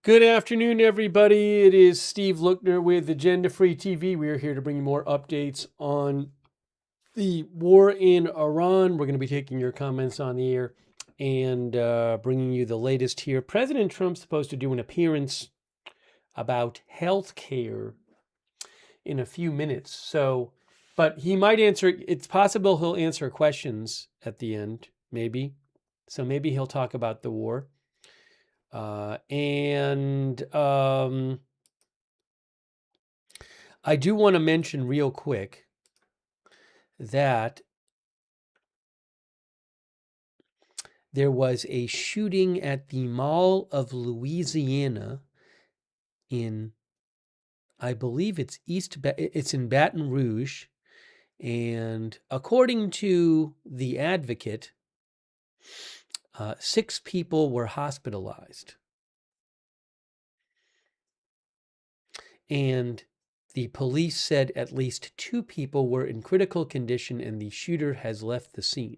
Good afternoon, everybody. It is Steve Lookner with Agenda Free TV. We are here to bring you more updates on the war in Iran. We're going to be taking your comments on the air and bringing you the latest here. President Trump's supposed to do an appearance about health care in a few minutes. But he might answer, it's possible he'll answer questions at the end, maybe. So maybe he'll talk about the war. I do want to mention real quick that there was a shooting at the Mall of Louisiana in, I believe it's it's in Baton Rouge. And according to the Advocate, 6 people were hospitalized. And the police said at least 2 people were in critical condition and the shooter has left the scene.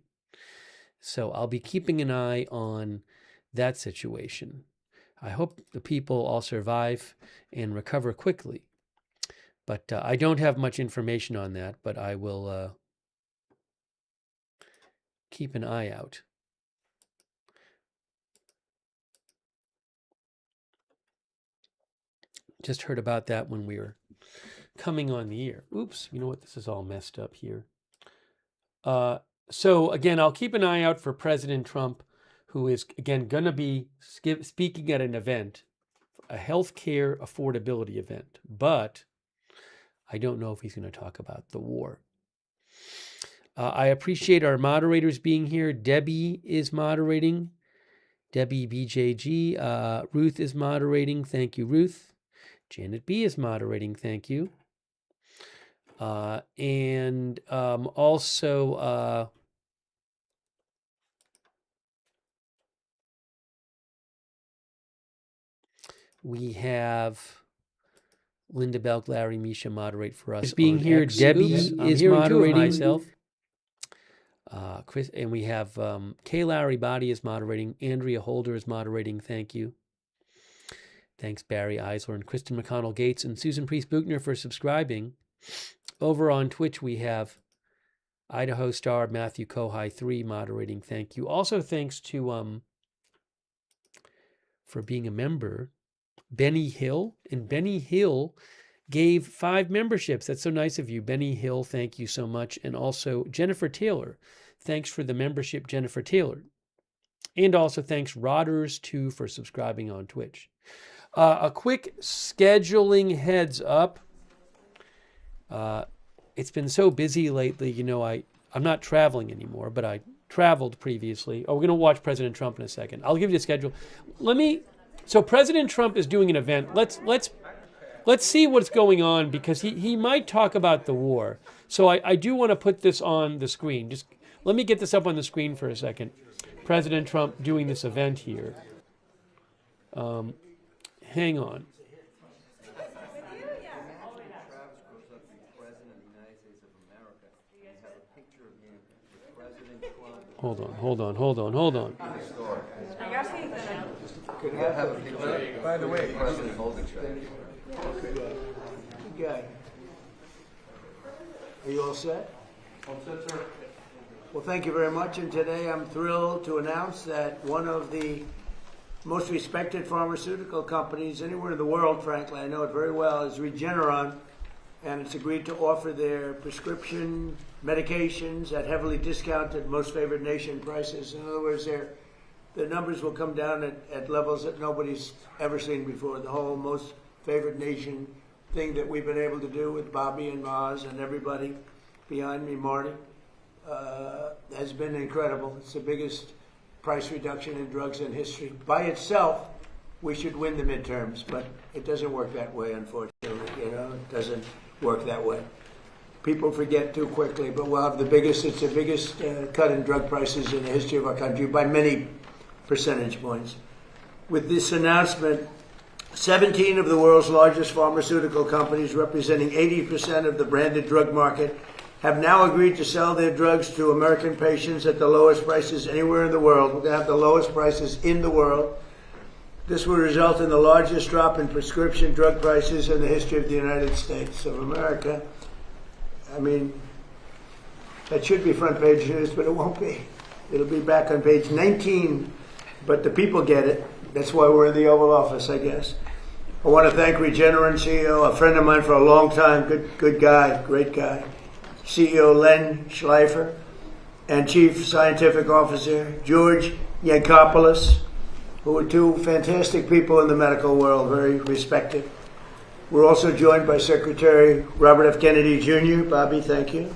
So I'll be keeping an eye on that situation. I hope the people all survive and recover quickly. But I don't have much information on that, but I will keep an eye out. Just heard about that when we were coming on the air. Oops, you know what? This is all messed up here. So again, I'll keep an eye out for President Trump, who is, again, going to be speaking at an event, a healthcare affordability event. But I don't know if he's going to talk about the war. I appreciate our moderators being here. Debbie is moderating. Debbie BJG. Ruth is moderating. Thank you, Ruth. Janet B is moderating. Thank you. Also, we have Linda Belk, Larry, Misha moderate for us. Being here, X. Debbie is moderating. Myself. Chris, and we have Kay Larry Body is moderating. Andrea Holder is moderating. Thank you. Thanks, Barry Eisler and Kristen McConnell Gates and Susan Priest Buchner for subscribing. Over on Twitch, we have Idaho Star Matthew Kohai 3 moderating. Thank you. Also, thanks to for being a member, Benny Hill. And Benny Hill gave 5 memberships. That's so nice of you, Benny Hill. Thank you so much. And also Jennifer Taylor. Thanks for the membership, Jennifer Taylor. And also thanks Rodders 2 for subscribing on Twitch. A quick scheduling heads up. It's been so busy lately. You know, I'm not traveling anymore, but I traveled previously. Oh, we're going to watch President Trump in a second. I'll give you the schedule. So President Trump is doing an event. Let's see what's going on because he might talk about the war. So I do want to put this on the screen. Just let me get this up on the screen for a second. President Trump doing this event here. Hang on. Hold on. By the way, President holding Good guy. Are you all set? All set, sir. Well, thank you very much. And today I'm thrilled to announce that one of the most respected pharmaceutical companies anywhere in the world, frankly, I know it very well, is Regeneron. And it's agreed to offer their prescription medications at heavily discounted most favored nation prices. In other words, the numbers will come down at levels that nobody's ever seen before. The whole most favored nation thing that we've been able to do with Bobby and Maz and everybody behind me, Marty, has been incredible. It's the biggest price reduction in drugs in history. By itself, we should win the midterms, but it doesn't work that way, unfortunately. You know, it doesn't work that way. People forget too quickly, but we'll have the biggest cut in drug prices in the history of our country by many percentage points. With this announcement, 17 of the world's largest pharmaceutical companies, representing 80% of the branded drug market, have now agreed to sell their drugs to American patients at the lowest prices anywhere in the world. We're going to have the lowest prices in the world. This will result in the largest drop in prescription drug prices in the history of the United States of America. I mean, that should be front page news, but it won't be. It'll be back on page 19, but the people get it. That's why we're in the Oval Office, I guess. I want to thank Regeneron CEO, a friend of mine for a long time, good guy, great guy, CEO Len Schleifer, and Chief Scientific Officer George Yankopoulos, who are two fantastic people in the medical world, very respected. We're also joined by Secretary Robert F. Kennedy Jr. Bobby, thank you.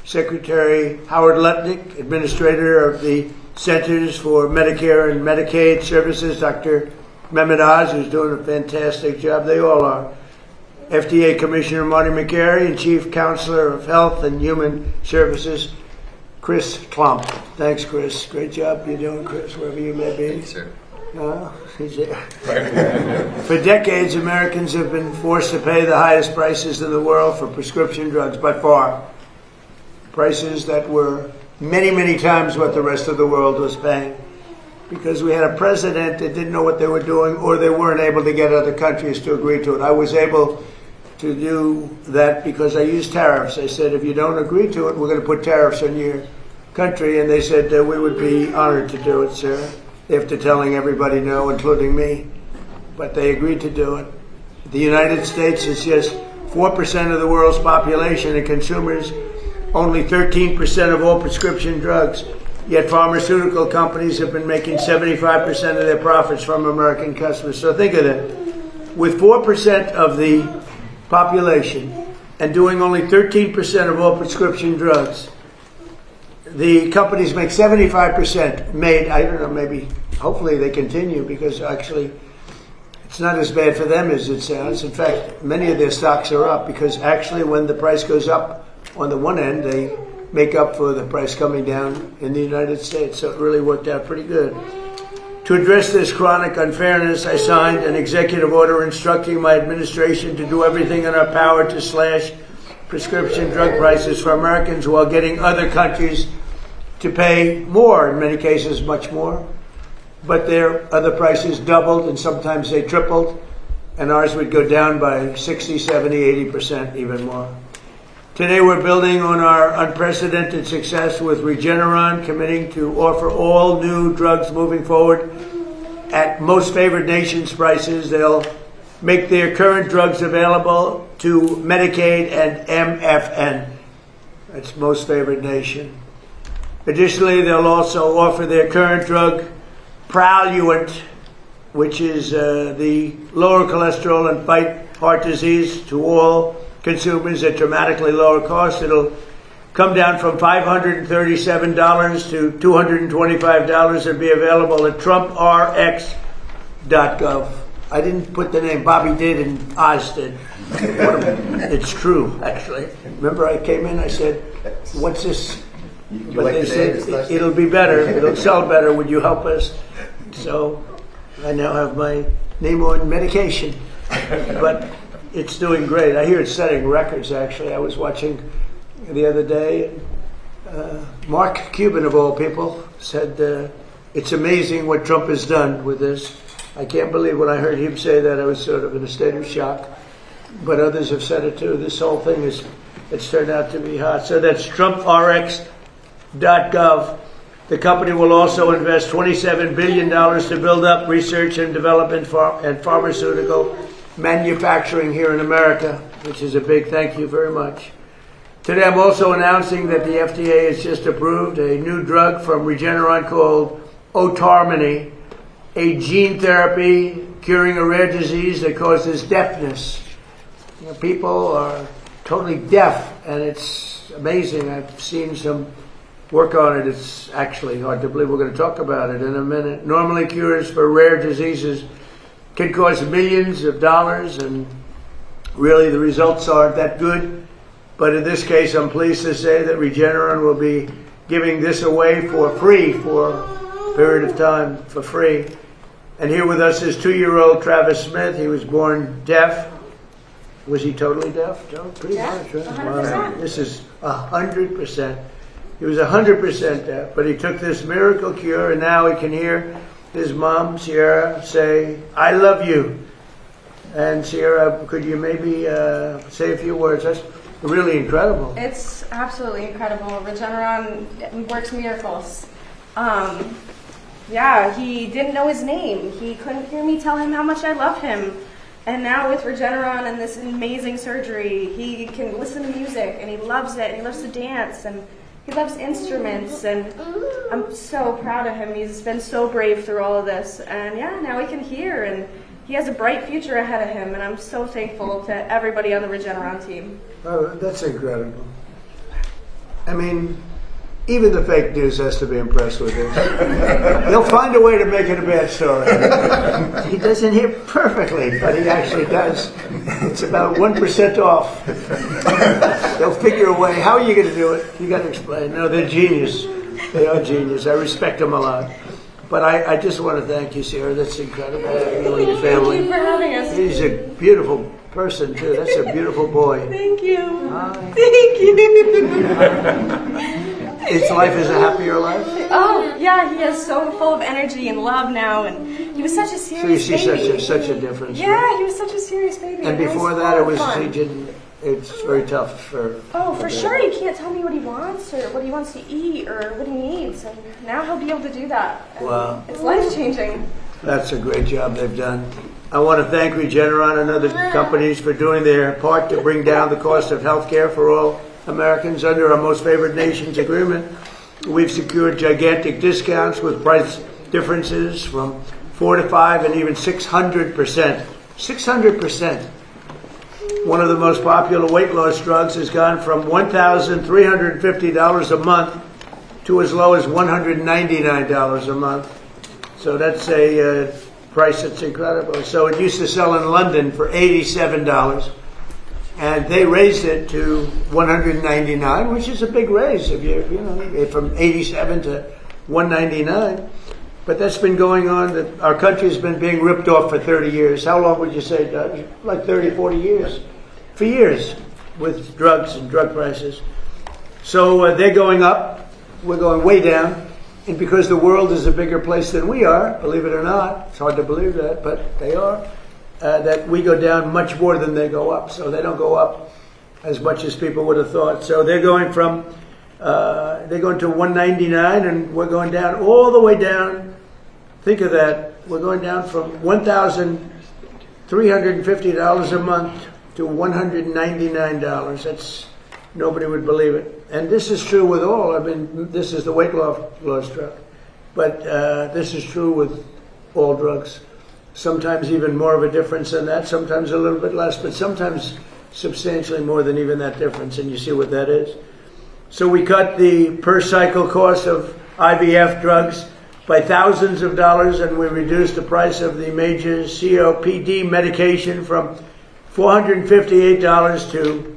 Secretary Howard Lutnick, Administrator of the Centers for Medicare and Medicaid Services, Dr. Mehmet Oz, who's doing a fantastic job. They all are. FDA Commissioner Marty McCary and Chief Counselor of Health and Human Services, Chris Klump. Thanks, Chris. Great job you're doing, Chris, wherever you may be. Thanks, sir. He's there. For decades, Americans have been forced to pay the highest prices in the world for prescription drugs, by far. Prices that were many, many times what the rest of the world was paying. Because we had a president that didn't know what they were doing, or they weren't able to get other countries to agree to it. I was able to do that because I used tariffs. I said, if you don't agree to it, we're going to put tariffs on your country. And they said we would be honored to do it, sir, after telling everybody no, including me. But they agreed to do it. The United States is just 4% of the world's population and consumers only 13% of all prescription drugs. Yet pharmaceutical companies have been making 75% of their profits from American customers. So think of that. With 4% of the population and doing only 13% of all prescription drugs, the companies make 75% made, I don't know, maybe, hopefully they continue, because actually it's not as bad for them as it sounds. In fact, many of their stocks are up, because actually when the price goes up on the one end, they make up for the price coming down in the United States. So it really worked out pretty good. To address this chronic unfairness, I signed an executive order instructing my administration to do everything in our power to slash prescription drug prices for Americans while getting other countries to pay more, in many cases much more. But their other prices doubled, and sometimes they tripled, and ours would go down by 60, 70, 80%, even more. Today we're building on our unprecedented success with Regeneron, committing to offer all new drugs moving forward at most favored nations prices. They'll make their current drugs available to Medicaid and MFN. That's most favored nation. Additionally, they'll also offer their current drug Praluent, which is the lower cholesterol and fight heart disease, to all consumers at dramatically lower cost. It'll come down from $537 to $225 and be available at trumprx.gov. I didn't put the name. Bobby did and Oz did. It's true, actually. Remember I came in, I said, what's this? But they said, it'll be better. It'll sell better. Would you help us? So I now have my name on medication. But it's doing great. I hear it's setting records, actually. I was watching the other day. Mark Cuban, of all people, said it's amazing what Trump has done with this. I can't believe when I heard him say that. I was sort of in a state of shock. But others have said it too. This whole thing it's turned out to be hot. So that's trumprx.gov. The company will also invest $27 billion to build up research and development and pharmaceutical manufacturing here in America, which is a big thank you very much. Today I'm also announcing that the FDA has just approved a new drug from Regeneron called Otarmany, a gene therapy curing a rare disease that causes deafness. You know, people are totally deaf, and it's amazing. I've seen some work on it. It's actually hard to believe. We're going to talk about it in a minute. Normally, cures for rare diseases can cost millions of dollars, and really the results aren't that good. But in this case, I'm pleased to say that Regeneron will be giving this away for free for a period of time, for free. And here with us is 2-year-old Travis Smith. He was born deaf. Was he totally deaf, Joe? Pretty much, right? 100%. Wow. This is 100%. He was 100% deaf, but he took this miracle cure, and now he can hear his mom, Sierra, say, "I love you." And Sierra, could you maybe say a few words? That's really incredible. It's absolutely incredible. Regeneron works miracles. Yeah, he didn't know his name. He couldn't hear me tell him how much I love him. And now with Regeneron and this amazing surgery, he can listen to music, and he loves it, and he loves to dance, and he loves instruments, and I'm so proud of him. He's been so brave through all of this. And yeah, now he can hear, and he has a bright future ahead of him, and I'm so thankful to everybody on the Regeneron team. Oh, that's incredible. I mean, even the fake news has to be impressed with this. They'll find a way to make it a bad story. He doesn't hear perfectly, but he actually does. It's about 1% off. They'll figure a way. How are you going to do it? You got to explain. No, they're genius. They are genius. I respect them a lot. But I just want to thank you, Sierra. That's incredible. You and your family. Thank you for having us. He's a beautiful person, too. That's a beautiful boy. Thank you. Thank you. His life is a happier life? Oh, yeah, he is so full of energy and love now, and he was such a So you serious see baby. such a difference. Yeah, he was such a serious baby. And he's before full that, of fun. it's very tough for... Oh, for sure, he can't tell me what he wants or what he wants to eat or what he needs, and now he'll be able to do that. And Wow. it's life-changing. That's a great job they've done. I want to thank Regeneron and other companies for doing their part to bring down the cost of health care for all Americans under our Most Favored Nations agreement. We've secured gigantic discounts with price differences from 4 to 5 and even 600%. 600%. One of the most popular weight loss drugs has gone from $1,350 a month to as low as $199 a month. So that's a price that's incredible. So it used to sell in London for $87. And they raised it to $199, which is a big raise if you know, from $87 to $199. But that's been going on. Our country's been being ripped off for 30 years. How long would you say, Doug? Like 30, 40 years. For years with drugs and drug prices. So they're going up. We're going way down. And because the world is a bigger place than we are, believe it or not, it's hard to believe that, but they are. That we go down much more than they go up. So they don't go up as much as people would have thought. So they're going from, they're going to $199 and we're going down all the way down. Think of that. We're going down from $1,350 a month to $199. That's, nobody would believe it. And this is true with all. I mean, this is the weight loss drug. But this is true with all drugs. Sometimes even more of a difference than that, sometimes a little bit less, but sometimes substantially more than even that difference, and you see what that is. So we cut the per cycle cost of IVF drugs by thousands of dollars, and we reduced the price of the major COPD medication from $458 to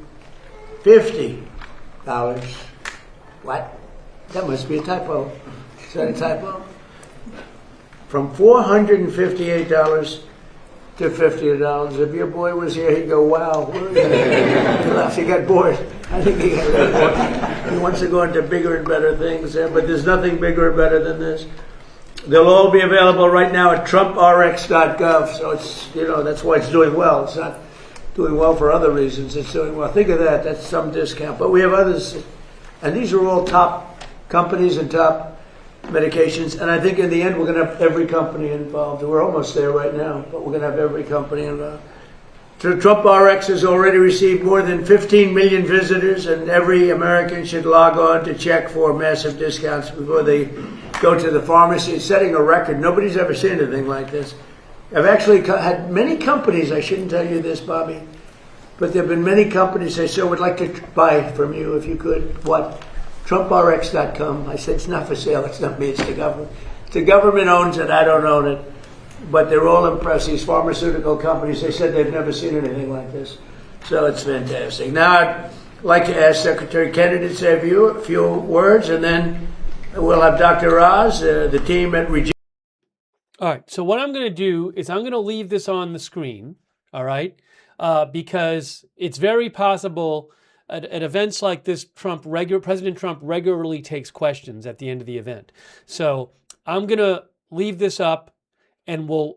$50. What? That must be a typo. Is that a typo? From $458 to $50. If your boy was here, he'd go, wow. He got bored. I think he got bored. He wants to go into bigger and better things, but there's nothing bigger or better than this. They'll all be available right now at trumprx.gov. So it's, that's why it's doing well. It's not doing well for other reasons. It's doing well. Think of that. That's some discount. But we have others. And these are all top companies and top medications, and I think in the end we're going to have every company involved. We're almost there right now, but we're going to have every company involved. Trump RX has already received more than 15 million visitors, and every American should log on to check for massive discounts before they go to the pharmacy. It's setting a record. Nobody's ever seen anything like this. I've actually had many companies, I shouldn't tell you this, Bobby, but there have been many companies say, so we'd like to buy from you if you could. What? TrumpRx.com. I said, it's not for sale. It's not me. It's the government. The government owns it. I don't own it. But they're all impressed. These pharmaceutical companies, they said they've never seen anything like this. So it's fantastic. Now, I'd like to ask Secretary Kennedy to say a few words, and then we'll have Dr. Oz, the team at Regeneron. All right. So what I'm going to do is I'm going to leave this on the screen, all right, because it's very possible at events like this, President Trump regularly takes questions at the end of the event. So I'm going to leave this up, and we'll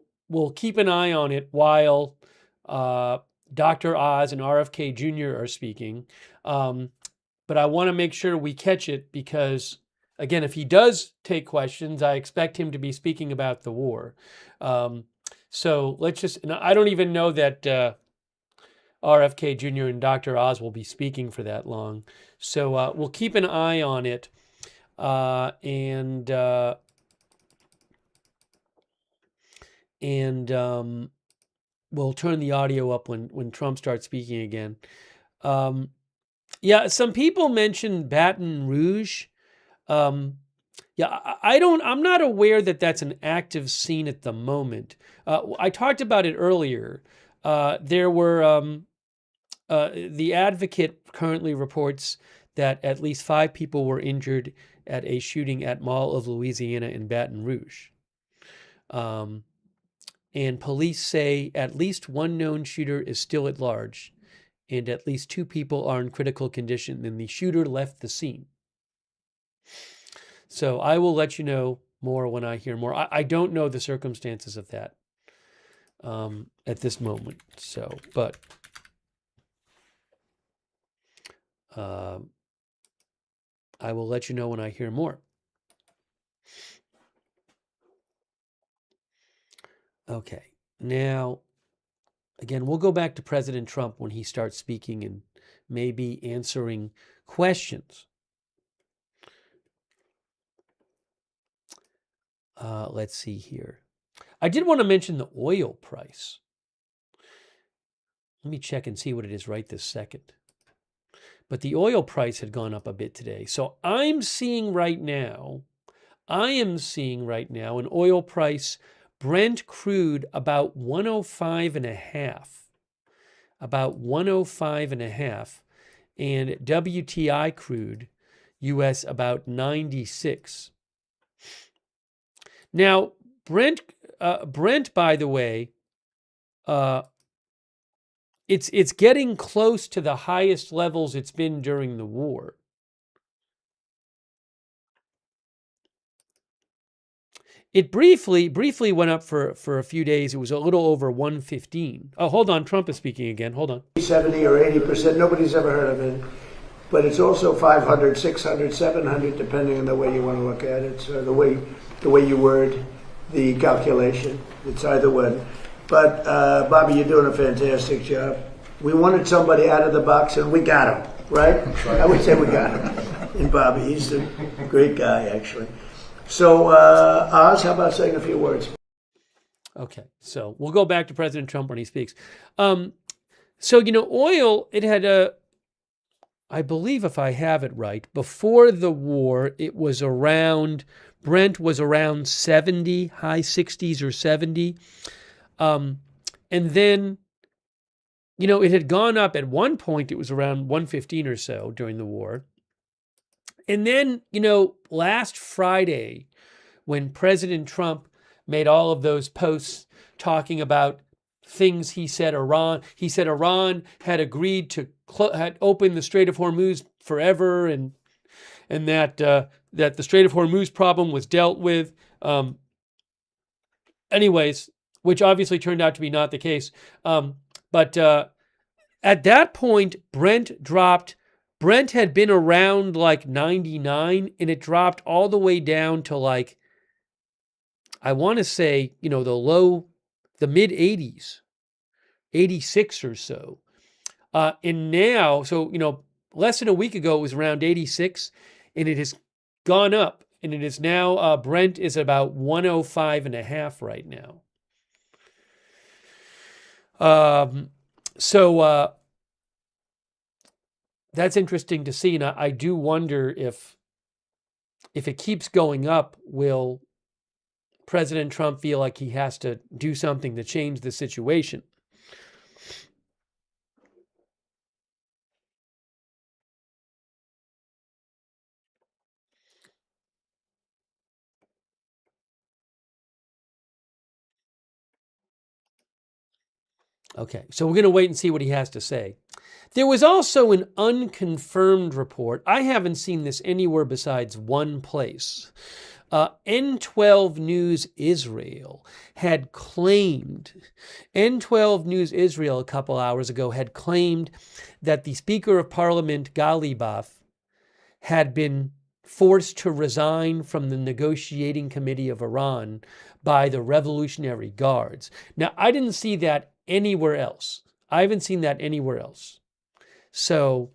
keep an eye on it while Dr. Oz and RFK Jr. are speaking. But I want to make sure we catch it because, again, if he does take questions, I expect him to be speaking about the war. So let's just, and I don't even know that RFK Jr. and Dr. Oz will be speaking for that long. So we'll keep an eye on it. And we'll turn the audio up when Trump starts speaking again. Yeah, some people mentioned Baton Rouge. I'm not aware that that's an active scene at the moment. I talked about it earlier. There were, the Advocate currently reports that at least 5 people were injured at a shooting at Mall of Louisiana in Baton Rouge. And police say at least one known shooter is still at large, and at least 2 people are in critical condition, and the shooter left the scene. So I will let you know more when I hear more. I don't know the circumstances of that at this moment. So, but I will let you know when I hear more. Okay, now, again, we'll go back to President Trump when he starts speaking and maybe answering questions. Let's see here. I did want to mention the oil price. Let me check and see what it is right this second. But the oil price had gone up a bit today. So I am seeing right now an oil price, Brent crude about 105 and a half. About 105 and a half. And WTI crude, US, about 96. Now, Brent, by the way, it's getting close to the highest levels it's been during the war. It briefly went up for a few days. It was a little over 115. Oh, hold on. Trump is speaking again. Hold on. 70 or 80%. Nobody's ever heard of it. But it's also 500, 600, 700, depending on the way you want to look at it. So the way you word the calculation. It's either one. But Bobby, you're doing a fantastic job. We wanted somebody out of the box, and we got him, right? I would say we got him. And Bobby, he's a great guy, actually. So, Oz, how about saying a few words? Okay, so we'll go back to President Trump when he speaks. So, oil, it had I believe if I have it right, before the war, it was around, Brent was around 70, high 60s or 70. And then, it had gone up at one point, it was around 115 or so during the war. And then, last Friday, when President Trump made all of those posts talking about things he said Iran had agreed to had opened the Strait of Hormuz forever, and that the Strait of Hormuz problem was dealt with. Anyways, which obviously turned out to be not the case. But at that point, Brent dropped. Brent had been around like 99, and it dropped all the way down to like, I want to say, the mid 80s, 86 or so. And now, so, less than a week ago, it was around 86, and it has gone up, and it is now, Brent is about 105 and a half right now. So that's interesting to see. And I do wonder if it keeps going up, will President Trump feel like he has to do something to change the situation? Okay, so we're going to wait and see what he has to say. There was also an unconfirmed report. I haven't seen this anywhere besides one place. N12 News Israel had claimed, N12 News Israel a couple hours ago had claimed that the Speaker of Parliament, Galibaf, had been forced to resign from the negotiating committee of Iran by the Revolutionary Guards. Now, I didn't see that anywhere else. I haven't seen that anywhere else. So,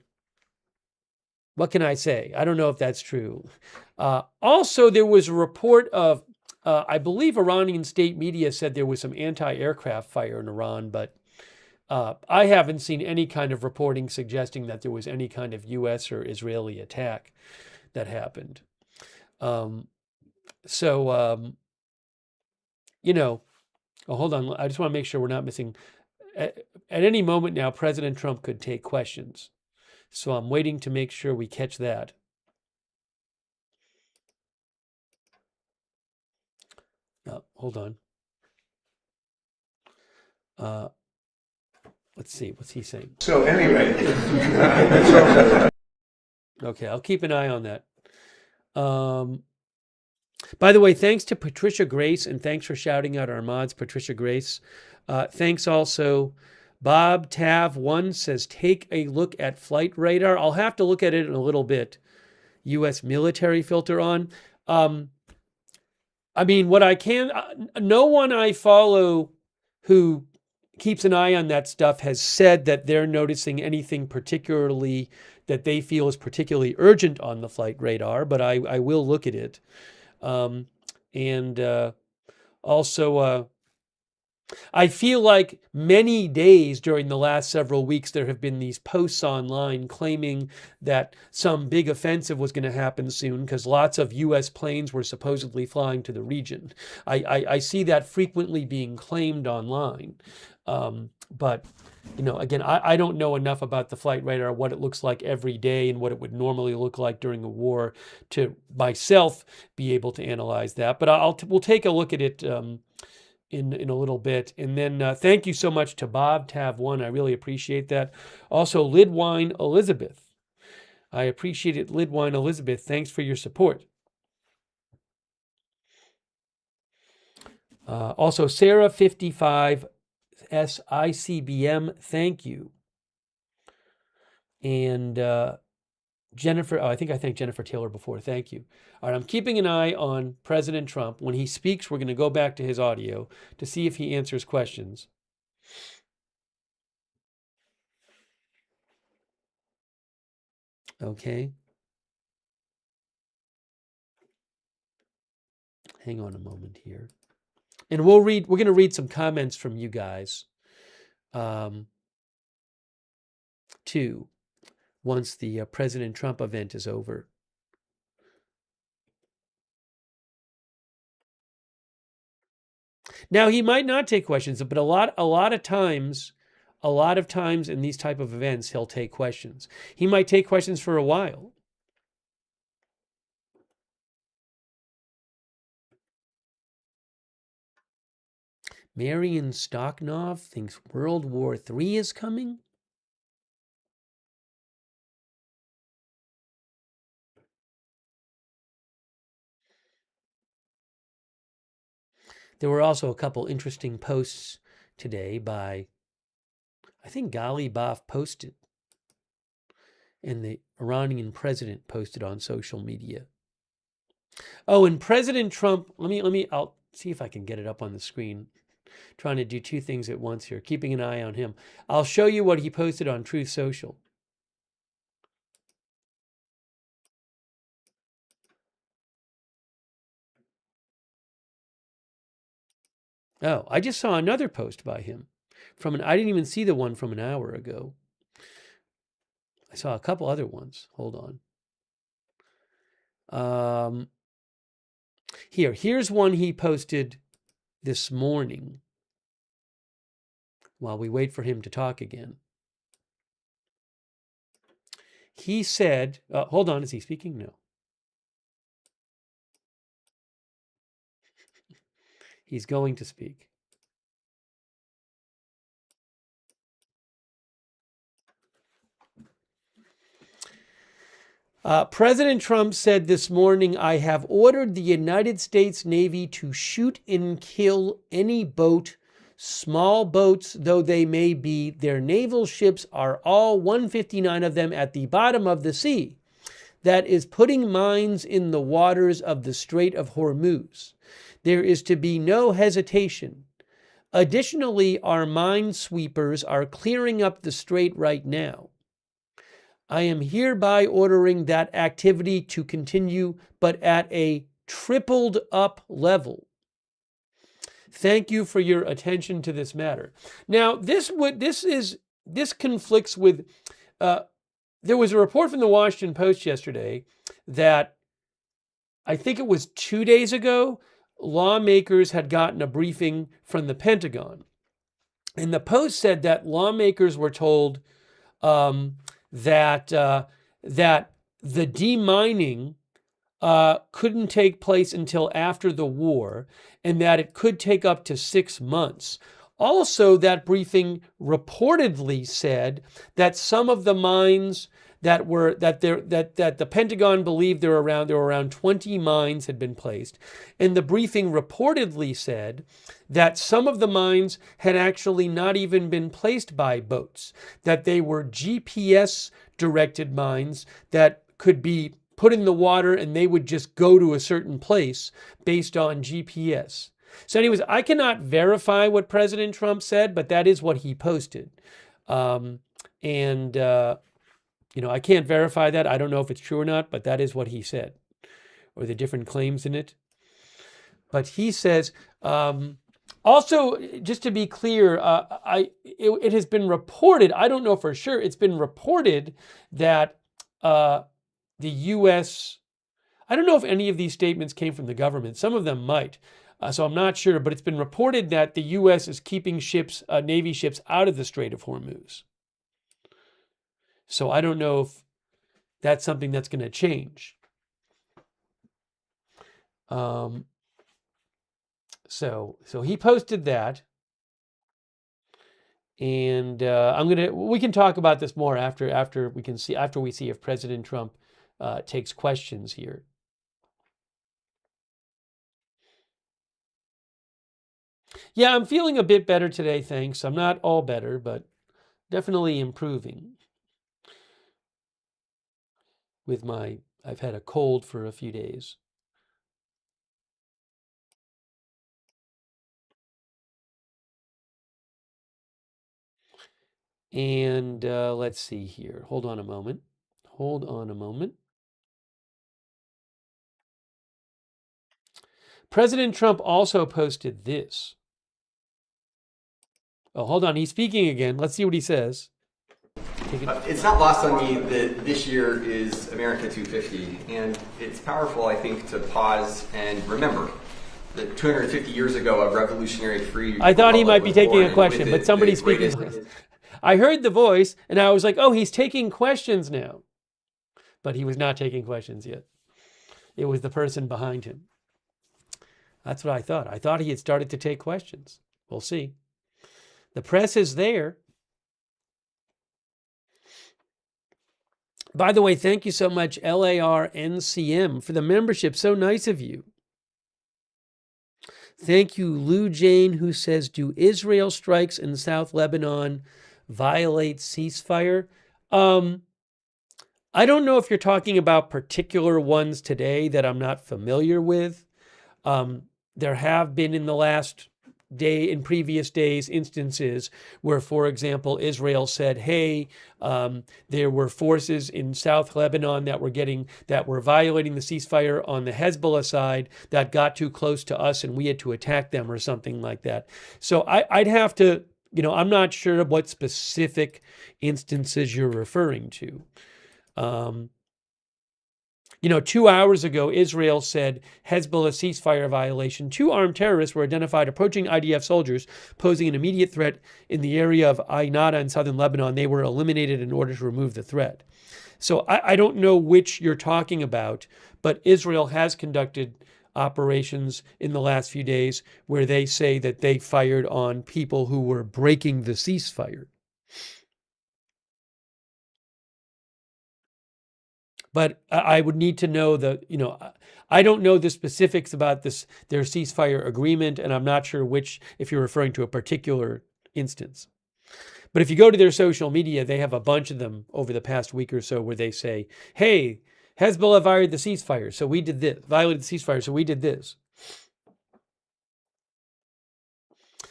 what can I say? I don't know if that's true. Also, there was a report of, I believe Iranian state media said there was some anti-aircraft fire in Iran, but I haven't seen any kind of reporting suggesting that there was any kind of U.S. or Israeli attack that happened. You know, oh, hold on. I just want to make sure we're not missing. At any moment now, President Trump could take questions. So I'm waiting to make sure we catch that. Hold on. Let's see. What's he saying? So anyway. Okay, I'll keep an eye on that. By the way, thanks to Patricia Grace, and thanks for shouting out our mods, Patricia Grace. Thanks also. Bob Tav1 says, take a look at flight radar. I'll have to look at it in a little bit. U.S. military filter on. I mean, what I can, no one I follow who keeps an eye on that stuff has said that they're noticing anything particularly that they feel is particularly urgent on the flight radar, but I will look at it. Also, I feel like many days during the last several weeks, there have been these posts online claiming that some big offensive was going to happen soon because lots of U.S. planes were supposedly flying to the region. I see that frequently being claimed online. But, you know, again, I don't know enough about the flight radar, what it looks like every day and what it would normally look like during a war to myself be able to analyze that. But we'll take a look at it in a little bit. And then thank you so much to Bob Tav1. I really appreciate that. Also, Lidwine Elizabeth. I appreciate it, Lidwine Elizabeth. Thanks for your support. Also, Sarah 55 SICBM, thank you. And Jennifer, I think I thanked Jennifer Taylor before. Thank you. All right, I'm keeping an eye on President Trump. When he speaks, we're going to go back to his audio to see if he answers questions. Okay. Hang on a moment here. And we're going to read some comments from you guys too, once the President Trump event is over. Now, he might not take questions, but a lot of times in these type of events, he'll take questions. He might take questions for a while. Marion Stocknov thinks World War III is coming. There were also a couple interesting posts today by, I think Galibaf posted, and the Iranian president posted on social media. Oh, and President Trump, I'll see if I can get it up on the screen. Trying to do two things at once here, keeping an eye on him. I'll show you what he posted on Truth Social. Oh, I just saw another post by him I didn't even see the one from an hour ago. I saw a couple other ones. Hold on. Here's one he posted this morning while we wait for him to talk again. He said, hold on, is he speaking? No. He's going to speak. President Trump said this morning, I have ordered the United States Navy to shoot and kill any boat, small boats though they may be. Their naval ships are all 159 of them at the bottom of the sea. That is putting mines in the waters of the Strait of Hormuz. There is to be no hesitation. Additionally, our mine sweepers are clearing up the strait right now. I am hereby ordering that activity to continue, but at a tripled up level. Thank you for your attention to this matter. Now, this conflicts with. There was a report from the Washington Post yesterday that I think it was 2 days ago, lawmakers had gotten a briefing from the Pentagon, and the Post said that lawmakers were told that the demining couldn't take place until after the war, and that it could take up to 6 months. Also, that briefing reportedly said that some of the mines that the Pentagon believed there were around 20 mines had been placed, and the briefing reportedly said that some of the mines had actually not even been placed by boats, that they were GPS directed mines that could be put in the water and they would just go to a certain place based on GPS. So anyways, I cannot verify what President Trump said, but that is what he posted. I can't verify that. I don't know if it's true or not, but that is what he said, or the different claims in it. But he says, also, just to be clear, it has been reported, I don't know for sure, it's been reported that the U.S., I don't know if any of these statements came from the government. Some of them might. So I'm not sure, but it's been reported that the U.S. is keeping ships, Navy ships, out of the Strait of Hormuz. So I don't know if that's something that's going to change. So he posted that, and we can talk about this more after we see if President Trump takes questions here. Yeah, I'm feeling a bit better today, thanks. I'm not all better, but definitely improving. I've had a cold for a few days. And let's see here. Hold on a moment. President Trump also posted this. Oh, hold on. He's speaking again. Let's see what he says. It's not lost on me that this year is America 250, and it's powerful, I think, to pause and remember that 250 years ago, a revolutionary free. I thought he might be taking a question, but somebody's speaking. I heard the voice, and I was like, oh, he's taking questions now. But he was not taking questions yet. It was the person behind him. That's what I thought. I thought he had started to take questions. We'll see. The press is there. By the way, thank you so much, LARNCM, for the membership. So nice of you. Thank you, Lou Jane, who says, do Israel strikes in South Lebanon violate ceasefire? I don't know if you're talking about particular ones today that I'm not familiar with. There have been in previous days, instances where, for example, Israel said, hey, there were forces in South Lebanon that were violating the ceasefire on the Hezbollah side that got too close to us and we had to attack them or something like that. So I'd have to, I'm not sure what specific instances you're referring to. 2 hours ago, Israel said Hezbollah ceasefire violation. 2 armed terrorists were identified approaching IDF soldiers, posing an immediate threat in the area of Ain Nada in southern Lebanon. They were eliminated in order to remove the threat. So I don't know which you're talking about, but Israel has conducted operations in the last few days where they say that they fired on people who were breaking the ceasefire. But I would need to know I don't know the specifics about their ceasefire agreement, and I'm not sure if you're referring to a particular instance. But if you go to their social media, they have a bunch of them over the past week or so where they say, hey, Hezbollah violated the ceasefire, so we did this. Violated the ceasefire, so we did this.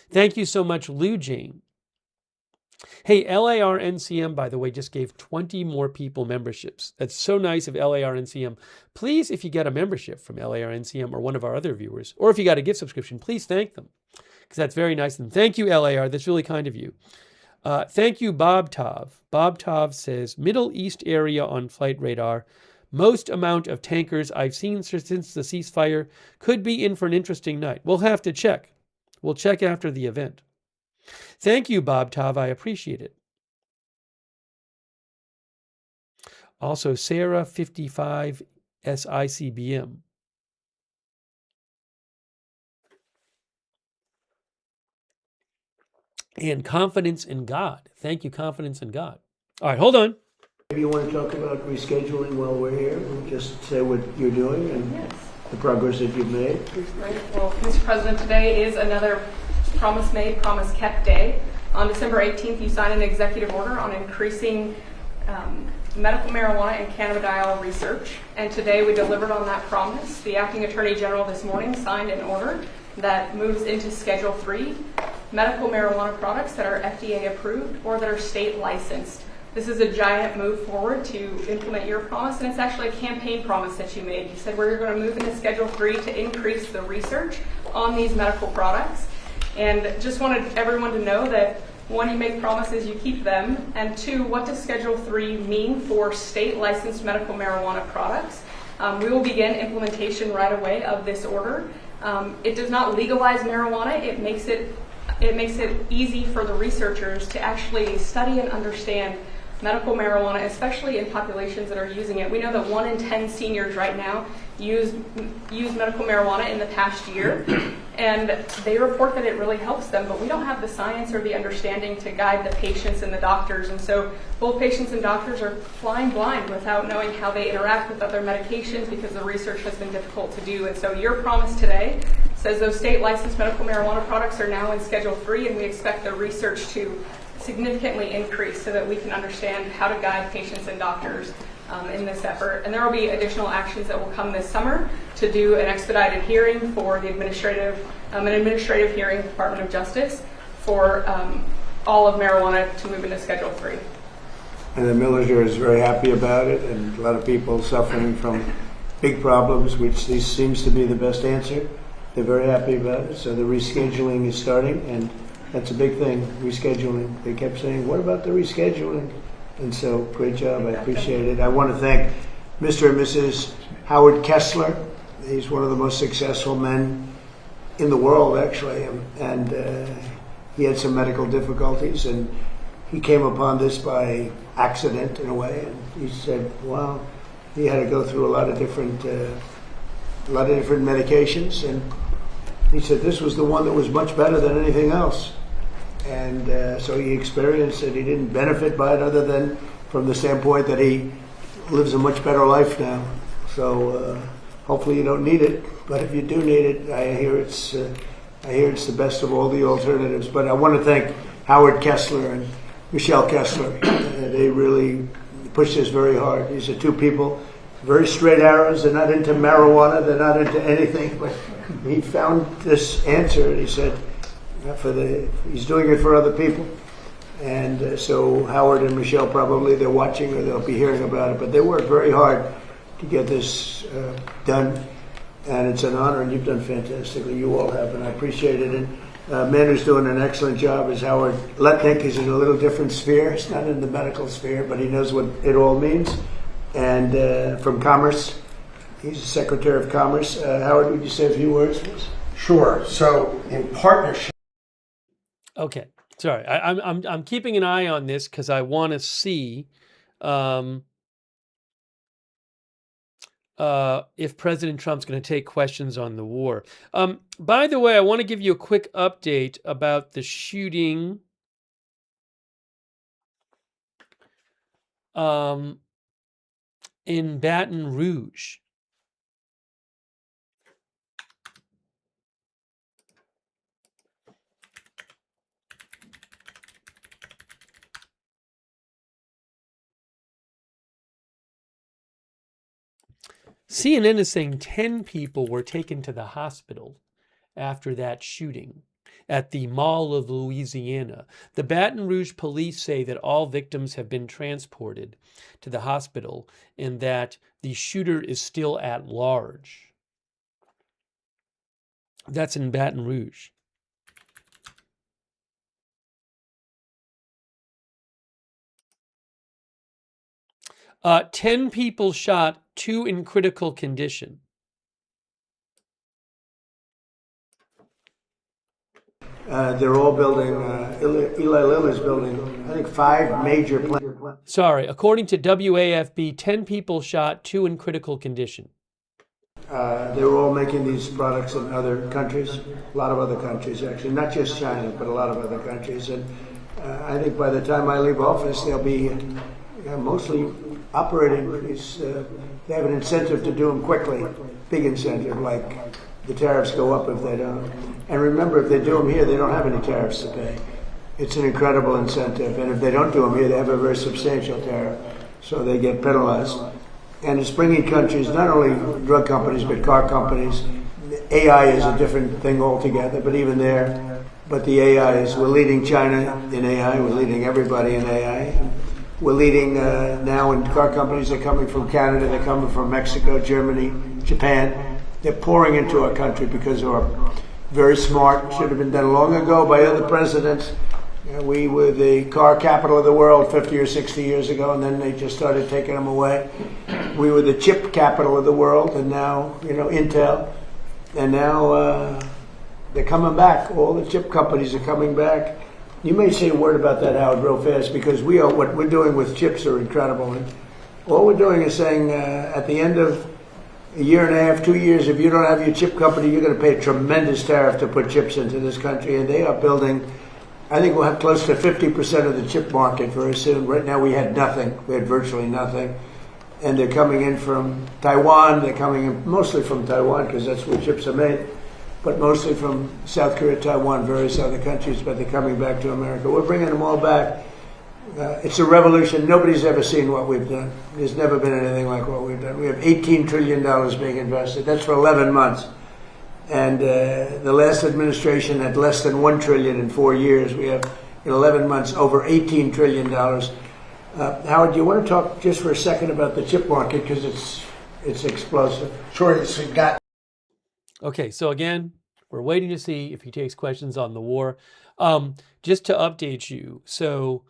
Thank you so much, Lou Jane. Hey, LARNCM, by the way, just gave 20 more people memberships. That's so nice of LARNCM. Please, if you get a membership from LARNCM or one of our other viewers, or if you got a gift subscription, please thank them, because that's very nice of them. Thank you, LAR. That's really kind of you. Thank you, Bob Tov. Bob Tov says, Middle East area on flight radar. Most amount of tankers I've seen since the ceasefire. Could be in for an interesting night. We'll have to check. We'll check after the event. Thank you, Bob Tov. I appreciate it. Also, Sarah 55 SICBM. And confidence in God. Thank you, confidence in God. All right, hold on. Maybe you want to talk about rescheduling while we're here? We'll just say what you're doing and the progress that you've made. Right. Well, Mr. President, today is another promise made, promise kept day. On December 18th, you signed an executive order on increasing medical marijuana and cannabidiol research. And today we delivered on that promise. The Acting Attorney General this morning signed an order that moves into Schedule 3 medical marijuana products that are FDA approved or that are state licensed. This is a giant move forward to implement your promise, and it's actually a campaign promise that you made. You said we're going to move into Schedule 3 to increase the research on these medical products. And just wanted everyone to know that, one, you make promises, you keep them, and two, what does Schedule 3 mean for state licensed medical marijuana products? We will begin implementation right away of this order. It does not legalize marijuana. It makes it easy for the researchers to actually study and understand medical marijuana, especially in populations that are using it. We know that 1 in 10 seniors right now use medical marijuana in the past year, and they report that it really helps them, but we don't have the science or the understanding to guide the patients and the doctors, and so both patients and doctors are flying blind without knowing how they interact with other medications because the research has been difficult to do. And so your promise today says those state licensed medical marijuana products are now in Schedule 3, and we expect the research to significantly increase so that we can understand how to guide patients and doctors in this effort. And there will be additional actions that will come this summer to do an expedited hearing for the administrative hearing, Department of Justice, for all of marijuana to move into Schedule 3. And the military is very happy about it, and a lot of people suffering from big problems, which this seems to be the best answer. They're very happy about it. So the rescheduling is starting, and that's a big thing, rescheduling. They kept saying, what about the rescheduling? And so, great job. I appreciate it. I want to thank Mr. and Mrs. Howard Kessler. He's one of the most successful men in the world, actually. And he had some medical difficulties, and he came upon this by accident, in a way. And he said, well, he had to go through a lot of different medications. And he said this was the one that was much better than anything else. And so he experienced it. He didn't benefit by it other than from the standpoint that he lives a much better life now. So hopefully you don't need it. But if you do need it, I hear it's the best of all the alternatives. But I want to thank Howard Kessler and Michelle Kessler. They really pushed this very hard. These are two people, very straight arrows. They're not into marijuana. They're not into anything. But he found this answer, and he said, he's doing it for other people. And so Howard and Michelle, probably they're watching or they'll be hearing about it, but they worked very hard to get this done, and it's an honor, and you've done fantastically. You all have, and I appreciate it. And a man who's doing an excellent job is Howard Letnick. He's in a little different sphere. He's not in the medical sphere, but he knows what it all means. And from Commerce, he's the Secretary of Commerce. Howard, would you say a few words, please? Sure. So in partnership. Okay, sorry. I'm keeping an eye on this because I want to see if President Trump's going to take questions on the war. By the way, I want to give you a quick update about the shooting in Baton Rouge. CNN is saying 10 people were taken to the hospital after that shooting at the Mall of Louisiana. The Baton Rouge police say that all victims have been transported to the hospital and that the shooter is still at large. That's in Baton Rouge. Uh, 10 people shot, 2 in critical condition. They're all building, Eli Lilly's building, I think 5 major plants. Sorry, according to WAFB, 10 people shot, 2 in critical condition. They were all making these products in other countries, a lot of other countries actually, not just China, but a lot of other countries. And I think by the time I leave office, they'll be mostly operating these, they have an incentive to do them quickly, big incentive, like the tariffs go up if they don't. And remember, if they do them here, they don't have any tariffs to pay. It's an incredible incentive. And if they don't do them here, they have a very substantial tariff. So they get penalized. And it's bringing countries, not only drug companies, but car companies. AI is a different thing altogether, but even there. But the AI is, we're leading China in AI. We're leading everybody in AI. We're leading now in car companies. They're coming from Canada. They're coming from Mexico, Germany, Japan. They're pouring into our country because we're very smart. Should have been done long ago by other presidents. We were the car capital of the world 50 or 60 years ago, and then they just started taking them away. We were the chip capital of the world, and now, Intel. And now they're coming back. All the chip companies are coming back. You may say a word about that, Howard, real fast, because what we're doing with chips are incredible. And all we're doing is saying at the end of a year and a half, 2 years, if you don't have your chip company, you're going to pay a tremendous tariff to put chips into this country. And they are building, I think we'll have close to 50% of the chip market very soon. Right now we had nothing. We had virtually nothing. And they're coming in from Taiwan. They're coming in mostly from Taiwan because that's where chips are made, but mostly from South Korea, Taiwan, various other countries, but they're coming back to America. We're bringing them all back. It's a revolution. Nobody's ever seen what we've done. There's never been anything like what we've done. We have $18 trillion being invested. That's for 11 months. And the last administration had less than $1 trillion in 4 years. We have, in 11 months, over $18 trillion. Howard, do you want to talk just for a second about the chip market, because it's explosive? Sure, it's got. Okay, so again, we're waiting to see if he takes questions on the war. Just to update you, so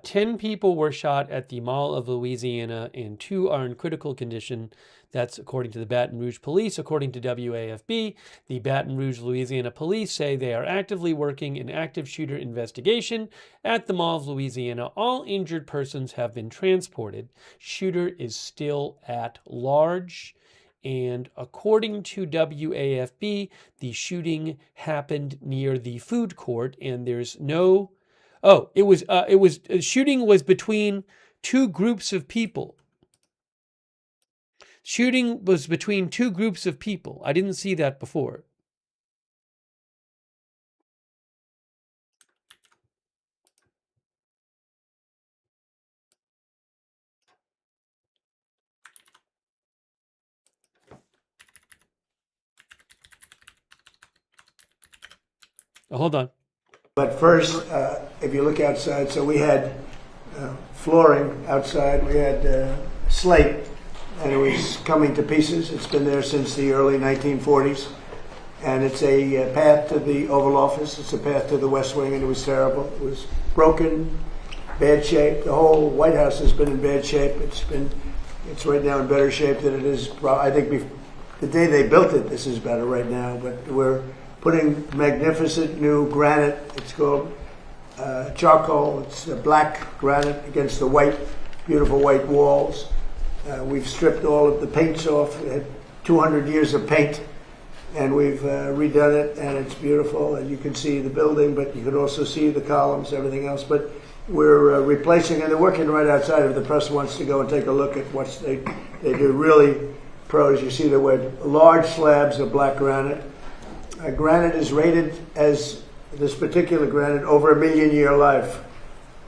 10 people were shot at the Mall of Louisiana and 2 are in critical condition. That's according to the Baton Rouge police. According to WAFB, the Baton Rouge, Louisiana police say they are actively working an active shooter investigation at the Mall of Louisiana. All injured persons have been transported. Shooter is still at large. And according to WAFB, the shooting happened near the food court, and there's no. Shooting was between 2 groups of people. Shooting was between 2 groups of people. I didn't see that before. Hold on. But first, if you look outside, so we had flooring outside. We had slate, and it was coming to pieces. It's been there since the early 1940s. And it's a path to the Oval Office. It's a path to the West Wing, and it was terrible. It was broken, bad shape. The whole White House has been in bad shape. It's right now in better shape than it is. I think the day they built it, this is better right now. But we're putting magnificent new granite. It's called charcoal. It's black granite against the white, beautiful white walls. We've stripped all of the paints off. We had 200 years of paint, and we've redone it, and it's beautiful. And you can see the building, but you can also see the columns, everything else. But we're replacing, and they're working right outside. If the press wants to go and take a look at what they do, really pros. You see the word large slabs of black granite. Granite is rated as, this particular granite, over 1,000,000-year life.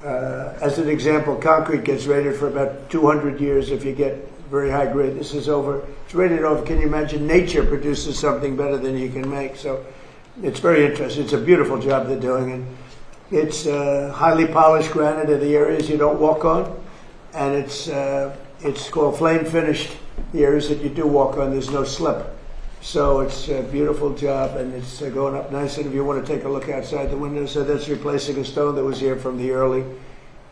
As an example, concrete gets rated for about 200 years if you get very high grade. This is it's rated over, can you imagine? Nature produces something better than you can make. So it's very interesting. It's a beautiful job they're doing. And it's highly polished granite in the areas you don't walk on. And it's called flame finished. The areas that you do walk on, there's no slip. So it's a beautiful job, and it's going up nice. And if you want to take a look outside the window, so that's replacing a stone that was here from the early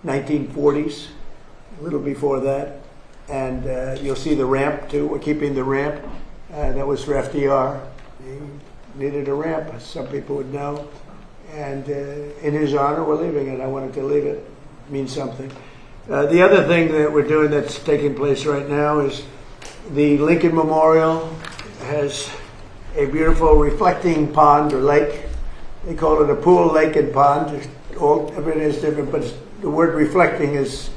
1940s, a little before that. And you'll see the ramp, too. We're keeping the ramp. That was for FDR. He needed a ramp, as some people would know. And in his honor, we're leaving it. I wanted to leave it. It means something. The other thing that we're doing that's taking place right now is the Lincoln Memorial has a beautiful reflecting pond or lake. They call it a pool, lake, and pond. Everything is different, but the word reflecting is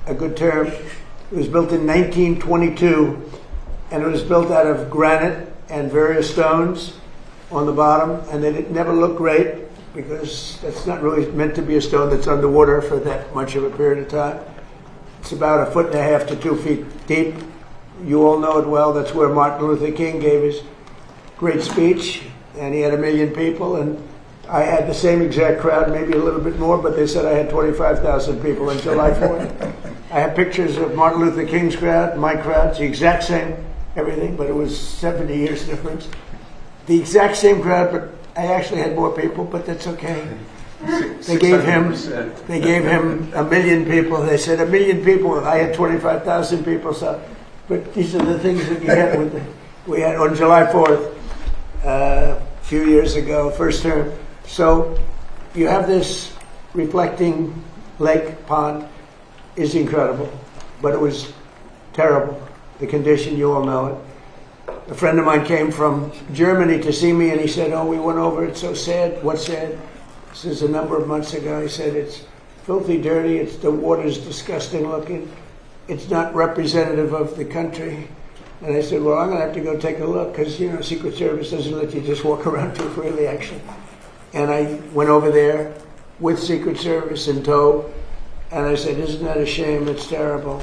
a good term. It was built in 1922, and it was built out of granite and various stones on the bottom, and it never looked great because that's not really meant to be a stone that's underwater for that much of a period of time. It's about 1.5 to 2 feet deep. You all know it well. That's where Martin Luther King gave his great speech, and he had 1 million people, and I had the same exact crowd, maybe a little bit more, but they said I had 25,000 people on July 4th. I have pictures of Martin Luther King's crowd, my crowd, it's the exact same, everything, but it was 70 years difference. The exact same crowd, but I actually had more people, but that's okay. They gave him 1 million people. They said 1 million people. I had 25,000 people. So, but these are the things that you get with we had on July 4th a few years ago, first term. So you have this reflecting lake pond is incredible, but it was terrible. The condition, you all know it. A friend of mine came from Germany to see me, and he said, "Oh, we went over. It's so sad." What's sad? This is a number of months ago. He said, "It's filthy dirty. The water's disgusting looking. It's not representative of the country." And I said, "Well, I'm going to have to go take a look because, you know, Secret Service doesn't let you just walk around too freely, actually." And I went over there with Secret Service in tow, and I said, "Isn't that a shame? It's terrible."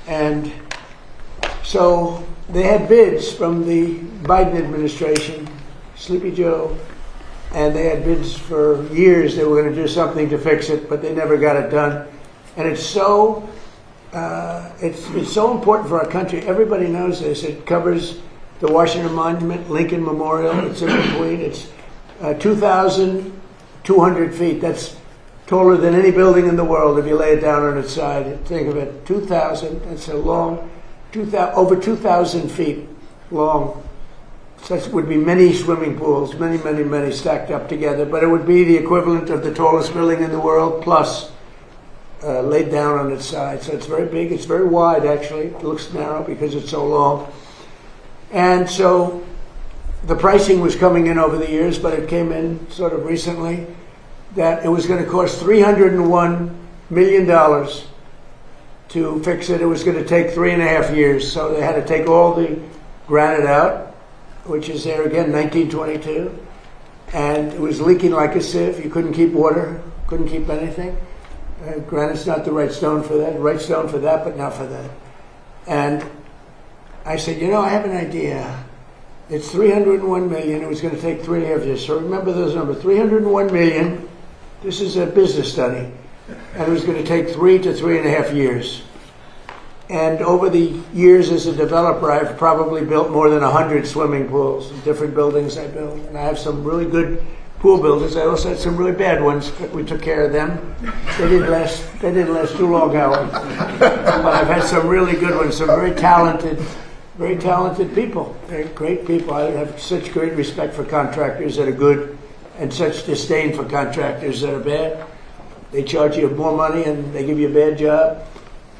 And so they had bids from the Biden administration, Sleepy Joe, and they had bids for years. They were going to do something to fix it, but they never got it done. And it's so important for our country. Everybody knows this. It covers the Washington Monument, Lincoln Memorial. It's in between. It's 2,200 feet. That's taller than any building in the world if you lay it down on its side. Think of it, 2,000. That's a long, over 2,000 feet long. Such would be many swimming pools, many, many, many stacked up together. But it would be the equivalent of the tallest building in the world, plus laid down on its side. So it's very big. It's very wide, actually. It looks narrow because it's so long. And so the pricing was coming in over the years, but it came in sort of recently that it was going to cost $301 million to fix it. It was going to take 3.5 years. So they had to take all the granite out, which is there again, 1922. And it was leaking like a sieve. You couldn't keep water, couldn't keep anything. Granite's not the right stone for that. Right stone for that, but not for that. And I said, you know, I have an idea. It's $301 million. It was going to take 3.5 years. So remember those numbers, $301 million. This is a business study. And it was going to take 3 to 3.5 years. And over the years as a developer, I've probably built more than 100 swimming pools, different buildings I built. And I have some really good pool builders. I also had some really bad ones, but we took care of them. They didn't last too long, Howard. But I've had some really good ones, some very talented people. They're great people. I have such great respect for contractors that are good and such disdain for contractors that are bad. They charge you more money and they give you a bad job,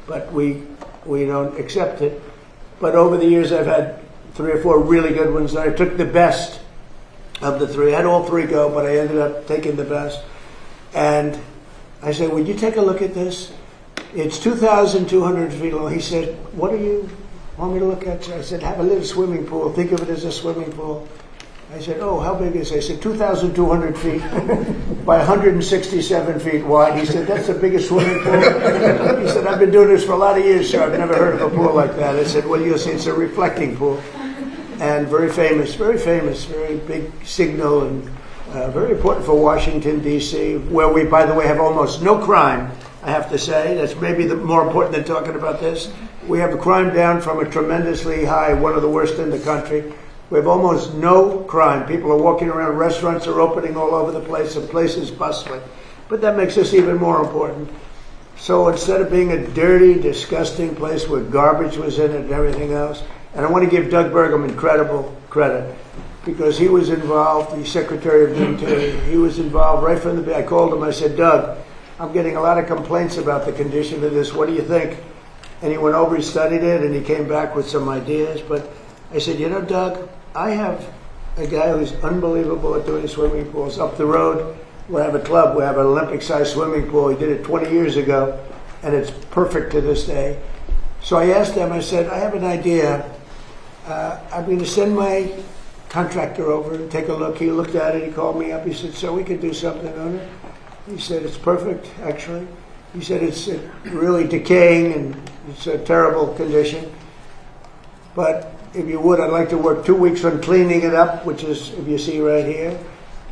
but we don't accept it. But over the years, I've had 3 or 4 really good ones. And I took the best of the 3. I had all 3 go, but I ended up taking the best. And I said, would you take a look at this? It's 2,200 feet long. He said, what do you want me to look at? I said, have a little swimming pool. Think of it as a swimming pool. I said, oh, how big is it? I said, 2,200 feet by 167 feet wide. He said, that's the biggest swimming pool. He said, I've been doing this for a lot of years, sir. I've never heard of a pool like that. I said, well, you'll see, it's a reflecting pool. And very famous, very big signal, and very important for Washington, D.C., where we, by the way, have almost no crime, I have to say. That's maybe more important than talking about this. We have the crime down from a tremendously high, one of the worst in the country. We have almost no crime. People are walking around, restaurants are opening all over the place, the place is bustling. But that makes us even more important. So instead of being a dirty, disgusting place where garbage was in it and everything else, and I want to give Doug Burgum incredible credit, because he was involved, the Secretary of the Interior, he was involved right from the beginning. I called him, I said, Doug, I'm getting a lot of complaints about the condition of this. What do you think? And he went over, he studied it, and he came back with some ideas. But I said, you know, Doug, I have a guy who's unbelievable at doing swimming pools. Up the road, we have a club. We have an Olympic-sized swimming pool. He did it 20 years ago, and it's perfect to this day. So I asked him, I said, I have an idea. I'm going to send my contractor over and take a look. He looked at it. He called me up. He said, so we could do something on it. He said, it's perfect, actually. He said, it's really decaying, and it's a terrible condition. But if you would, I'd like to work 2 weeks on cleaning it up, which is, if you see right here.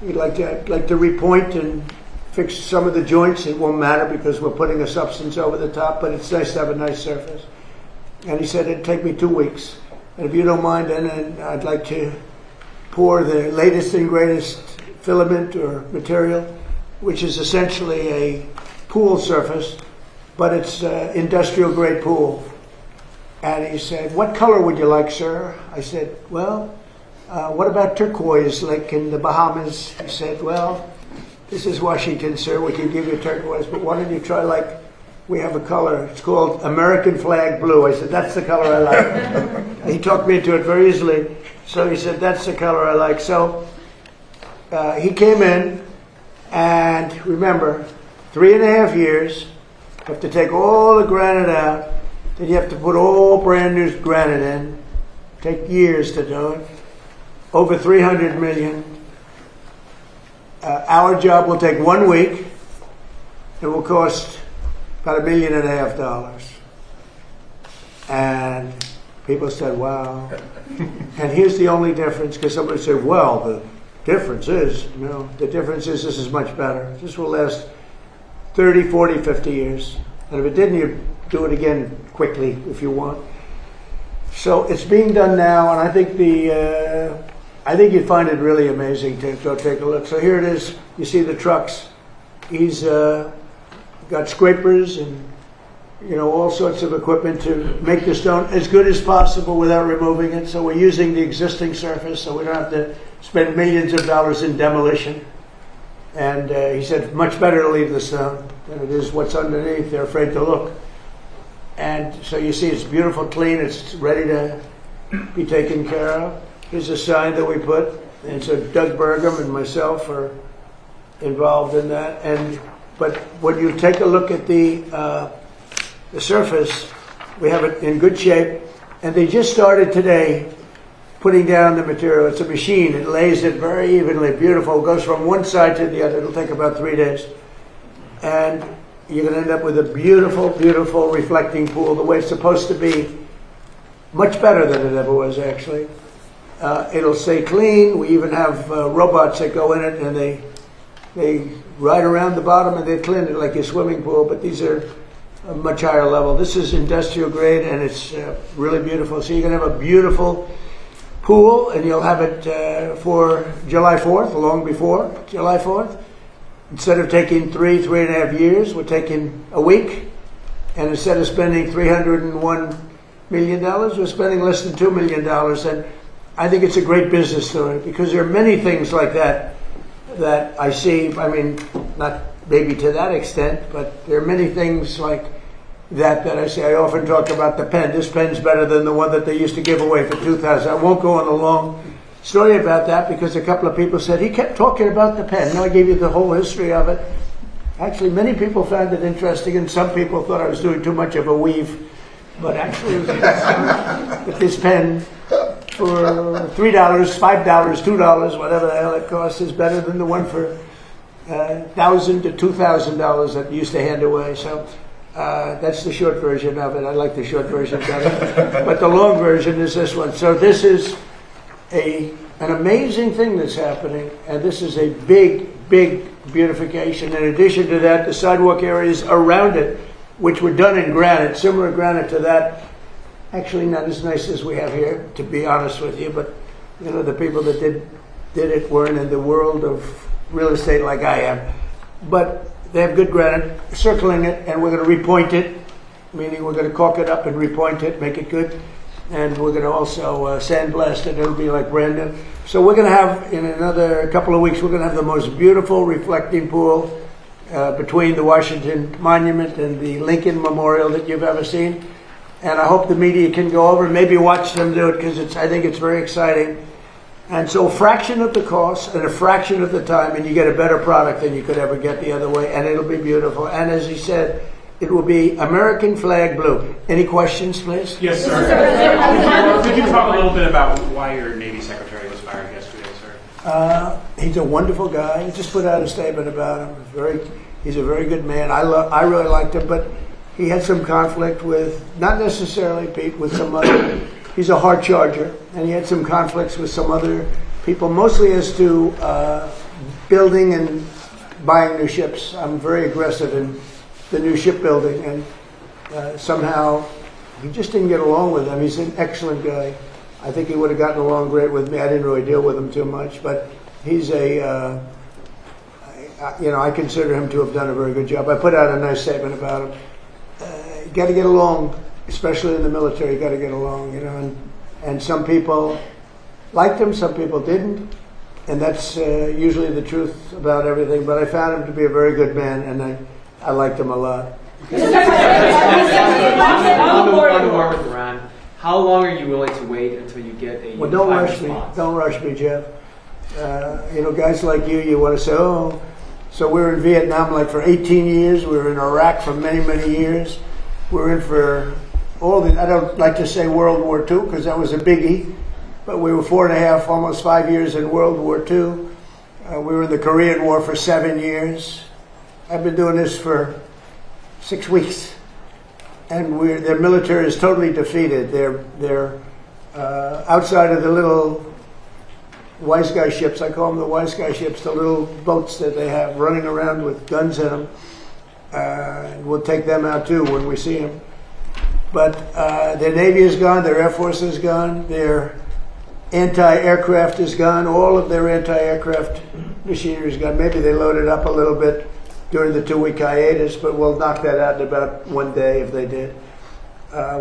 I'd like to repoint and fix some of the joints. It won't matter because we're putting a substance over the top, but it's nice to have a nice surface. And he said, it'd take me 2 weeks. And if you don't mind, then I'd like to pour the latest and greatest filament or material, which is essentially a pool surface, but it's industrial grade pool. And he said, what color would you like, sir? I said, well, what about turquoise, like in the Bahamas? He said, well, this is Washington, sir. We can give you turquoise, but why don't you try, like, we have a color. It's called American flag blue. I said, that's the color I like. He talked me into it very easily. So he said, that's the color I like. So he came in, and remember, 3.5 years, you have to take all the granite out. Then you have to put all brand new granite in. Take years to do it. Over 300 million. Our job will take 1 week. It will cost about $1.5 million. And people said, wow. And here's the only difference, because somebody said, well, the difference is, the difference is this is much better. This will last 30, 40, 50 years. And if it didn't, you do it again quickly if you want. So it's being done now, and I think you'd find it really amazing to go take a look. So here it is. You see the trucks. He's got scrapers and all sorts of equipment to make the stone as good as possible without removing it. So we're using the existing surface, so we don't have to spend millions of dollars in demolition. And he said, much better to leave the stone than it is what's underneath. They're afraid to look. And so you see it's beautiful, clean. It's ready to be taken care of. Here's a sign that we put. And so Doug Burgum and myself are involved in that. But when you take a look at the surface, we have it in good shape. And they just started today putting down the material. It's a machine. It lays it very evenly, beautiful. It goes from one side to the other. It'll take about 3 days. And you're going to end up with a beautiful, beautiful reflecting pool, the way it's supposed to be. Much better than it ever was, actually. It'll stay clean. We even have robots that go in it, and they ride around the bottom, and they clean it like a swimming pool, but these are a much higher level. This is industrial grade, and it's really beautiful. So you're going to have a beautiful pool, and you'll have it for July 4th, long before July 4th. Instead of taking 3.5 years, we're taking a week. And instead of spending $301 million, we're spending less than $2 million. And I think it's a great business story, because there are many things like that that I see. I mean, not maybe to that extent, but there are many things like that I see. I often talk about the pen. This pen's better than the one that they used to give away for $2,000. I won't go on a long story about that, because a couple of people said, he kept talking about the pen. No, I gave you the whole history of it. Actually, many people found it interesting, and some people thought I was doing too much of a weave. But actually, with this pen for $3, $5, $2, whatever the hell it costs, is better than the one for $1,000 to $2,000 that you used to hand away. So that's the short version of it. I like the short version better. But the long version is this one. So this is an amazing thing that's happening, and this is a big beautification. In addition to that, the sidewalk areas around it, which were done in granite, similar granite to that, actually not as nice as we have here, to be honest with you, but you know, the people that did it weren't in the world of real estate like I am. But they have good granite, circling it, and we're going to repoint it, meaning we're going to caulk it up and repoint it, make it good. And we're going to also sandblast it. It'll be like brand new. So we're going to have, in another couple of weeks, we're going to have the most beautiful reflecting pool between the Washington Monument and the Lincoln Memorial that you've ever seen. And I hope the media can go over and maybe watch them do it, because I think it's very exciting. And so a fraction of the cost and a fraction of the time, and you get a better product than you could ever get the other way, and it'll be beautiful. And as he said, it will be American flag blue. Any questions, please? Yes, sir. Could you talk a little bit about why your Navy Secretary was fired yesterday, sir? He's a wonderful guy. He just put out a statement about him. He's a very good man. I really liked him, but he had some conflict with, not necessarily Pete, with some other. He's a hard charger, and he had some conflicts with some other people, mostly as to building and buying new ships. I'm very aggressive in the new shipbuilding, and somehow he just didn't get along with them. He's an excellent guy. I think he would have gotten along great with me. I didn't really deal with him too much, but he's I consider him to have done a very good job. I put out a nice statement about him. You got to get along, especially in the military. You got to get along, you know. And some people liked him, some people didn't, and that's usually the truth about everything. But I found him to be a very good man, and I liked him a lot. On the war with Iran, how long are you willing to wait until you get a Well, don't rush response? me. Don't rush me, Jeff. Guys like you want to say, oh. So we were in Vietnam like for 18 years. We were in Iraq for many, many years. We're in for I don't like to say World War II because that was a biggie, but we were 4.5, almost 5 years in World War II. We were in the Korean War for 7 years. I've been doing this for 6 weeks, and their military is totally defeated. They're outside of the little wise guy ships. I call them the wise guy ships, the little boats that they have running around with guns in them. We'll take them out too when we see them. But their Navy is gone, their Air Force is gone, their anti-aircraft is gone, all of their anti-aircraft machinery is gone. Maybe they loaded up a little bit during the 2-week hiatus, but we'll knock that out in about 1 day if they did.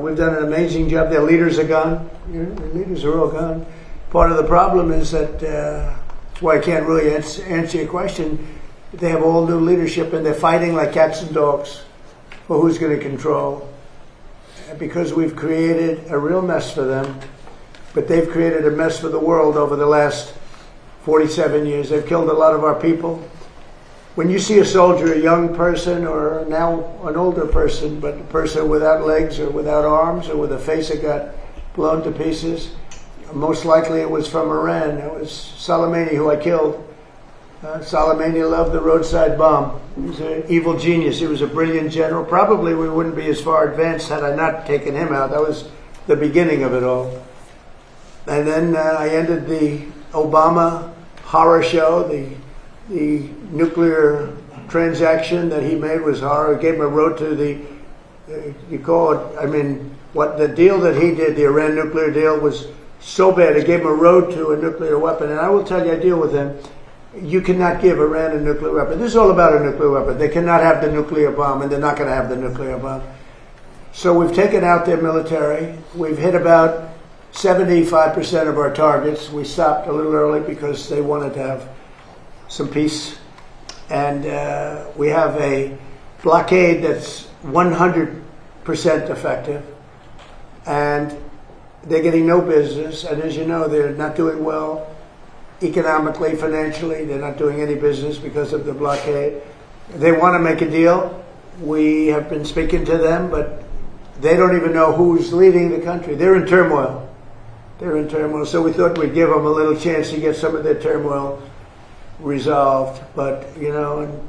We've done an amazing job. Their leaders are gone. Their leaders are all gone. Part of the problem is that, that's why I can't really answer your question. They have all new leadership, and they're fighting like cats and dogs for who's going to control. Because we've created a real mess for them, but they've created a mess for the world over the last 47 years. They've killed a lot of our people. When you see a soldier, a young person, or now an older person, but a person without legs or without arms or with a face that got blown to pieces, most likely it was from Iran. It was Soleimani who I killed. Soleimani loved the roadside bomb. He was an evil genius. He was a brilliant general. Probably we wouldn't be as far advanced had I not taken him out. That was the beginning of it all. And then I ended the Obama horror show. The nuclear transaction that he made was horror. It gave him a road to the, what the deal that he did, the Iran nuclear deal, was so bad. It gave him a road to a nuclear weapon. And I will tell you, I deal with him. You cannot give Iran a nuclear weapon. This is all about a nuclear weapon. They cannot have the nuclear bomb, and they're not going to have the nuclear bomb. So we've taken out their military. We've hit about 75% of our targets. We stopped a little early because they wanted to have some peace. And we have a blockade that's 100% effective. And they're getting no business. And as you know, they're not doing well economically, financially. They're not doing any business because of the blockade. They want to make a deal. We have been speaking to them, but they don't even know who's leading the country. They're in turmoil. They're in turmoil. So we thought we'd give them a little chance to get some of their turmoil resolved. But, you know, and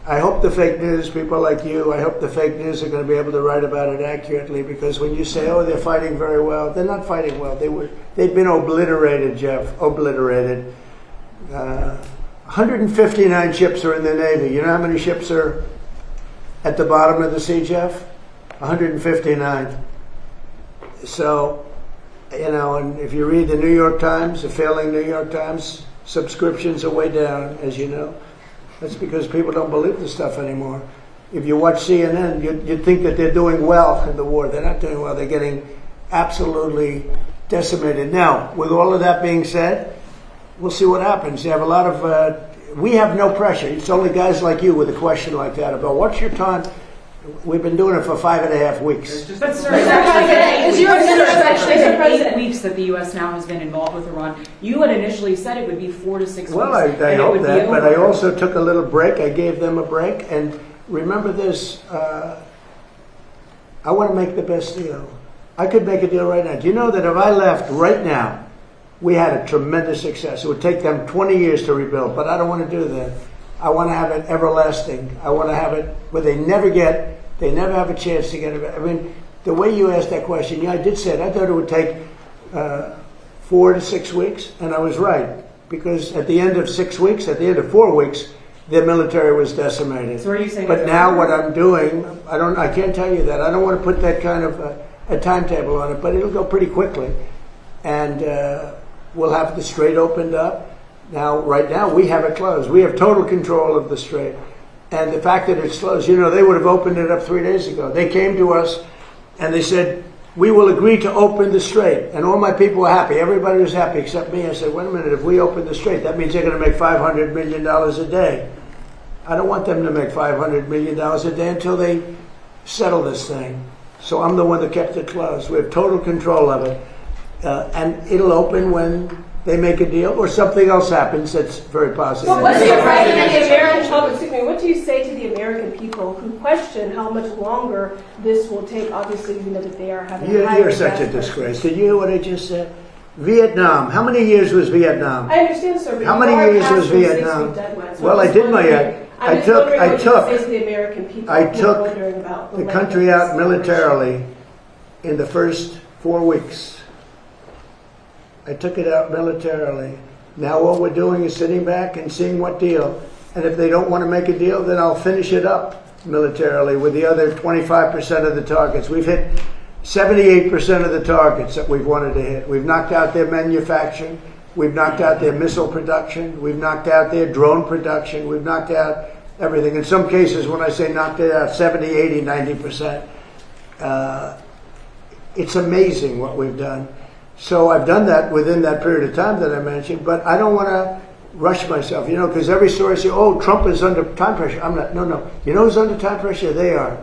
I hope the fake news, people like you, I hope the fake news are going to be able to write about it accurately, because when you say, oh, they're fighting very well, they're not fighting well. They've been obliterated, Jeff, obliterated. 159 ships are in the Navy. You know how many ships are at the bottom of the sea, Jeff? 159. So, you know, and if you read the New York Times, the failing New York Times, subscriptions are way down, as you know. That's because people don't believe this stuff anymore. If you watch CNN, you'd think that they're doing well in the war. They're not doing well. They're getting absolutely decimated. Now, with all of that being said, we'll see what happens. They have a lot of, we have no pressure. It's only guys like you with a question like that about what's your time. We've been doing it for 5.5 weeks. But sir, it's actually been 8 weeks that the U.S. now has been involved with Iran. You had initially said it would be 4 to 6 weeks. Well, I hope that, but I also took a little break. I gave them a break. And remember this, I want to make the best deal. I could make a deal right now. Do you know that if I left right now, we had a tremendous success. It would take them 20 years to rebuild, but I don't want to do that. I want to have it everlasting. I want to have it where they never have a chance to get it. I mean, the way you asked that question, yeah, I did say it. I thought it would take 4 to 6 weeks, and I was right. Because at the end of 6 weeks, at the end of 4 weeks, their military was decimated. So are you saying? But now what I'm doing, I can't tell you that. I don't want to put that kind of a timetable on it, but it'll go pretty quickly. And we'll have the strait opened up. Now, right now, we have it closed. We have total control of the strait. And the fact that it's closed, you know, they would have opened it up 3 days ago. They came to us and they said, we will agree to open the strait. And all my people were happy. Everybody was happy except me. I said, wait a minute, if we open the strait, that means they're going to make $500 million a day. I don't want them to make $500 million a day until they settle this thing. So I'm the one that kept it closed. We have total control of it. And it'll open when they make a deal or something else happens that's very positive. So what do you what do you say to the American people who question how much longer this will take? Obviously, you know that they are having. You're such a disgrace. Did you hear what I just said? Vietnam. How many years was Vietnam? I understand, sir. But how many years was Vietnam? Well, I did my. I took the country out militarily in the first 4 weeks. I took it out militarily. Now what we're doing is sitting back and seeing what deal. And if they don't want to make a deal, then I'll finish it up militarily with the other 25% of the targets. We've hit 78% of the targets that we've wanted to hit. We've knocked out their manufacturing. We've knocked out their missile production. We've knocked out their drone production. We've knocked out everything. In some cases, when I say knocked it out, 70, 80, 90%. It's amazing what we've done. So I've done that within that period of time that I mentioned, but I don't want to rush myself, you know, because every story says, oh, Trump is under time pressure. I'm not, no. You know who's under time pressure? They are.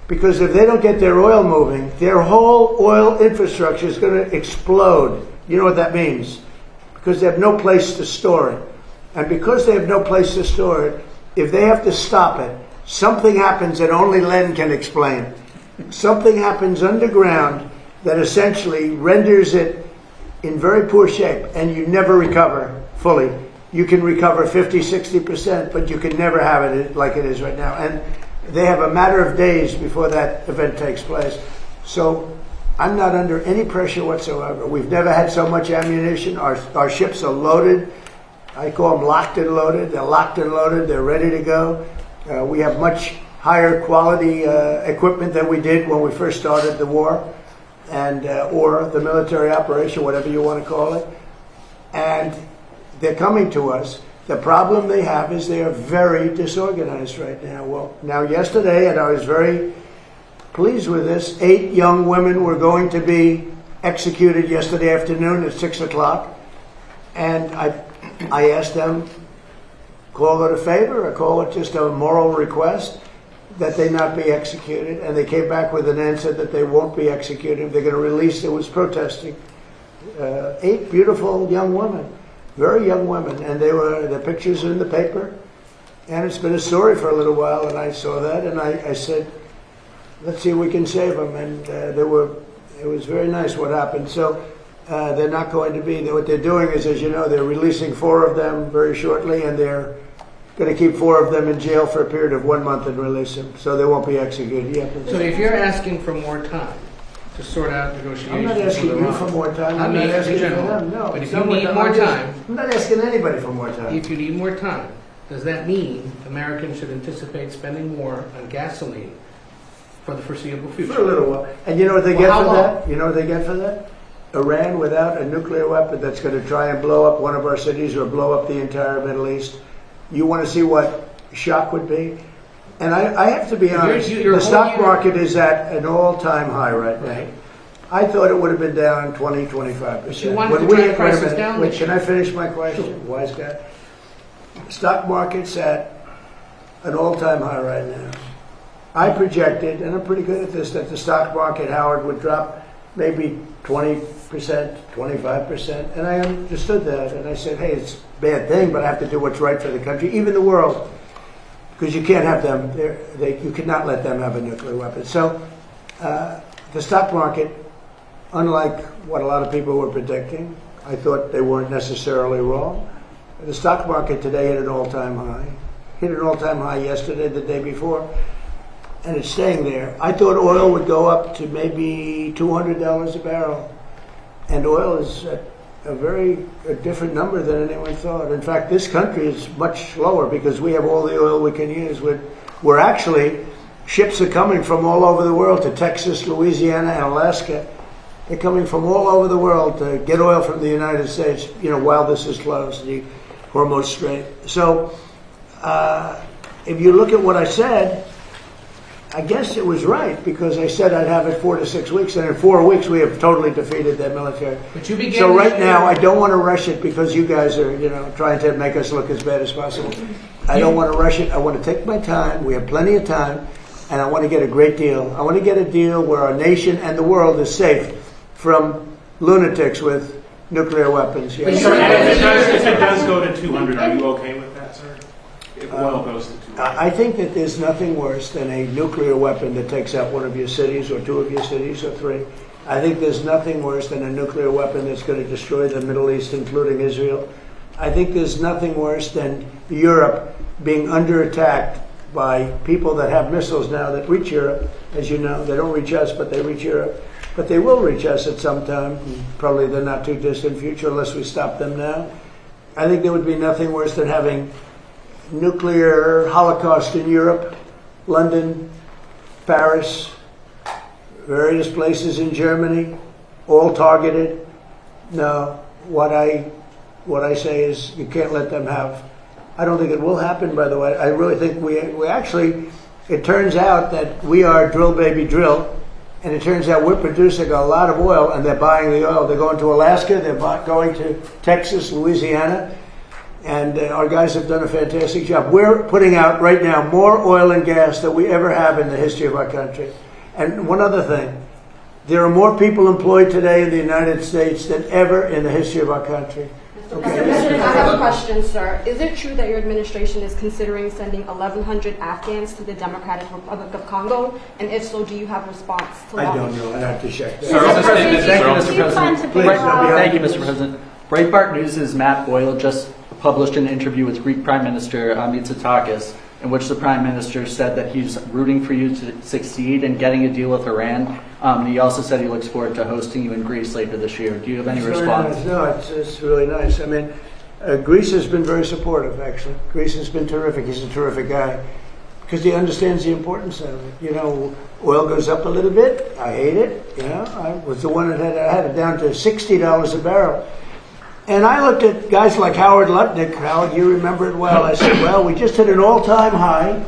Because if they don't get their oil moving, their whole oil infrastructure is going to explode. You know what that means? Because they have no place to store it. And because they have no place to store it, if they have to stop it, something happens that only Len can explain. Something happens underground that essentially renders it in very poor shape, and you never recover fully. You can recover 50, 60%, but you can never have it like it is right now. And they have a matter of days before that event takes place. So I'm not under any pressure whatsoever. We've never had so much ammunition. Our ships are loaded. I call them locked and loaded. They're locked and loaded. They're ready to go. We have much higher quality equipment than we did when we first started the war. And or the military operation, whatever you want to call it. And they're coming to us. The problem they have is they are very disorganized right now. Well, now yesterday, and I was very pleased with this, 8 young women were going to be executed yesterday afternoon at 6 o'clock. And I asked them, call it a favor or call it just a moral request that they not be executed, and they came back with an answer that they won't be executed. They're going to release. It was protesting. 8 beautiful young women, very young women, and their pictures are in the paper. And it's been a story for a little while, and I saw that, and I said, let's see if we can save them. And it was very nice what happened. So they're not going to be. What they're doing is, as you know, they're releasing 4 of them very shortly, and they're going to keep 4 of them in jail for a period of 1 month and release them. So they won't be executed yet. So if you're asking for more time to sort out negotiations, I'm not asking you for more time. I'm not asking for them. No. But if you need more time, I'm not asking anybody for more time. if you need more time, does that mean Americans should anticipate spending more on gasoline for the foreseeable future? For a little while. And you know what they get how for long? that? You know what they get for that? Iran without a nuclear weapon that's going to try and blow up one of our cities or blow up the entire Middle East. You want to see what shock would be? And I have to be honest, the stock market is at an all-time high right now. Right. I thought it would have been down 20-25%. But you wanted to drive prices down Wait, this can year. I finish my question? Wise guy. Stock market's at an all-time high right now. I projected, and I'm pretty good at this, that the stock market, Howard, would drop maybe 20%, 25%, and I understood that, and I said, hey, it's a bad thing, but I have to do what's right for the country, even the world, because you can't have them, you cannot let them have a nuclear weapon. So the stock market, unlike what a lot of people were predicting, I thought they weren't necessarily wrong. The stock market today hit an all-time high. Hit an all-time high yesterday, the day before, and it's staying there. I thought oil would go up to maybe $200 a barrel, and oil is at a different number than anyone thought. In fact, this country is much lower because we have all the oil we can use. We're actually, ships are coming from all over the world to Texas, Louisiana, and Alaska. They're coming from all over the world to get oil from the United States, while this is closed, the Hormuz Strait. So if you look at what I said, I guess it was right, because I said I'd have it 4 to 6 weeks, and in 4 weeks we have totally defeated their military. But you began so right now, I don't want to rush it because you guys are, trying to make us look as bad as possible. I don't want to rush it. I want to take my time. We have plenty of time, and I want to get a great deal. I want to get a deal where our nation and the world is safe from lunatics with nuclear weapons. If it does go to 200, are you okay with that, sir? If oil goes to 200? I think that there's nothing worse than a nuclear weapon that takes out one of your cities or 2 of your cities or 3. I think there's nothing worse than a nuclear weapon that's going to destroy the Middle East, including Israel. I think there's nothing worse than Europe being under attack by people that have missiles now that reach Europe. As you know, they don't reach us, but they reach Europe. But they will reach us at some time, probably the not too distant future, unless we stop them now. I think there would be nothing worse than having nuclear holocaust in Europe, London, Paris, various places in Germany, all targeted. No, what I say is you can't let them have. I don't think it will happen, by the way. I really think we actually, it turns out that we are drill baby drill, and it turns out we're producing a lot of oil, and they're buying the oil. They're going to Alaska, they're going to Texas, Louisiana, and our guys have done a fantastic job. We're putting out right now more oil and gas than we ever have in the history of our country. And one other thing, there are more people employed today in the United States than ever in the history of our country. Mr. President, I have a question, sir. Is it true that your administration is considering sending 1,100 Afghans to the Democratic Republic of Congo? And if so, do you have a response to that? I don't know. I'd have to check that. Thank you, Mr. President. Breitbart News' Matt Boyle just published an interview with Greek Prime Minister Mitsotakis, in which the Prime Minister said that he's rooting for you to succeed in getting a deal with Iran. He also said he looks forward to hosting you in Greece later this year. Do you have any response? Nice. No, it's really nice. I mean, Greece has been very supportive, actually. Greece has been terrific. He's a terrific guy because he understands the importance of it. Oil goes up a little bit. I hate it. I was the one that had it down to $60 a barrel. And I looked at guys like Howard Lutnick. Howard, you remember it well. I said, well, we just hit an all-time high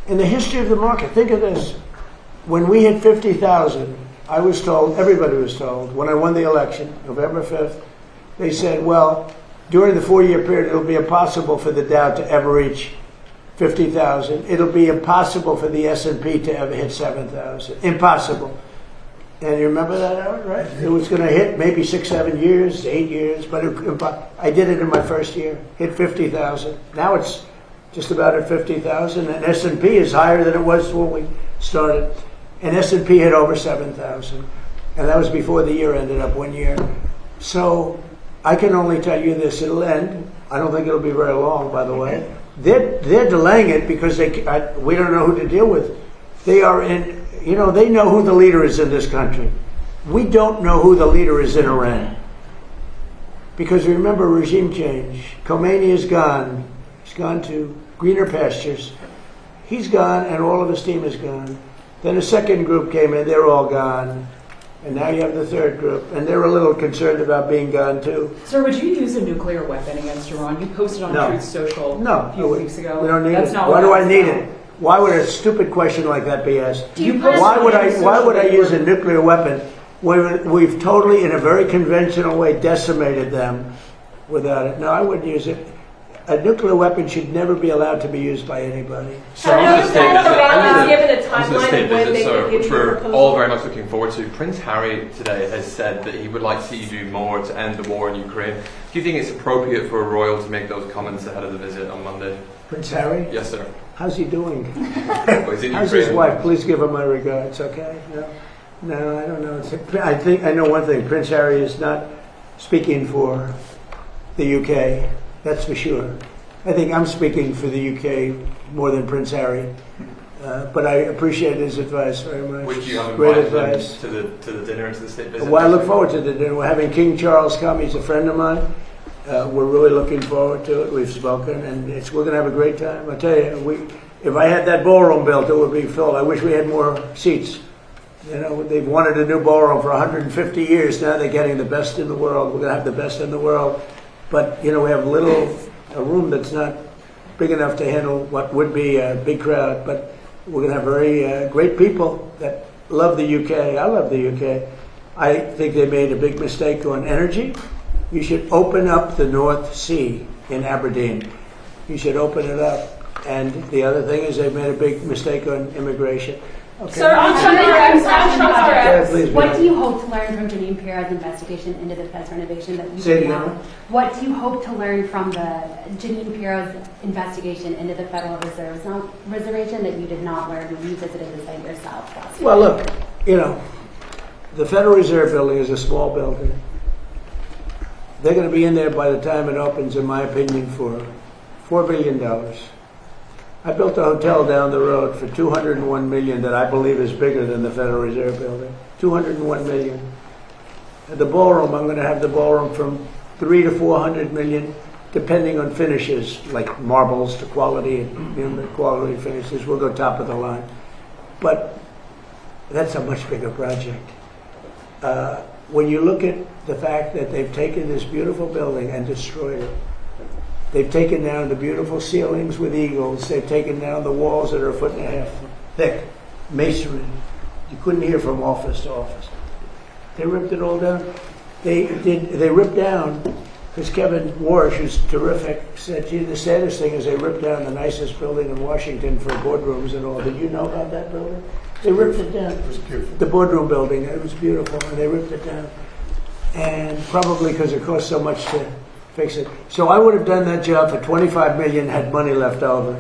in the history of the market. Think of this. When we hit 50,000, I was told, everybody was told, when I won the election, November 5th, they said, well, during the 4-year period, it'll be impossible for the Dow to ever reach 50,000. It'll be impossible for the S&P to ever hit 7,000. Impossible. And you remember that, Howard, right? It was going to hit maybe 6, 7 years, 8 years, but I did it in my first year, hit 50,000. Now it's just about at 50,000, and S&P is higher than it was when we started. And S&P hit over 7,000, and that was before the year ended up 1 year. So I can only tell you this: it'll end. I don't think it'll be very long, by the way. They're delaying it because we don't know who to deal with. They are in, they know who the leader is in this country. We don't know who the leader is in Iran. Because remember, regime change. Khomeini is gone. He's gone to greener pastures. He's gone, and all of his team is gone. Then a second group came in. They're all gone. And now you have the third group, and they're a little concerned about being gone too. Sir, would you use a nuclear weapon against Iran? You posted on Truth Social a few weeks ago. We don't need it. Why do I need it? Why would a stupid question like that be asked? Why would I use a nuclear weapon when we've totally, in a very conventional way, decimated them without it? No, I wouldn't use it. A nuclear weapon should never be allowed to be used by anybody. So on the state visit, which we're all very much looking forward to, Prince Harry today has said that he would like to see you do more to end the war in Ukraine. Do you think it's appropriate for a royal to make those comments ahead of the visit on Monday? Prince Harry? Yes, sir. How's he doing? Well, he's in How's Ukraine. his wife? Please give her my regards, okay? No, I don't know. I know one thing. Prince Harry is not speaking for the UK. That's for sure. I think I'm speaking for the UK more than Prince Harry, but I appreciate his advice very much. Would you have great invited advice him to the dinner and to the state visit? Well, I look forward to the dinner. We're having King Charles come. He's a friend of mine. We're really looking forward to it. We've spoken, and we're going to have a great time. I tell you, if I had that ballroom built, it would be filled. I wish we had more seats. They've wanted a new ballroom for 150 years. Now they're getting the best in the world. We're going to have the best in the world. But, we have a room that's not big enough to handle what would be a big crowd. But we're going to have very great people that love the UK. I love the UK. I think they made a big mistake on energy. You should open up the North Sea in Aberdeen. You should open it up. And the other thing is they've made a big mistake on immigration. Okay. Sir, Please, what do you hope to learn from Janine Pirro's investigation into the Fed's renovation that you Say it did now? again. What do you hope to learn from the Janine Pirro's investigation into the Federal Reservation that you did not learn when you visited the site yourself last year? Well, look, the Federal Reserve building is a small building. They're going to be in there by the time it opens, in my opinion, for $4 billion. I built a hotel down the road for $201 million that I believe is bigger than the Federal Reserve building. $201 million. At the ballroom, I'm going to have the ballroom from $300 to $400 million, depending on finishes, like marbles, the quality, the quality finishes. We'll go top of the line. But that's a much bigger project. When you look at the fact that they've taken this beautiful building and destroyed it, they've taken down the beautiful ceilings with eagles. They've taken down the walls that are 1.5 feet thick, masonry. You couldn't hear from office to office. They ripped it all down. They ripped down, because Kevin Warsh, who's terrific, said, gee, the saddest thing is they ripped down the nicest building in Washington for boardrooms and all. Did you know about that building? They ripped it down. It was beautiful. The boardroom building, it was beautiful, and they ripped it down. And probably because it cost so much to fix it. So I would have done that job for $25 million had money left over.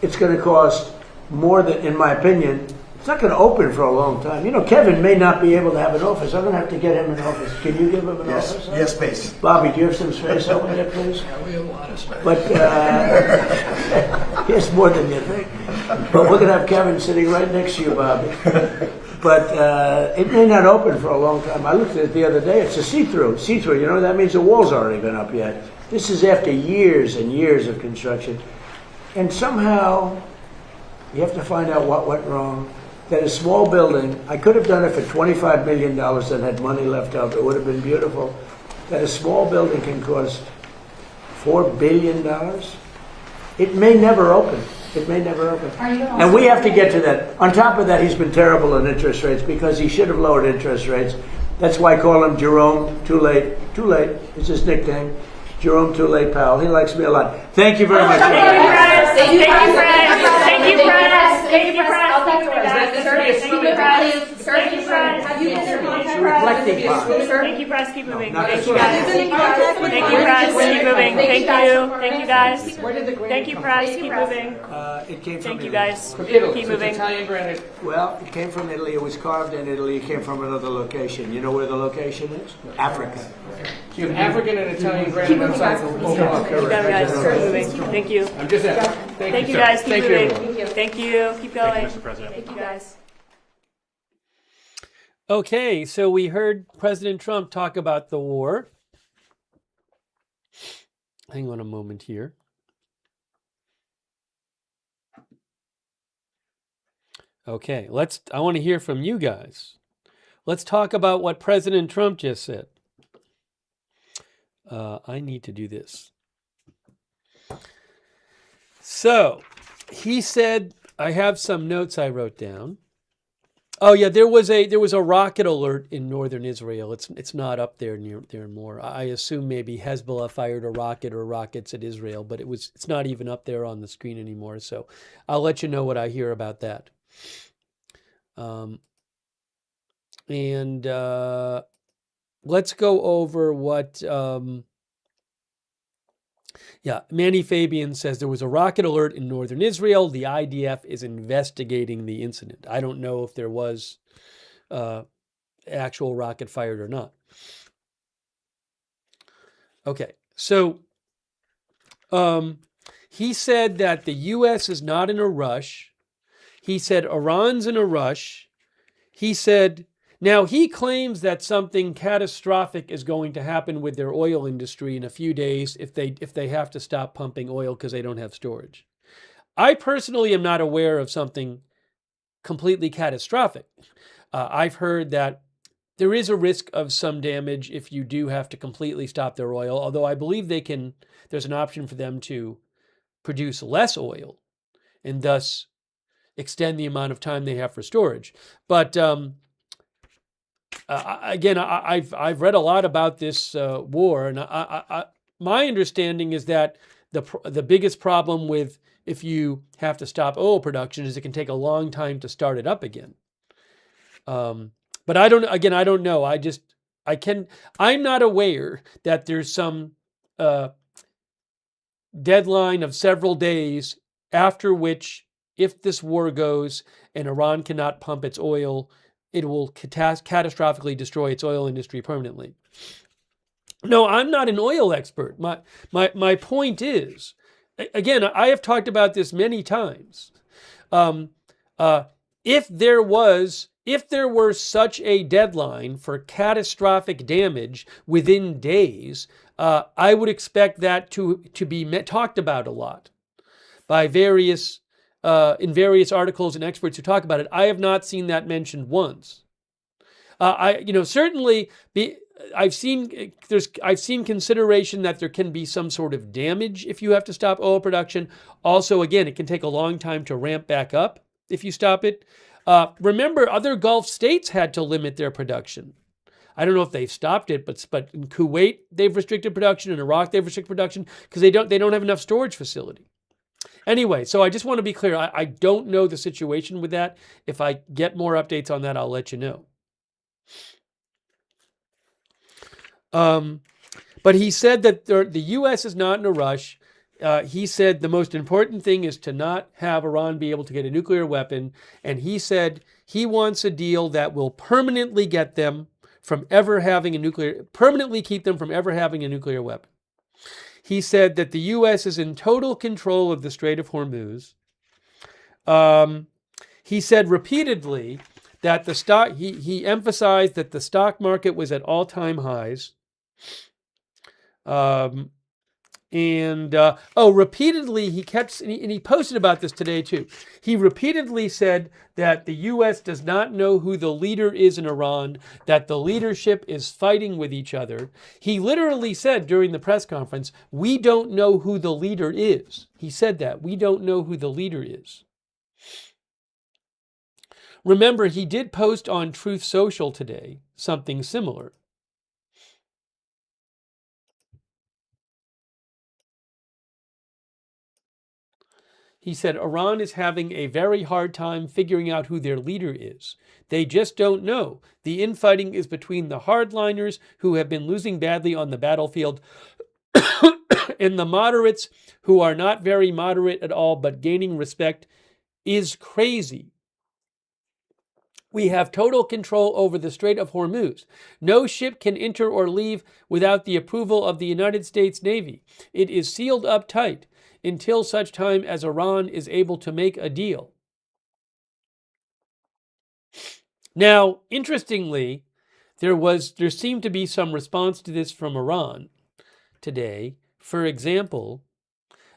It's going to cost more than, in my opinion, it's not going to open for a long time. Kevin may not be able to have an office. I'm going to have to get him an office. Can you give him an office? Yes, space. Bobby, do you have some space over there, please? Yeah, we have a lot of space. But he has more than you think. But we're going to have Kevin sitting right next to you, Bobby. But it may not open for a long time. I looked at it the other day. It's a see-through. See-through, that means the walls aren't even up yet. This is after years and years of construction. And somehow, you have to find out what went wrong. That a small building, I could have done it for $25 million that had money left over. It would have been beautiful. That a small building can cost $4 billion. It may never open. It may never open. And we have to get to that. On top of that, he's been terrible on interest rates because he should have lowered interest rates. That's why I call him Jerome Too Late. Too Late is his nickname. Jerome Too Late Powell. He likes me a lot. Thank you very much. Thank you, Fred. Thank you, Fred. Thank you, Fred. Thank you, Fred. Thank you, press. Keep moving. Thank you, guys. Thank you, press. Keep moving. Thank you. Thank you, guys. Thank you, press. Keep moving. It came from Thank you, Italy. guys. From Italy. Keep So it's moving. Italian granite. Well, it came from Italy. It was carved in Italy. It came from another location. You know where the location is? Africa. So you have African and Italian granite outside the Keep going, guys. Keep moving. Thank you. I'm just asking. Thank you, guys. Keep Thank you, moving. everyone. Thank you. Keep going. Thank you, Mr. President. Thank you, guys. Okay, so we heard President Trump talk about the war. Hang on a moment here. Okay, I want to hear from you guys. Let's talk about what President Trump just said. I need to do this. So, he said, I have some notes I wrote down. Oh yeah, there was a rocket alert in northern Israel. It's not up there near there more. I assume maybe Hezbollah fired a rocket or rockets at Israel, but it's not even up there on the screen anymore. So I'll let you know what I hear about that. Let's go over what. Manny Fabian says there was a rocket alert in northern Israel. The IDF is investigating the incident. I don't know if there was actual rocket fired or not. Okay, so he said that the U.S. is not in a rush. He said Iran's in a rush. He said, now he claims that something catastrophic is going to happen with their oil industry in a few days if they have to stop pumping oil because they don't have storage. I personally am not aware of something completely catastrophic. I've heard that there is a risk of some damage if you do have to completely stop their oil, although I believe there's an option for them to produce less oil and thus extend the amount of time they have for storage. But again, I've read a lot about this war, and my understanding is that the biggest problem with if you have to stop oil production is it can take a long time to start it up again. But I don't know. I'm not aware that there's some deadline of several days after which, if this war goes and Iran cannot pump its oil, it will catastrophically destroy its oil industry permanently. No, I'm not an oil expert. My point is, again, I have talked about this many times. If there were such a deadline for catastrophic damage within days, I would expect that to be talked about a lot by various in various articles and experts who talk about it. I have not seen that mentioned once. Certainly I've seen consideration that there can be some sort of damage if you have to stop oil production. Also, again, it can take a long time to ramp back up if you stop it. Remember, other Gulf states had to limit their production. I don't know if they've stopped it, but in Kuwait they've restricted production. In Iraq they've restricted production because they don't have enough storage facility. Anyway, so I just want to be clear. I don't know the situation with that. If I get more updates on that, I'll let you know. But he said that the U.S. is not in a rush. He said the most important thing is to not have Iran be able to get a nuclear weapon. And he said he wants a deal that will permanently get them from ever having permanently keep them from ever having a nuclear weapon. He said that the U.S. is in total control of the Strait of Hormuz. He said repeatedly that he emphasized that the stock market was at all-time highs. Repeatedly he kept, and he posted about this today too. He repeatedly said that the U.S. does not know who the leader is in Iran, that the leadership is fighting with each other. He literally said during the press conference, "We don't know who the leader is." He said that. We don't know who the leader is. Remember, he did post on Truth Social today something similar. He said, Iran is having a very hard time figuring out who their leader is. They just don't know. The infighting is between the hardliners, who have been losing badly on the battlefield, and the moderates, who are not very moderate at all, but gaining respect, is crazy. We have total control over the Strait of Hormuz. No ship can enter or leave without the approval of the United States Navy. It is sealed up tight until such time as Iran is able to make a deal. Now, interestingly, there seemed to be some response to this from Iran today. For example,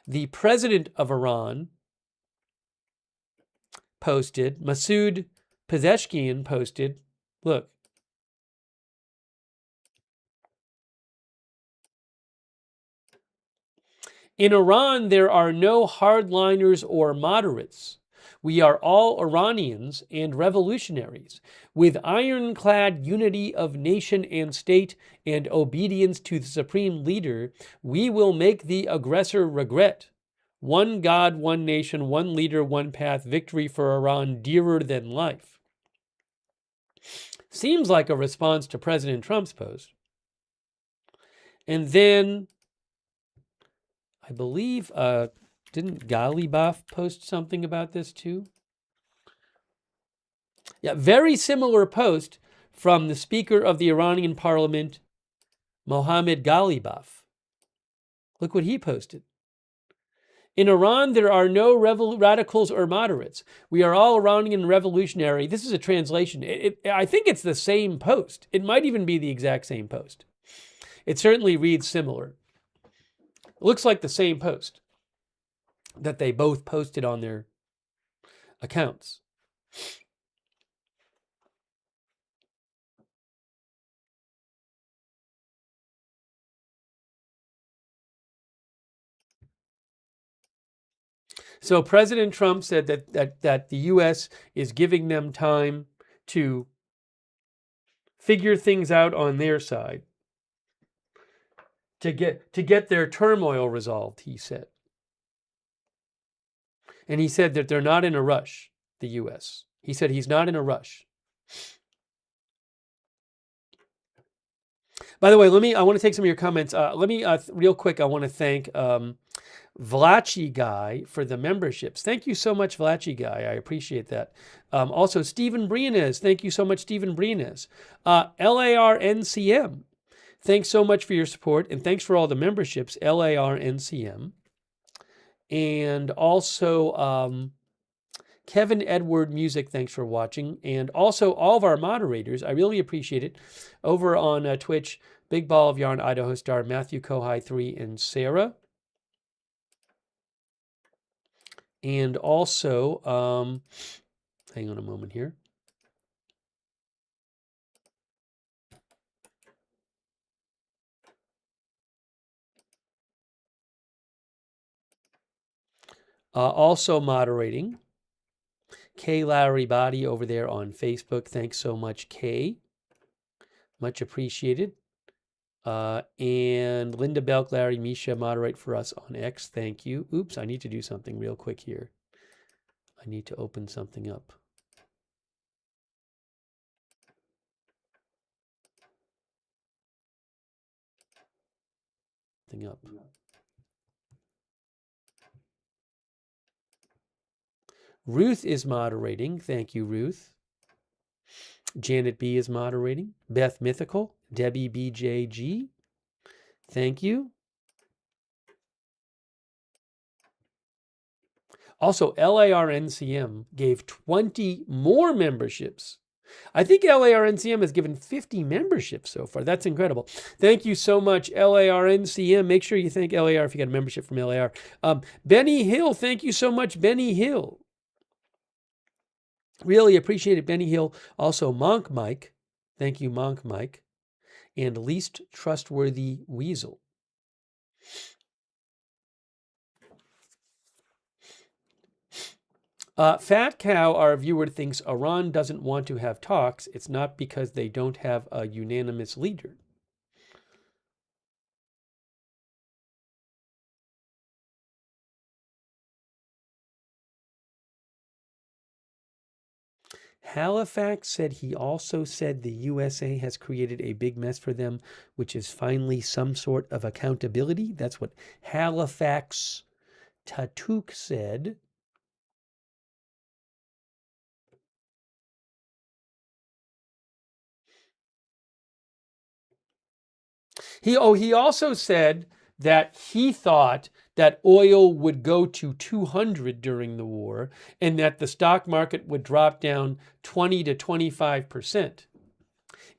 the president of Iran posted, Masoud Pezeshkian posted, look, in Iran, there are no hardliners or moderates. We are all Iranians and revolutionaries, with ironclad unity of nation and state and obedience to the supreme leader. We will make the aggressor regret. One God, one nation, one leader, one path, victory for Iran dearer than life. Seems like a response to President Trump's post. And then, I believe, didn't Ghalibaf post something about this too? Yeah, very similar post from the Speaker of the Iranian Parliament, Mohammad Ghalibaf. Look what he posted. In Iran, there are no radicals or moderates. We are all Iranian revolutionary. This is a translation. I think it's the same post. It might even be the exact same post. It certainly reads similar. It looks like the same post that they both posted on their accounts. So President Trump said that the U.S. is giving them time to figure things out on their side, to get their turmoil resolved, he said. And he said that they're not in a rush, the U.S. He said he's not in a rush. By the way, I want to take some of your comments. Real quick, I want to thank Vlachi Guy for the memberships. Thank you so much, Vlachi Guy. I appreciate that. Also, Stephen Briones. Thank you so much, Stephen Briones. LARNCM. Thanks so much for your support, and thanks for all the memberships, LARNCM. And also, Kevin Edward Music, thanks for watching. And also, all of our moderators, I really appreciate it. Over on Twitch, Big Ball of Yarn, Idaho Star, Matthew Kohai 3, and Sarah. And also, hang on a moment here. Also moderating, Kay Lowry Body over there on Facebook. Thanks so much, Kay. Much appreciated. And Linda Belk, Larry, Misha moderate for us on X. Thank you. Oops, I need to do something real quick here. I need to open something up. Ruth is moderating. Thank you, Ruth. Janet B is moderating. Beth Mythical. Debbie BJG. Thank you. Also, LARNCM gave 20 more memberships. I think LARNCM has given 50 memberships so far. That's incredible. Thank you so much, LARNCM. Make sure you thank LAR if you got a membership from LAR. Benny Hill, thank you so much, Benny Hill. Really appreciate it, Benny Hill. Also, Monk Mike. Thank you, Monk Mike. And Least Trustworthy Weasel. Fat Cow, our viewer, thinks Iran doesn't want to have talks. It's not because they don't have a unanimous leader. Halifax said he also said the USA has created a big mess for them, which is finally some sort of accountability. That's what Halifax Tatuk said. He also said that he thought that oil would go to 200 during the war and that the stock market would drop down 20 to 25%,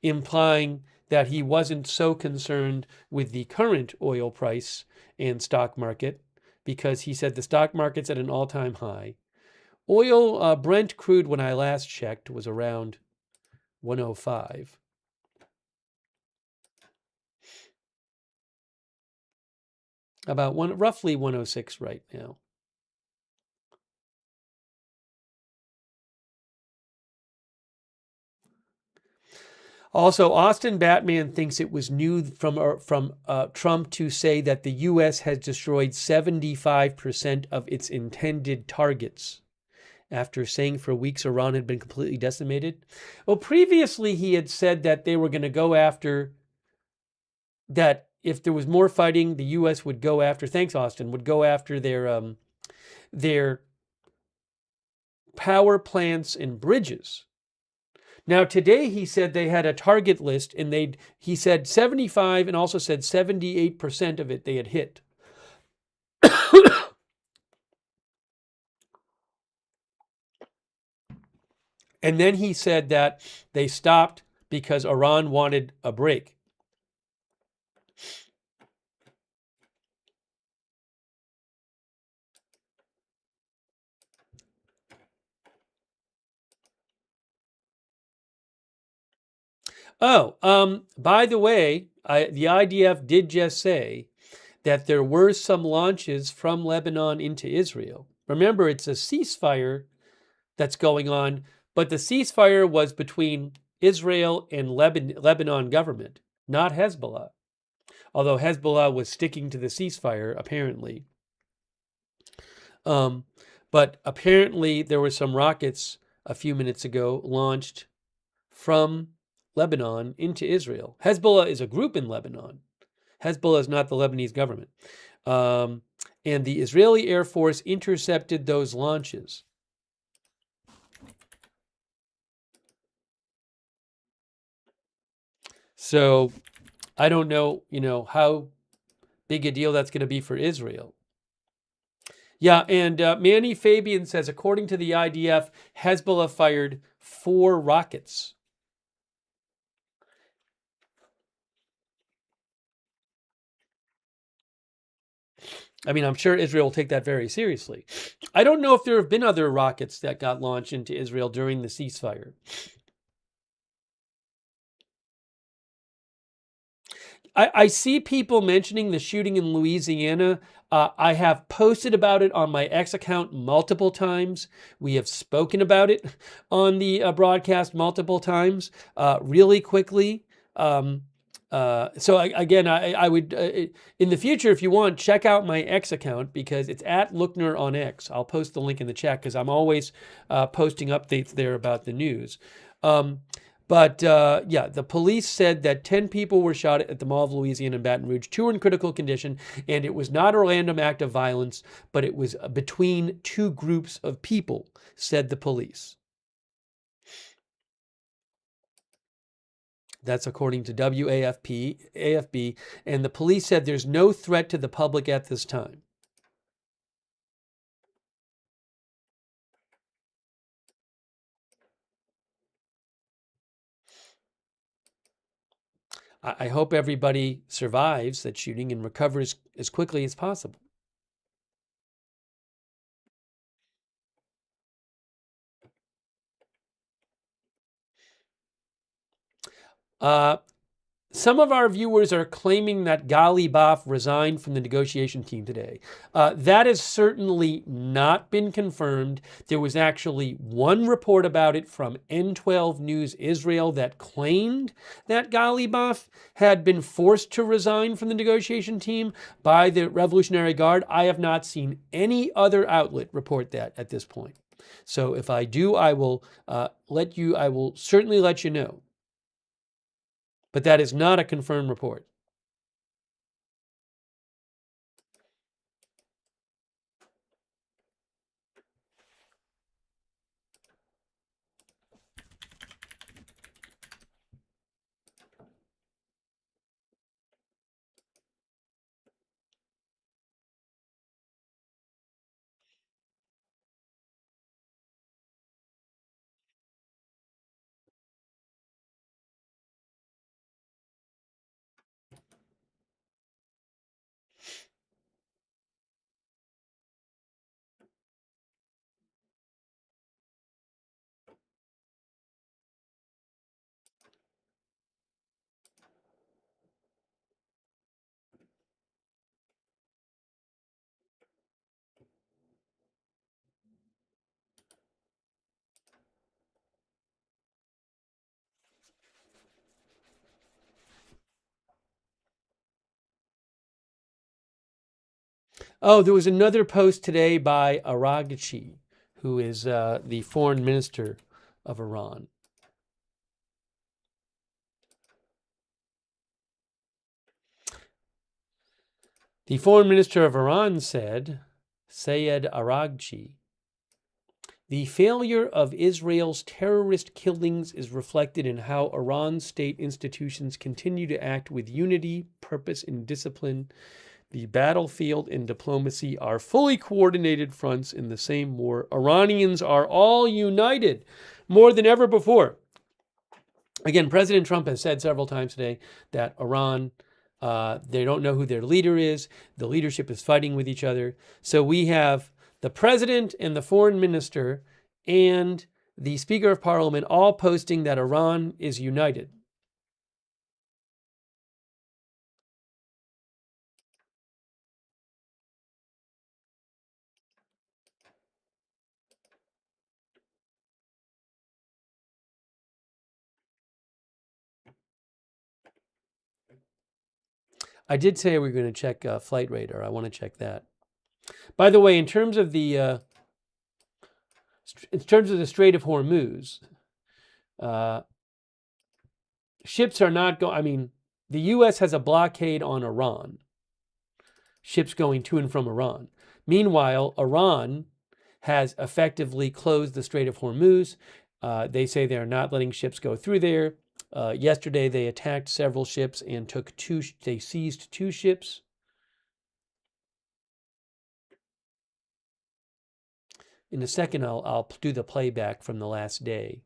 implying that he wasn't so concerned with the current oil price and stock market because he said the stock market's at an all-time high. Oil, Brent crude, when I last checked, was around 105. About roughly 106 right now. Also, Austin Batman thinks it was new from Trump to say that the U.S. has destroyed 75% of its intended targets, after saying for weeks Iran had been completely decimated. Well, previously he had said that they were going to go after, that if there was more fighting, the U.S. would go after, thanks Austin, would go after their power plants and bridges. Now today he said they had a target list, and he said 75 and also said 78% of it they had hit. And then he said that they stopped because Iran wanted a break. Oh, by the way, the IDF did just say that there were some launches from Lebanon into Israel. Remember, it's a ceasefire that's going on, but the ceasefire was between Israel and Lebanon government, not Hezbollah. Although Hezbollah was sticking to the ceasefire, apparently. But apparently there were some rockets a few minutes ago launched from Lebanon into Israel. Hezbollah is a group in Lebanon. Hezbollah is not the Lebanese government. And the Israeli Air Force intercepted those launches. So I don't know, how big a deal that's going to be for Israel. Yeah, and Manny Fabian says, according to the IDF, Hezbollah fired 4 rockets. I mean, I'm sure Israel will take that very seriously. I don't know if there have been other rockets that got launched into Israel during the ceasefire. I see people mentioning the shooting in Louisiana. I have posted about it on my X account multiple times. We have spoken about it on the broadcast multiple times. Really quickly. So again, I would, in the future, if you want, check out my X account because it's at Lookner on X. I'll post the link in the chat because I'm always posting updates there about the news. But the police said that 10 people were shot at the Mall of Louisiana in Baton Rouge. 2 were in critical condition, and it was not a random act of violence, but it was between 2 groups of people, said the police. That's according to AFB, and the police said there's no threat to the public at this time. I hope everybody survives that shooting and recovers as quickly as possible. Some of our viewers are claiming that Galibaf resigned from the negotiation team today. That has certainly not been confirmed. There was actually one report about it from N12 News Israel that claimed that Galibaf had been forced to resign from the negotiation team by the Revolutionary Guard. I have not seen any other outlet report that at this point. So if I do, I will I will certainly let you know. But that is not a confirmed report. Oh, there was another post today by Araghchi, who is the foreign minister of Iran. The foreign minister of Iran said, Sayed Araghchi, the failure of Israel's terrorist killings is reflected in how Iran's state institutions continue to act with unity, purpose, and discipline. The battlefield and diplomacy are fully coordinated fronts in the same war. Iranians are all united more than ever before. Again, President Trump has said several times today that Iran, they don't know who their leader is. The leadership is fighting with each other. So we have the president and the foreign minister and the Speaker of Parliament all posting that Iran is united. I did say we were going to check flight radar. I want to check that. By the way, in terms of the Strait of Hormuz, ships are not going. I mean, the U.S. has a blockade on Iran. Ships going to and from Iran. Meanwhile, Iran has effectively closed the Strait of Hormuz. They say they are not letting ships go through there. Yesterday, they attacked several ships and they seized 2 ships. In a second, I'll do the playback from the last day,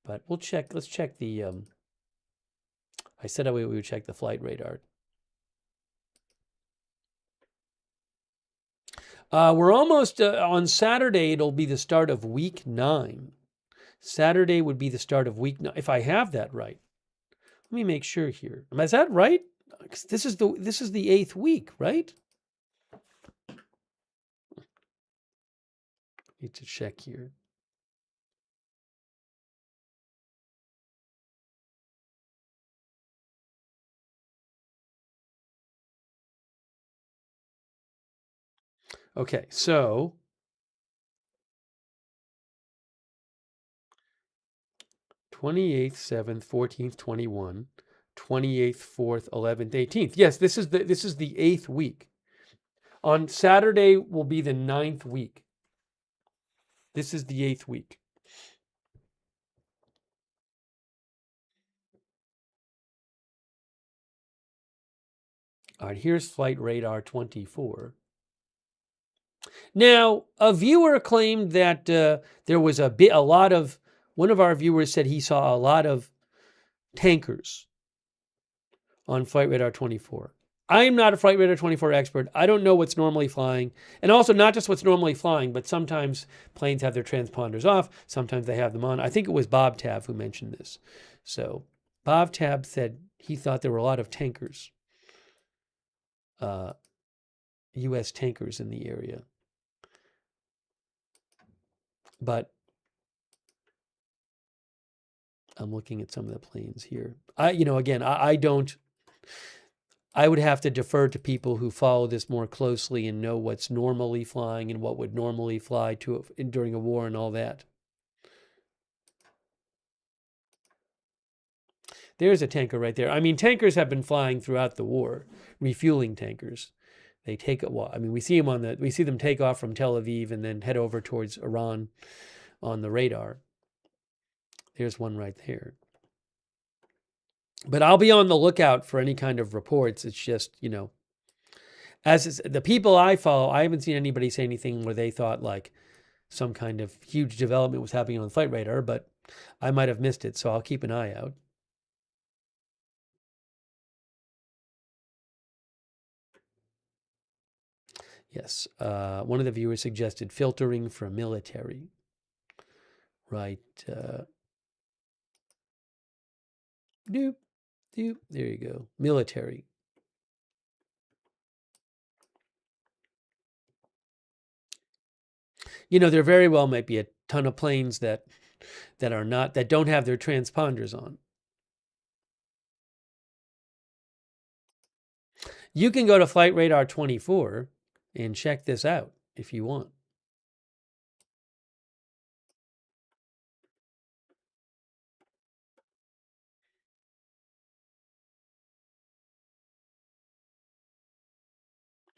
but we'll check. Let's check the. I said we would check the flight radar. We're almost on Saturday. It'll be the start of week 9. Saturday would be the start of week 9, if I have that right. Let me make sure here. Is that right? This is the 8th week, right? Need to check here. Okay, so 28th, 7th, 14th, 21, 28th, 4th, 11th, 18th. Yes, this is the 8th week. On Saturday will be the 9th week. This is the 8th week. All right, here's flight radar 24. Now, a viewer claimed that there was one of our viewers said he saw a lot of tankers on Flight Radar 24. I am not a Flight Radar 24 expert. I don't know what's normally flying. And also not just what's normally flying, but sometimes planes have their transponders off. Sometimes they have them on. I think it was Bob Tabb who mentioned this. So Bob Tabb said he thought there were a lot of tankers, U.S. tankers in the area. But I'm looking at some of the planes here. I don't. I would have to defer to people who follow this more closely and know what's normally flying and what would normally fly during a war and all that. There's a tanker right there. I mean, tankers have been flying throughout the war, refueling tankers. They take a while. I mean, we see them take off from Tel Aviv and then head over towards Iran on the radar. There's one right there. But I'll be on the lookout for any kind of reports. It's just, the people I follow, I haven't seen anybody say anything where they thought like some kind of huge development was happening on the flight radar, but I might have missed it, so I'll keep an eye out. Yes, one of the viewers suggested filtering for military. Right. Doop, doop. There you go. Military. There very well might be a ton of planes that don't have their transponders on. You can go to Flight Radar 24 and check this out if you want.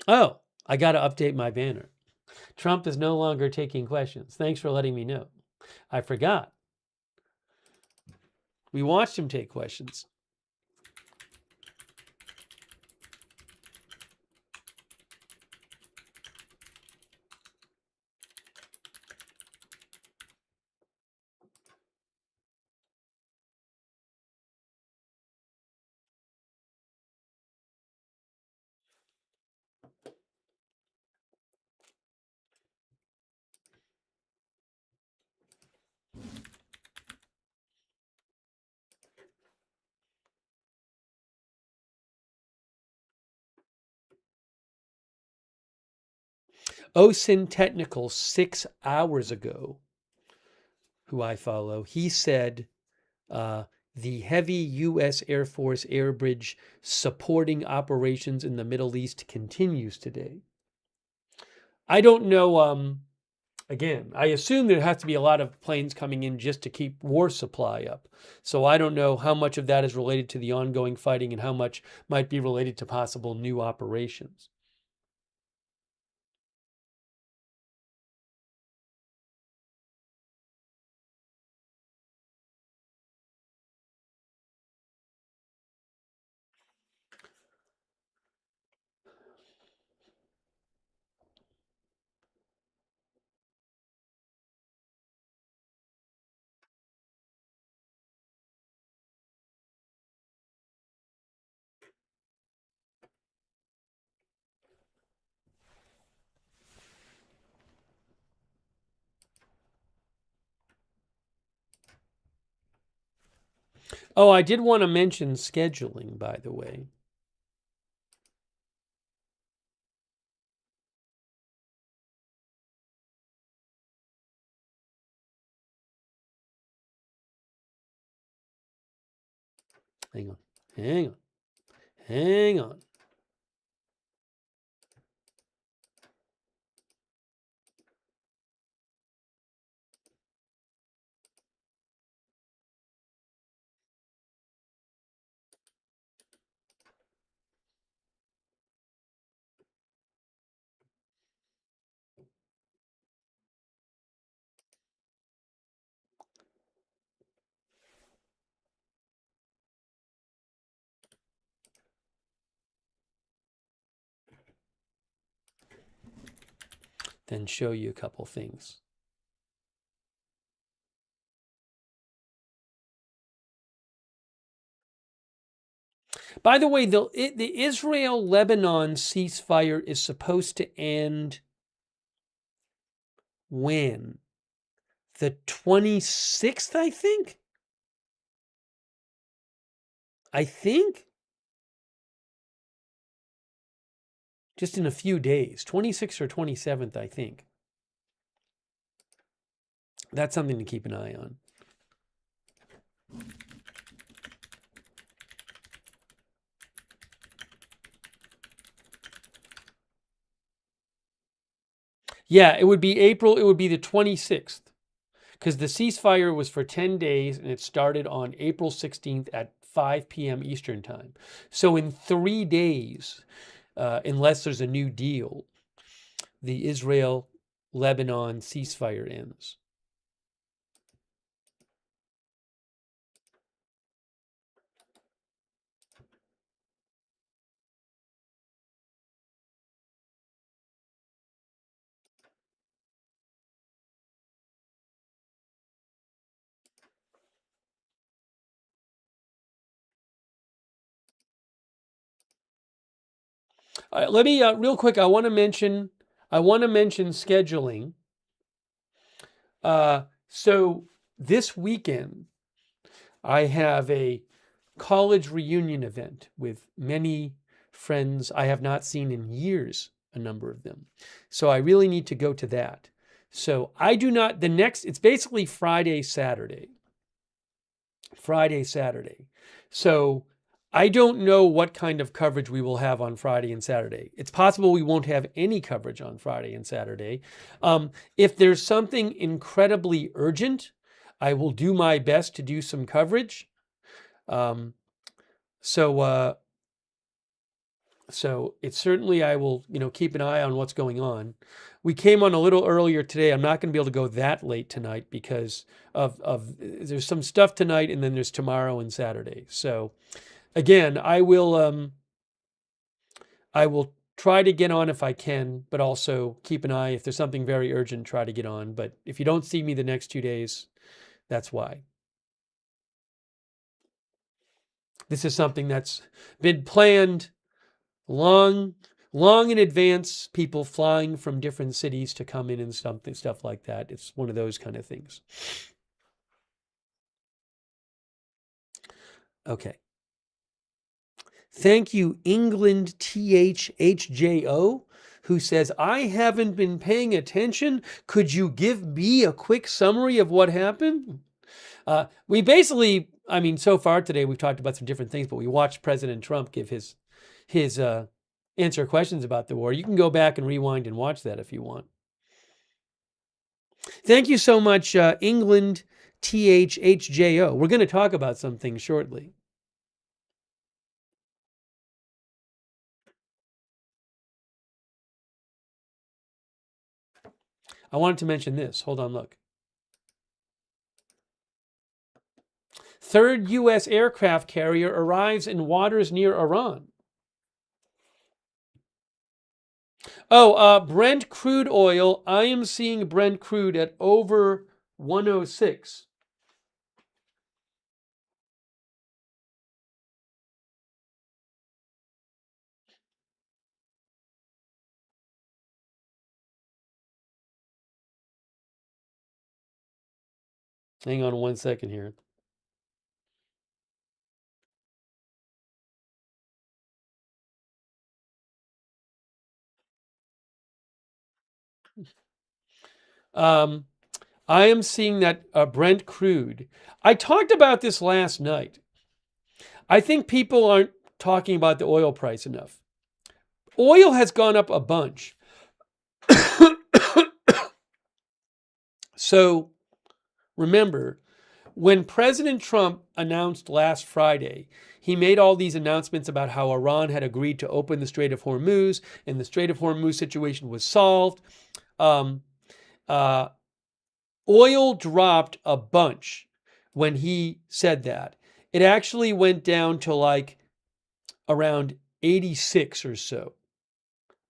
Oh, I got to update my banner. Trump is no longer taking questions. Thanks for letting me know. I forgot. We watched him take questions. OSIN Technical 6 hours ago, who I follow, he said the heavy U.S. Air Force air bridge supporting operations in the Middle East continues today. I don't know. Again, I assume there has to be a lot of planes coming in just to keep war supply up. So I don't know how much of that is related to the ongoing fighting and how much might be related to possible new operations. Oh, I did want to mention scheduling, by the way. Hang on, hang on, hang on. Then show you a couple things. By the way, the Israel-Lebanon ceasefire is supposed to end when? The 26th, I think? Just in a few days. 26th or 27th, I think. That's something to keep an eye on. Yeah, it would be April. It would be the 26th. Because the ceasefire was for 10 days and it started on April 16th at 5 p.m. Eastern Time. So in 3 days, unless there's a new deal, the Israel-Lebanon ceasefire ends. Let me real quick. I want to mention scheduling. So this weekend, I have a college reunion event with many friends I have not seen in years, a number of them. So I really need to go to that. So I do not. It's basically Friday, Saturday. Friday, Saturday. So I don't know what kind of coverage we will have on Friday and Saturday. It's possible we won't have any coverage on Friday and Saturday. If there's something incredibly urgent, I will do my best to do some coverage. So it's certainly, I will, keep an eye on what's going on. We came on a little earlier today. I'm not going to be able to go that late tonight because of there's some stuff tonight and then there's tomorrow and Saturday. So again, I will try to get on if I can, but also keep an eye. If there's something very urgent, try to get on. But if you don't see me the next 2 days, that's why. This is something that's been planned long in advance. People flying from different cities to come in and stuff like that. It's one of those kind of things. Okay. Thank you, England THHJO, who says, I haven't been paying attention. Could you give me a quick summary of what happened? We basically, so far today we've talked about some different things, but we watched President Trump give his answer questions about the war. You can go back and rewind and watch that if you want. Thank you so much, England THHJO. We're going to talk about some things shortly. I wanted to mention this. Hold on, look. Third U.S. aircraft carrier arrives in waters near Iran. Brent crude oil. I am seeing Brent crude at over 106. Hang on 1 second here. I am seeing that Brent crude. I talked about this last night. I think people aren't talking about the oil price enough. Oil has gone up a bunch. So remember, when President Trump announced last Friday, he made all these announcements about how Iran had agreed to open the Strait of Hormuz, and the Strait of Hormuz situation was solved. Oil dropped a bunch when he said that. It actually went down to like around 86 or so.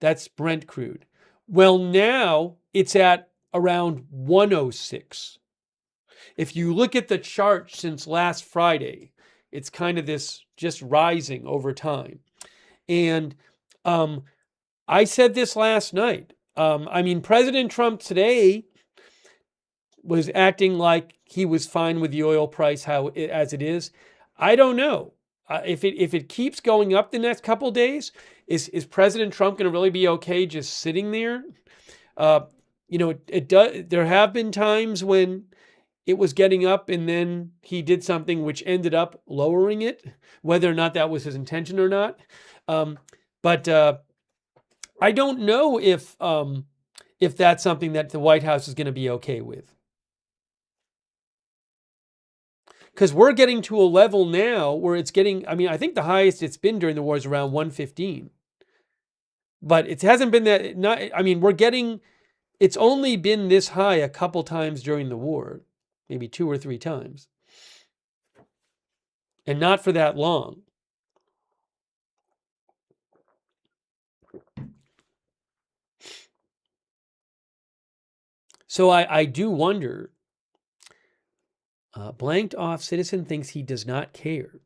That's Brent crude. Well, now it's at around 106. If you look at the chart since last Friday, it's kind of this just rising over time. And I said this last night. President Trump today was acting like he was fine with the oil price as it is. I don't know. If it keeps going up the next couple of days, is President Trump going to really be okay just sitting there? There have been times when it was getting up and then he did something which ended up lowering it, whether or not that was his intention or not. But I don't know if if that's something that the White House is going to be okay with. Because we're getting to a level now where it's getting, I mean, I think the highest it's been during the war is around 115. But it hasn't been that, not, I mean, it's only been this high a couple times during the war, maybe 2 or 3 times. And not for that long. So I do wonder, blanked off citizen thinks he does not care.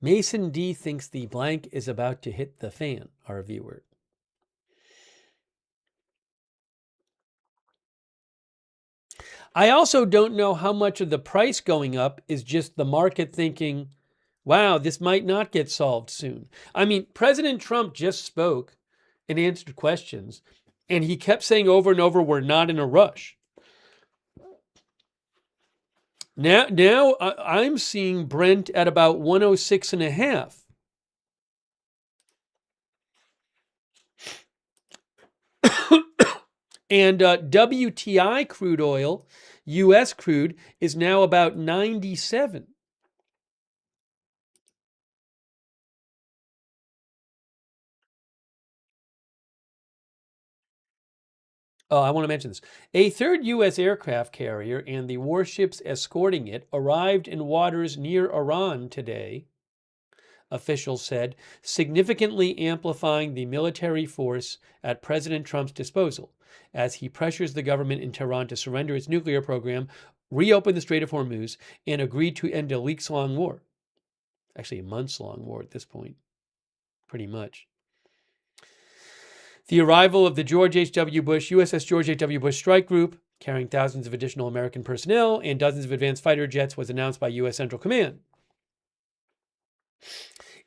Mason D thinks the blank is about to hit the fan, our viewer. I also don't know how much of the price going up is just the market thinking, wow, this might not get solved soon. I mean, President Trump just spoke and answered questions, and he kept saying over and over, we're not in a rush. Now I'm seeing Brent at about 106.5. And WTI crude oil, U.S. crude, is now about 97. Oh, I want to mention this. A third U.S. aircraft carrier and the warships escorting it arrived in waters near Iran today, officials said, significantly amplifying the military force at President Trump's disposal as he pressures the government in Tehran to surrender its nuclear program, reopen the Strait of Hormuz, and agree to end a weeks-long war. Actually, a months-long war at this point, pretty much. The arrival of the George H.W. Bush, USS George H.W. Bush Strike Group, carrying thousands of additional American personnel and dozens of advanced fighter jets, was announced by U.S. Central Command.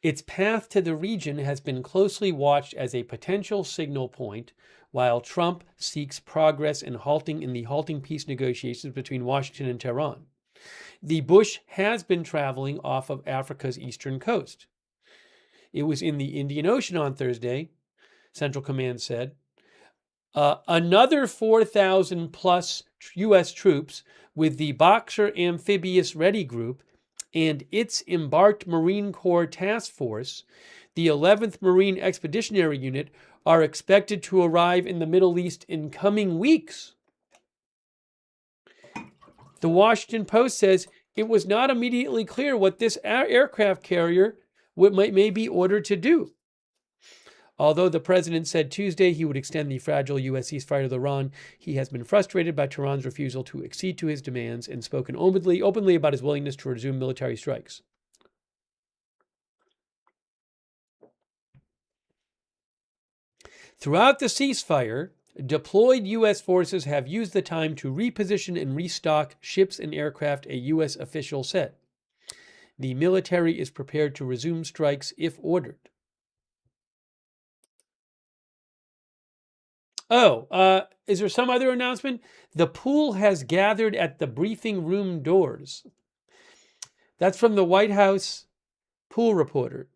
Its path to the region has been closely watched as a potential signal point while Trump seeks progress in the halting peace negotiations between Washington and Tehran. The Bush has been traveling off of Africa's eastern coast. It was in the Indian Ocean on Thursday, Central Command said. Another 4,000 plus U.S. troops with the Boxer Amphibious Ready Group and its embarked Marine Corps Task Force, the 11th Marine Expeditionary Unit, are expected to arrive in the Middle East in coming weeks. The Washington Post says it was not immediately clear what this aircraft carrier may be ordered to do. Although the president said Tuesday he would extend the fragile U.S. ceasefire to Iran, he has been frustrated by Tehran's refusal to accede to his demands and spoken openly about his willingness to resume military strikes. Throughout the ceasefire, deployed U.S. forces have used the time to reposition and restock ships and aircraft, a U.S. official said. The military is prepared to resume strikes if ordered. Oh, is there some other announcement? The pool has gathered at the briefing room doors. That's from the White House pool reporter.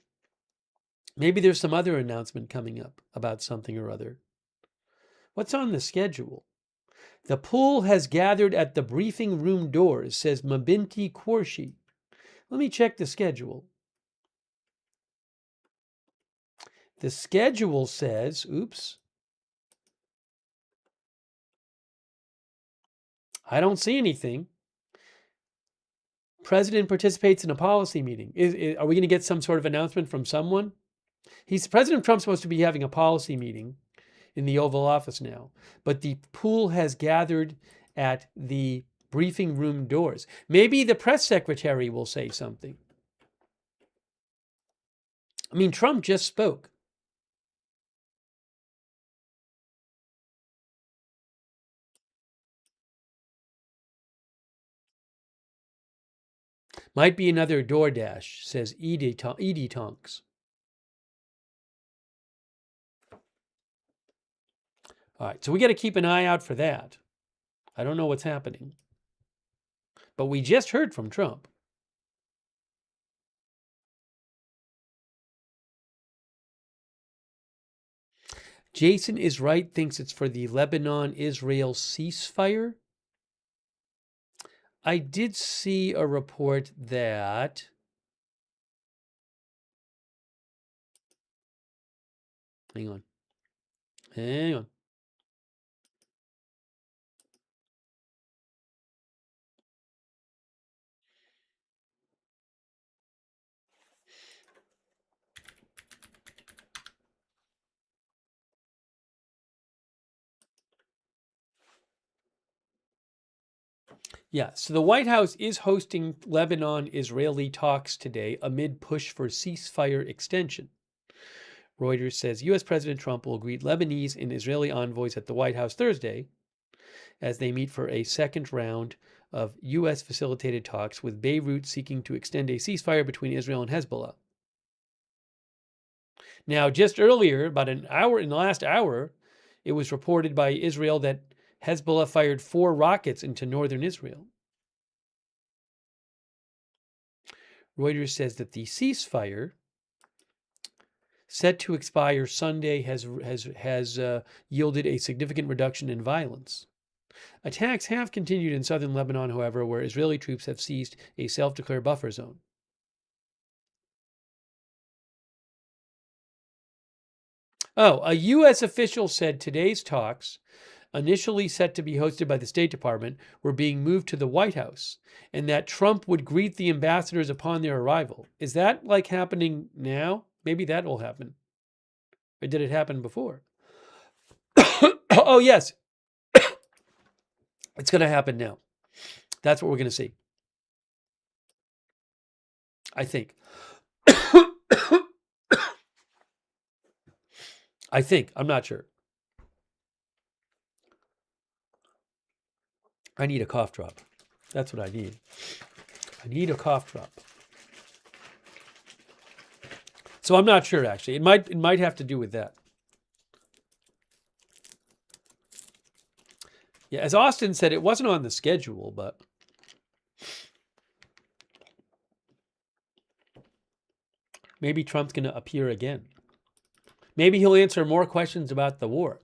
Maybe there's some other announcement coming up about something or other. What's on the schedule? The pool has gathered at the briefing room doors, says Mabinti Qureshi. Let me check the schedule. The schedule says, oops. I don't see anything. President participates in a policy meeting. Are we going to get some sort of announcement from someone? President Trump's supposed to be having a policy meeting in the Oval Office now, but the pool has gathered at the briefing room doors. Maybe the press secretary will say something. I mean, Trump just spoke. Might be another DoorDash, says Edie Tonks. All right, so we got to keep an eye out for that. I don't know what's happening. But we just heard from Trump. Jason is right, thinks it's for the Lebanon-Israel ceasefire. I did see a report that hang on. Yeah, so the White House is hosting Lebanon-Israeli talks today amid push for ceasefire extension. Reuters says U.S. President Trump will greet Lebanese and Israeli envoys at the White House Thursday as they meet for a second round of U.S. facilitated talks, with Beirut seeking to extend a ceasefire between Israel and Hezbollah. Now, just earlier, about an hour, in the last hour, it was reported by Israel that Hezbollah fired 4 rockets into northern Israel. Reuters says that the ceasefire, set to expire Sunday, has yielded a significant reduction in violence. Attacks have continued in southern Lebanon, however, where Israeli troops have seized a self-declared buffer zone. Oh, a U.S. official said today's talks, initially set to be hosted by the State Department, were being moved to the White House, and that Trump would greet the ambassadors upon their arrival. Is that like happening now? Maybe that will happen. Or did it happen before? Oh, yes. It's going to happen now. That's what we're going to see. I think. I think. I'm not sure. I need a cough drop. That's what I need. I need a cough drop. So I'm not sure, actually. It might have to do with that. Yeah, as Austin said, it wasn't on the schedule, but maybe Trump's going to appear again. Maybe he'll answer more questions about the war.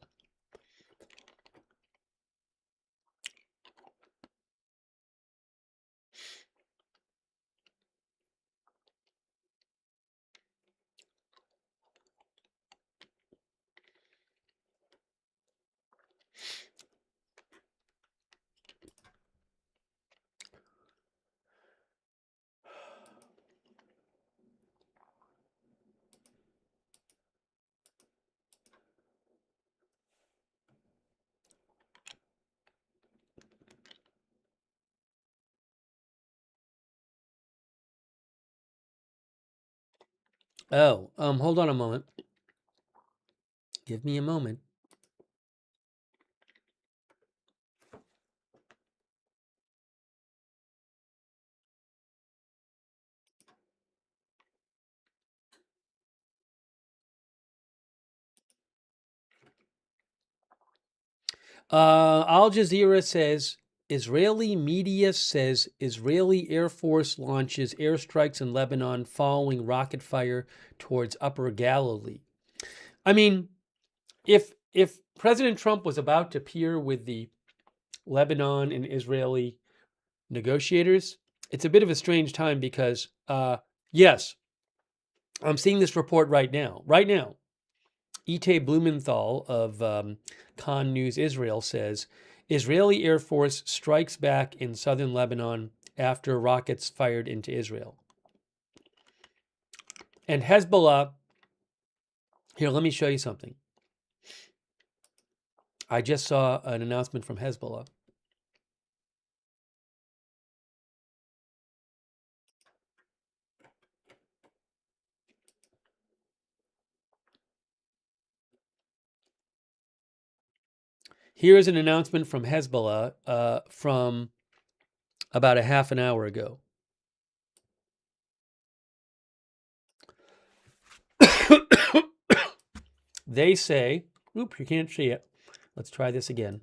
Oh, hold on a moment. Give me a moment. Al Jazeera says, Israeli media says Israeli Air Force launches airstrikes in Lebanon following rocket fire towards Upper Galilee. I mean, if President Trump was about to appear with the Lebanon and Israeli negotiators, it's a bit of a strange time because, yes, I'm seeing this report right now. Right now. Itay Blumenthal of Khan News Israel says, Israeli Air Force strikes back in southern Lebanon after rockets fired into Israel. And Hezbollah, here, let me show you something. I just saw an announcement from Hezbollah. Here's an announcement from Hezbollah from about a half an hour ago. They say, oops, you can't see it. Let's try this again.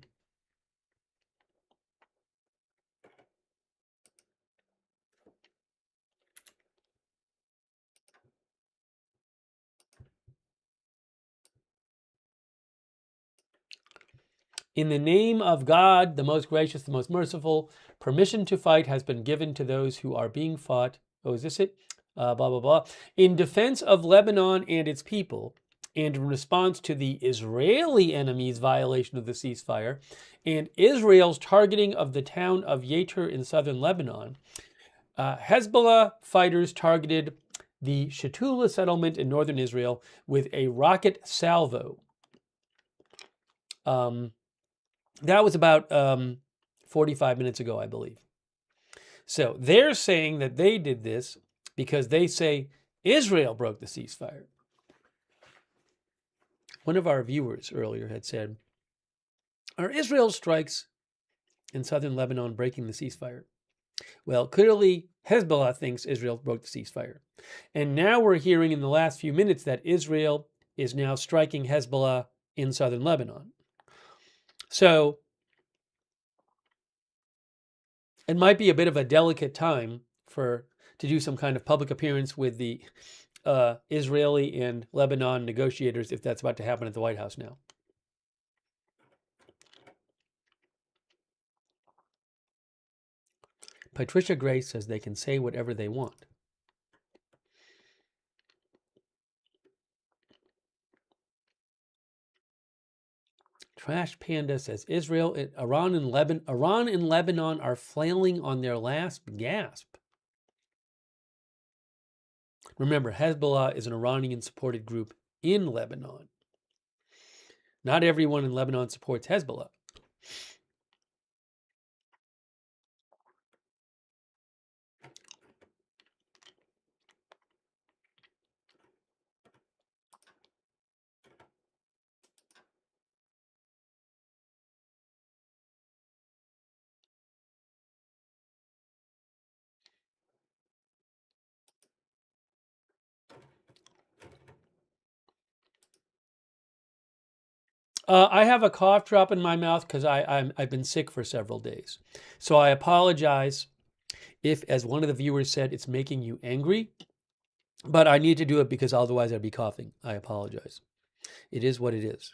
In the name of God, the most gracious, the most merciful, permission to fight has been given to those who are being fought. Oh, is this it? Blah, blah, blah. In defense of Lebanon and its people, and in response to the Israeli enemy's violation of the ceasefire, and Israel's targeting of the town of Yatir in southern Lebanon, Hezbollah fighters targeted the Shatula settlement in northern Israel with a rocket salvo. That was about 45 minutes ago, I believe. So they're saying that they did this because they say Israel broke the ceasefire. One of our viewers earlier had said, are Israel's strikes in southern Lebanon breaking the ceasefire? Well, clearly Hezbollah thinks Israel broke the ceasefire. And now we're hearing in the last few minutes that Israel is now striking Hezbollah in southern Lebanon. So it might be a bit of a delicate time to do some kind of public appearance with the Israeli and Lebanon negotiators if that's about to happen at the White House now. Patricia Gray says they can say whatever they want. Trash Panda says Iran and Lebanon are flailing on their last gasp. Remember, Hezbollah is an Iranian-supported group in Lebanon. Not everyone in Lebanon supports Hezbollah. I have a cough drop in my mouth because I've been sick for several days. So I apologize if, as one of the viewers said, it's making you angry. But I need to do it because otherwise I'd be coughing. I apologize. It is what it is.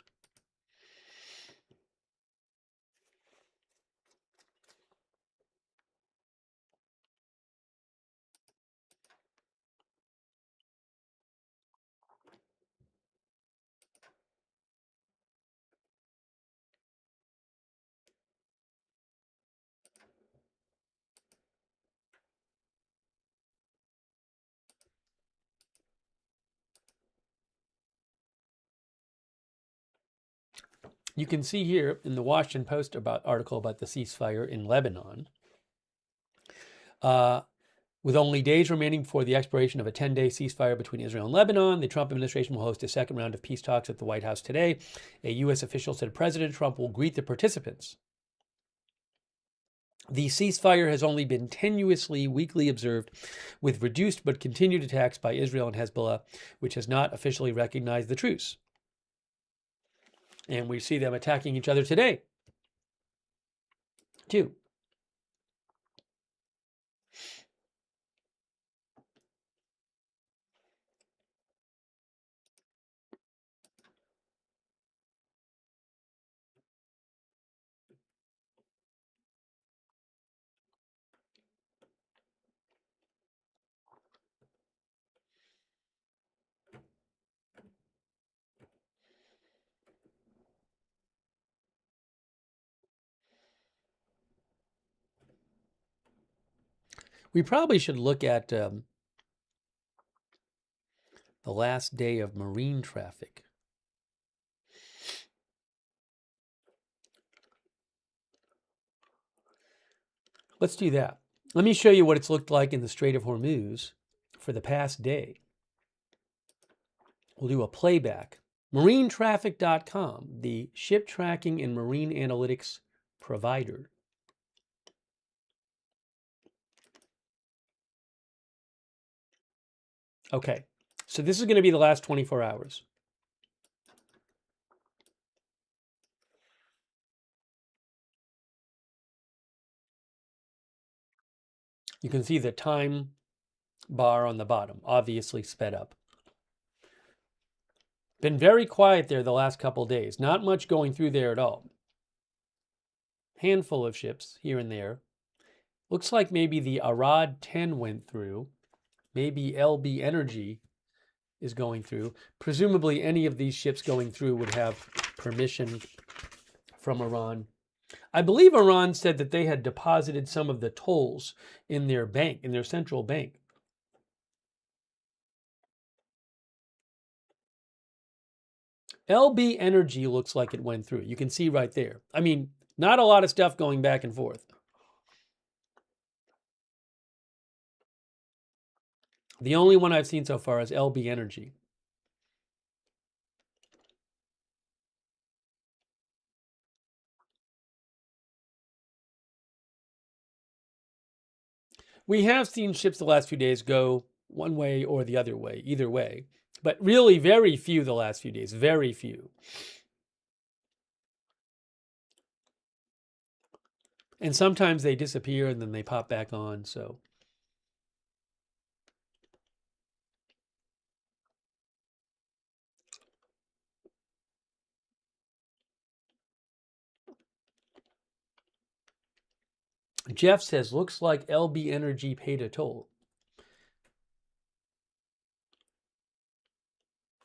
You can see here in the Washington Post article about the ceasefire in Lebanon. With only days remaining before the expiration of a 10-day ceasefire between Israel and Lebanon, the Trump administration will host a second round of peace talks at the White House today. A U.S. official said President Trump will greet the participants. The ceasefire has only been tenuously weakly observed, with reduced but continued attacks by Israel and Hezbollah, which has not officially recognized the truce. And we see them attacking each other today, too. We probably should look at the last day of marine traffic. Let's do that. Let me show you what it's looked like in the Strait of Hormuz for the past day. We'll do a playback Marinetraffic.com, the ship tracking and marine analytics provider. Okay, so this is going to be the last 24 hours. You can see the time bar on the bottom, obviously sped up. Been very quiet there the last couple days. Not much going through there at all. Handful of ships here and there. Looks like maybe the Arad 10 went through. Maybe LB Energy is going through. Presumably any of these ships going through would have permission from Iran. I believe Iran said that they had deposited some of the tolls in their bank, in their central bank. LB Energy looks like it went through. You can see right there. I mean, not a lot of stuff going back and forth. The only one I've seen so far is LB Energy. We have seen ships the last few days go one way or the other way, either way. But really very few the last few days, very few. And sometimes they disappear and then they pop back on, so. Jeff says, looks like LB Energy paid a toll.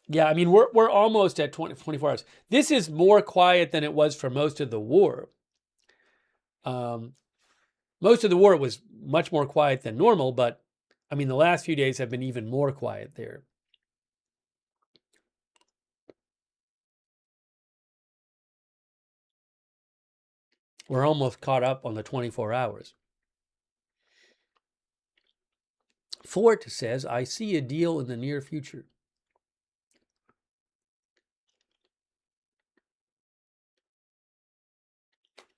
Yeah, I mean, we're almost at 24 hours. This is more quiet than it was for most of the war. Most of the war was much more quiet than normal, but I mean, the last few days have been even more quiet there. We're almost caught up on the 24 hours. Fort says, I see a deal in the near future.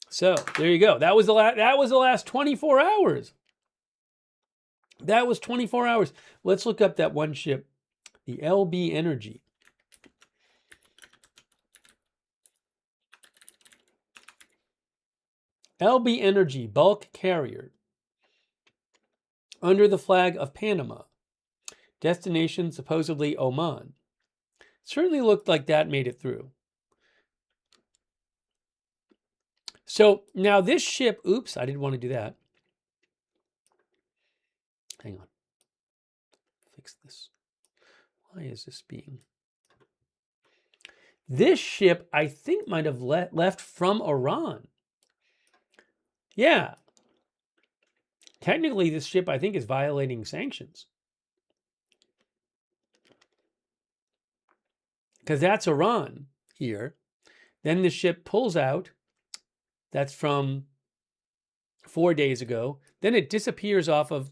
So there you go. That was the last 24 hours. That was 24 hours. Let's look up that one ship, the LB Energy. LB Energy bulk carrier under the flag of Panama. Destination supposedly Oman. Certainly looked like that made it through. So now this ship, oops, I didn't want to do that. Hang on. Fix this. Why is this being? This ship, I think, might have left from Iran. Yeah. Technically, this ship, I think, is violating sanctions. Because that's Iran here. Then the ship pulls out. That's from 4 days ago. Then it disappears off of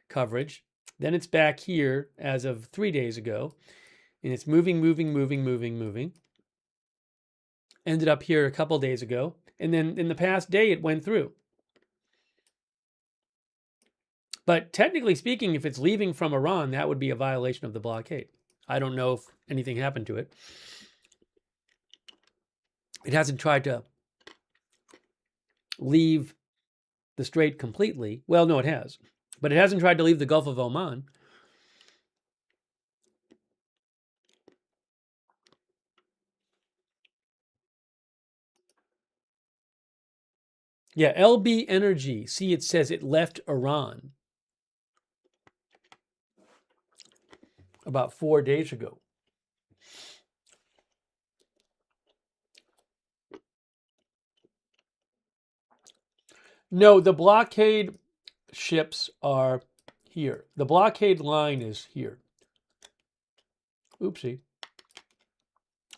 coverage. Then it's back here as of 3 days ago. And it's moving. Ended up here a couple days ago. And then in the past day, it went through. But technically speaking, if it's leaving from Iran, that would be a violation of the blockade. I don't know if anything happened to it. It hasn't tried to leave the strait completely. Well, no, it has. But it hasn't tried to leave the Gulf of Oman. Yeah, LB Energy. See, it says it left Iran about 4 days ago. No, the blockade ships are here. The blockade line is here. Oopsie.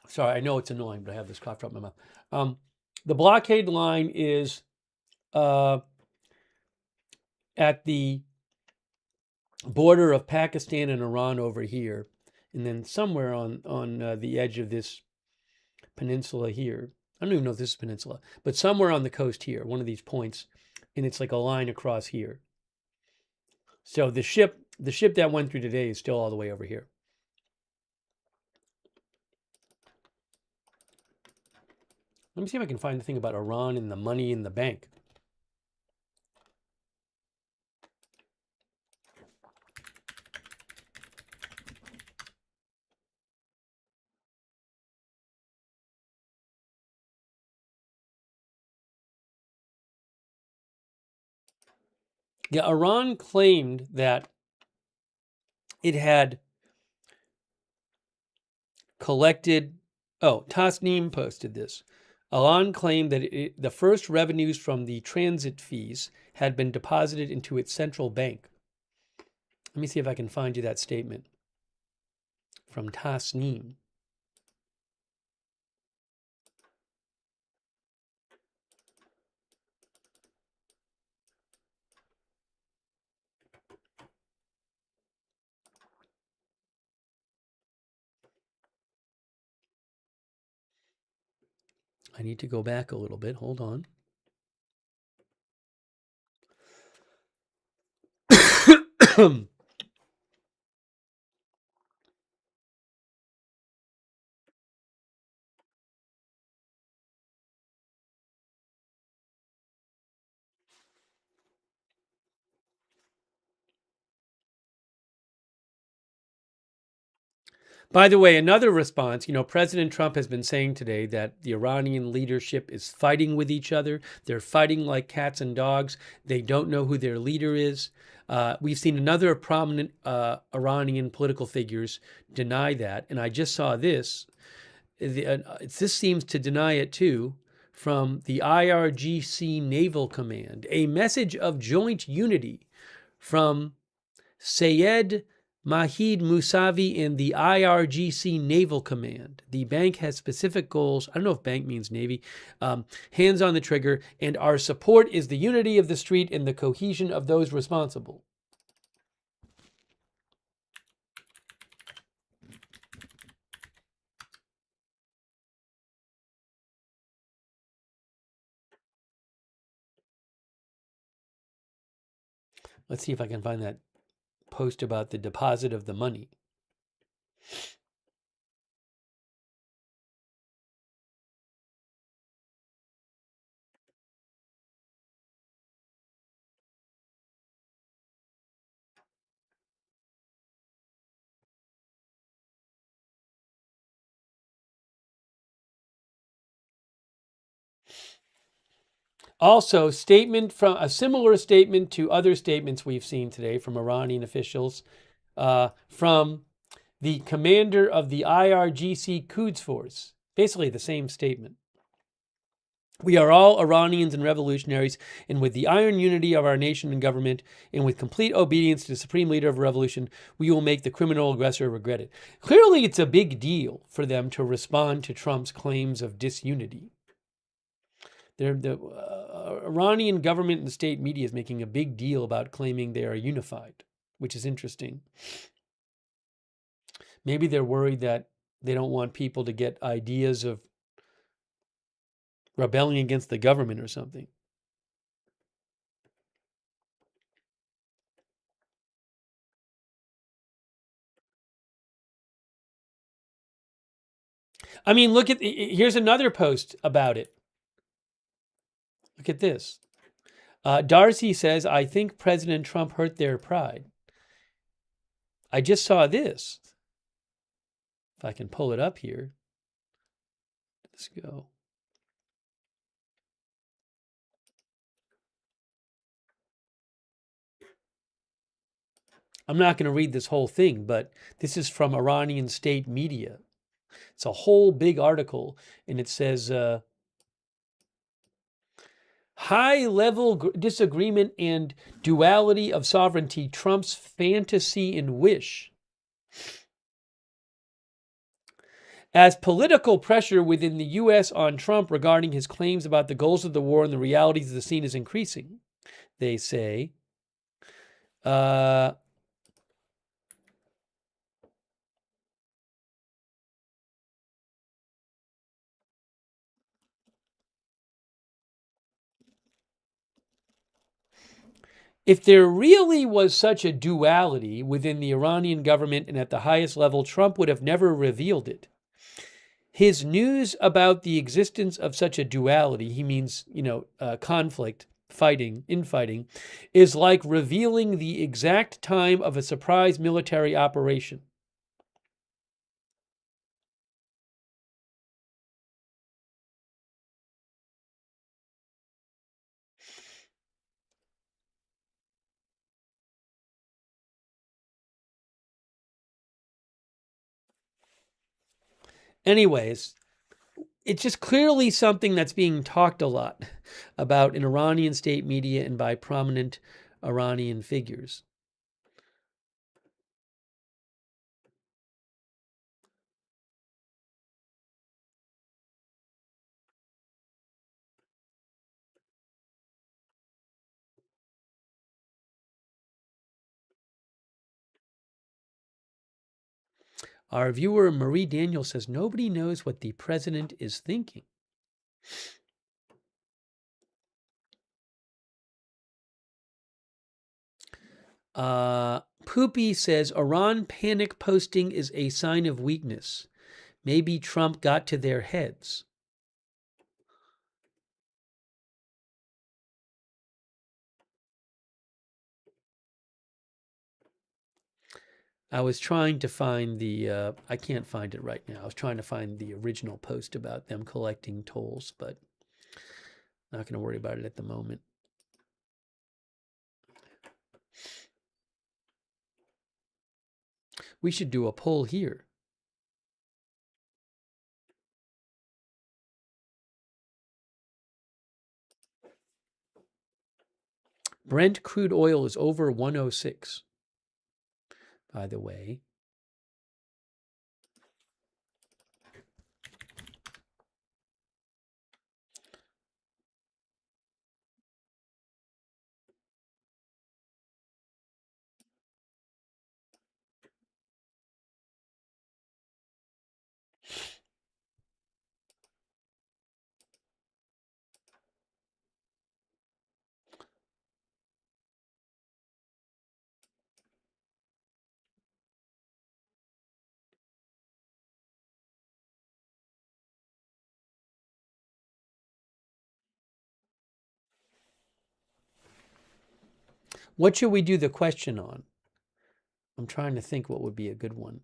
Sorry, I know it's annoying, but I have this cough drop in my mouth. The blockade line is at the border of Pakistan and Iran over here. And then somewhere on the edge of this peninsula here, I don't even know if this is peninsula, but somewhere on the coast here, one of these points, and it's like a line across here. So the ship that went through today is still all the way over here. Let me see if I can find the thing about Iran and the money in the bank. Yeah, Iran claimed that it had collected. Oh, Tasneem posted this. Iran claimed that the first revenues from the transit fees had been deposited into its central bank. Let me see if I can find you that statement from Tasneem. I need to go back a little bit. Hold on. By the way, another response, President Trump has been saying today that the Iranian leadership is fighting with each other. They're fighting like cats and dogs. They don't know who their leader is. We've seen another prominent Iranian political figures deny that. And I just saw this. This seems to deny it too, from the IRGC Naval Command. A message of joint unity from Sayed Mahid Mousavi and the IRGC Naval Command. The bank has specific goals. I don't know if bank means Navy. Hands on the trigger. And our support is the unity of the street and the cohesion of those responsible. Let's see if I can find that post about the deposit of the money. Also, a similar statement to other statements we've seen today from Iranian officials, from the commander of the IRGC Quds Force. Basically the same statement. We are all Iranians and revolutionaries, and with the iron unity of our nation and government, and with complete obedience to the supreme leader of a revolution, we will make the criminal aggressor regret it. Clearly, it's a big deal for them to respond to Trump's claims of disunity. The Iranian government and the state media is making a big deal about claiming they are unified, which is interesting. Maybe they're worried that they don't want people to get ideas of rebelling against the government or something. I mean, here's another post about it. Look at this. Darcy says, I think President Trump hurt their pride. I just saw this. If I can pull it up here. Let's go. I'm not going to read this whole thing, but this is from Iranian state media. It's a whole big article, and it says, high-level disagreement and duality of sovereignty, Trump's fantasy and wish. As political pressure within the U.S. on Trump regarding his claims about the goals of the war and the realities of the scene is increasing, they say, If there really was such a duality within the Iranian government and at the highest level, Trump would have never revealed it. His news about the existence of such a duality, he means, conflict, infighting, is like revealing the exact time of a surprise military operation. Anyways, it's just clearly something that's being talked a lot about in Iranian state media and by prominent Iranian figures. Our viewer Marie Daniel says nobody knows what the president is thinking. Poopy says Iran panic posting is a sign of weakness. Maybe Trump got to their heads. I was trying to find the, I can't find it right now. I was trying to find the original post about them collecting tolls, but not going to worry about it at the moment. We should do a poll here. Brent crude oil is over 106, by the way. What should we do the question on? I'm trying to think what would be a good one.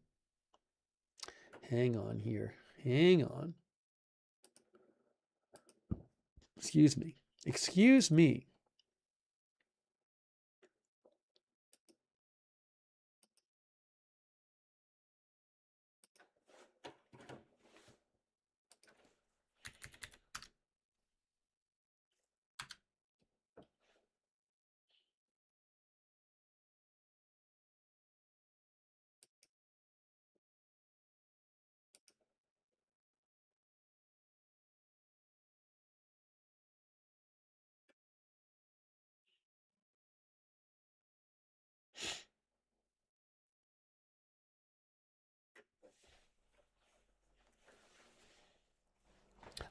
Hang on here. Hang on. Excuse me. Excuse me.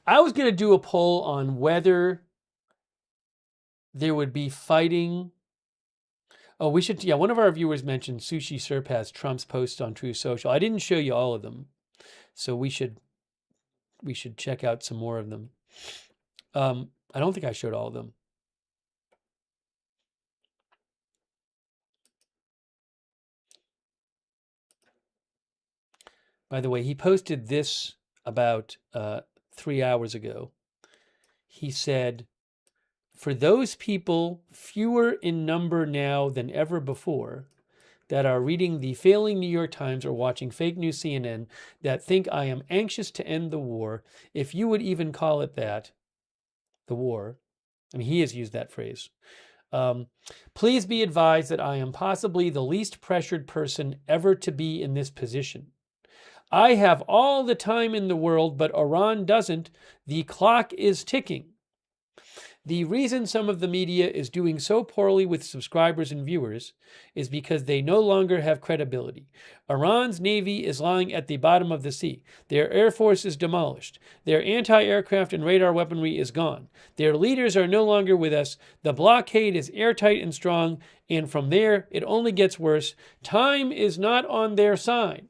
I was going to do a poll on whether there would be fighting. Oh, we should, one of our viewers mentioned Sushi Surpass Trump's post on True Social. I didn't show you all of them, so we should check out some more of them. I don't think I showed all of them. By the way, he posted this about 3 hours ago. He said, for those people, fewer in number now than ever before, that are reading the failing New York Times or watching fake news CNN, that think I am anxious to end the war, if you would even call it that, the war. I mean, he has used that phrase. Please be advised that I am possibly the least pressured person ever to be in this position. I have all the time in the world, but Iran doesn't. The clock is ticking. The reason some of the media is doing so poorly with subscribers and viewers is because they no longer have credibility. Iran's navy is lying at the bottom of the sea. Their air force is demolished. Their anti-aircraft and radar weaponry is gone. Their leaders are no longer with us. The blockade is airtight and strong, and from there it only gets worse. Time is not on their side.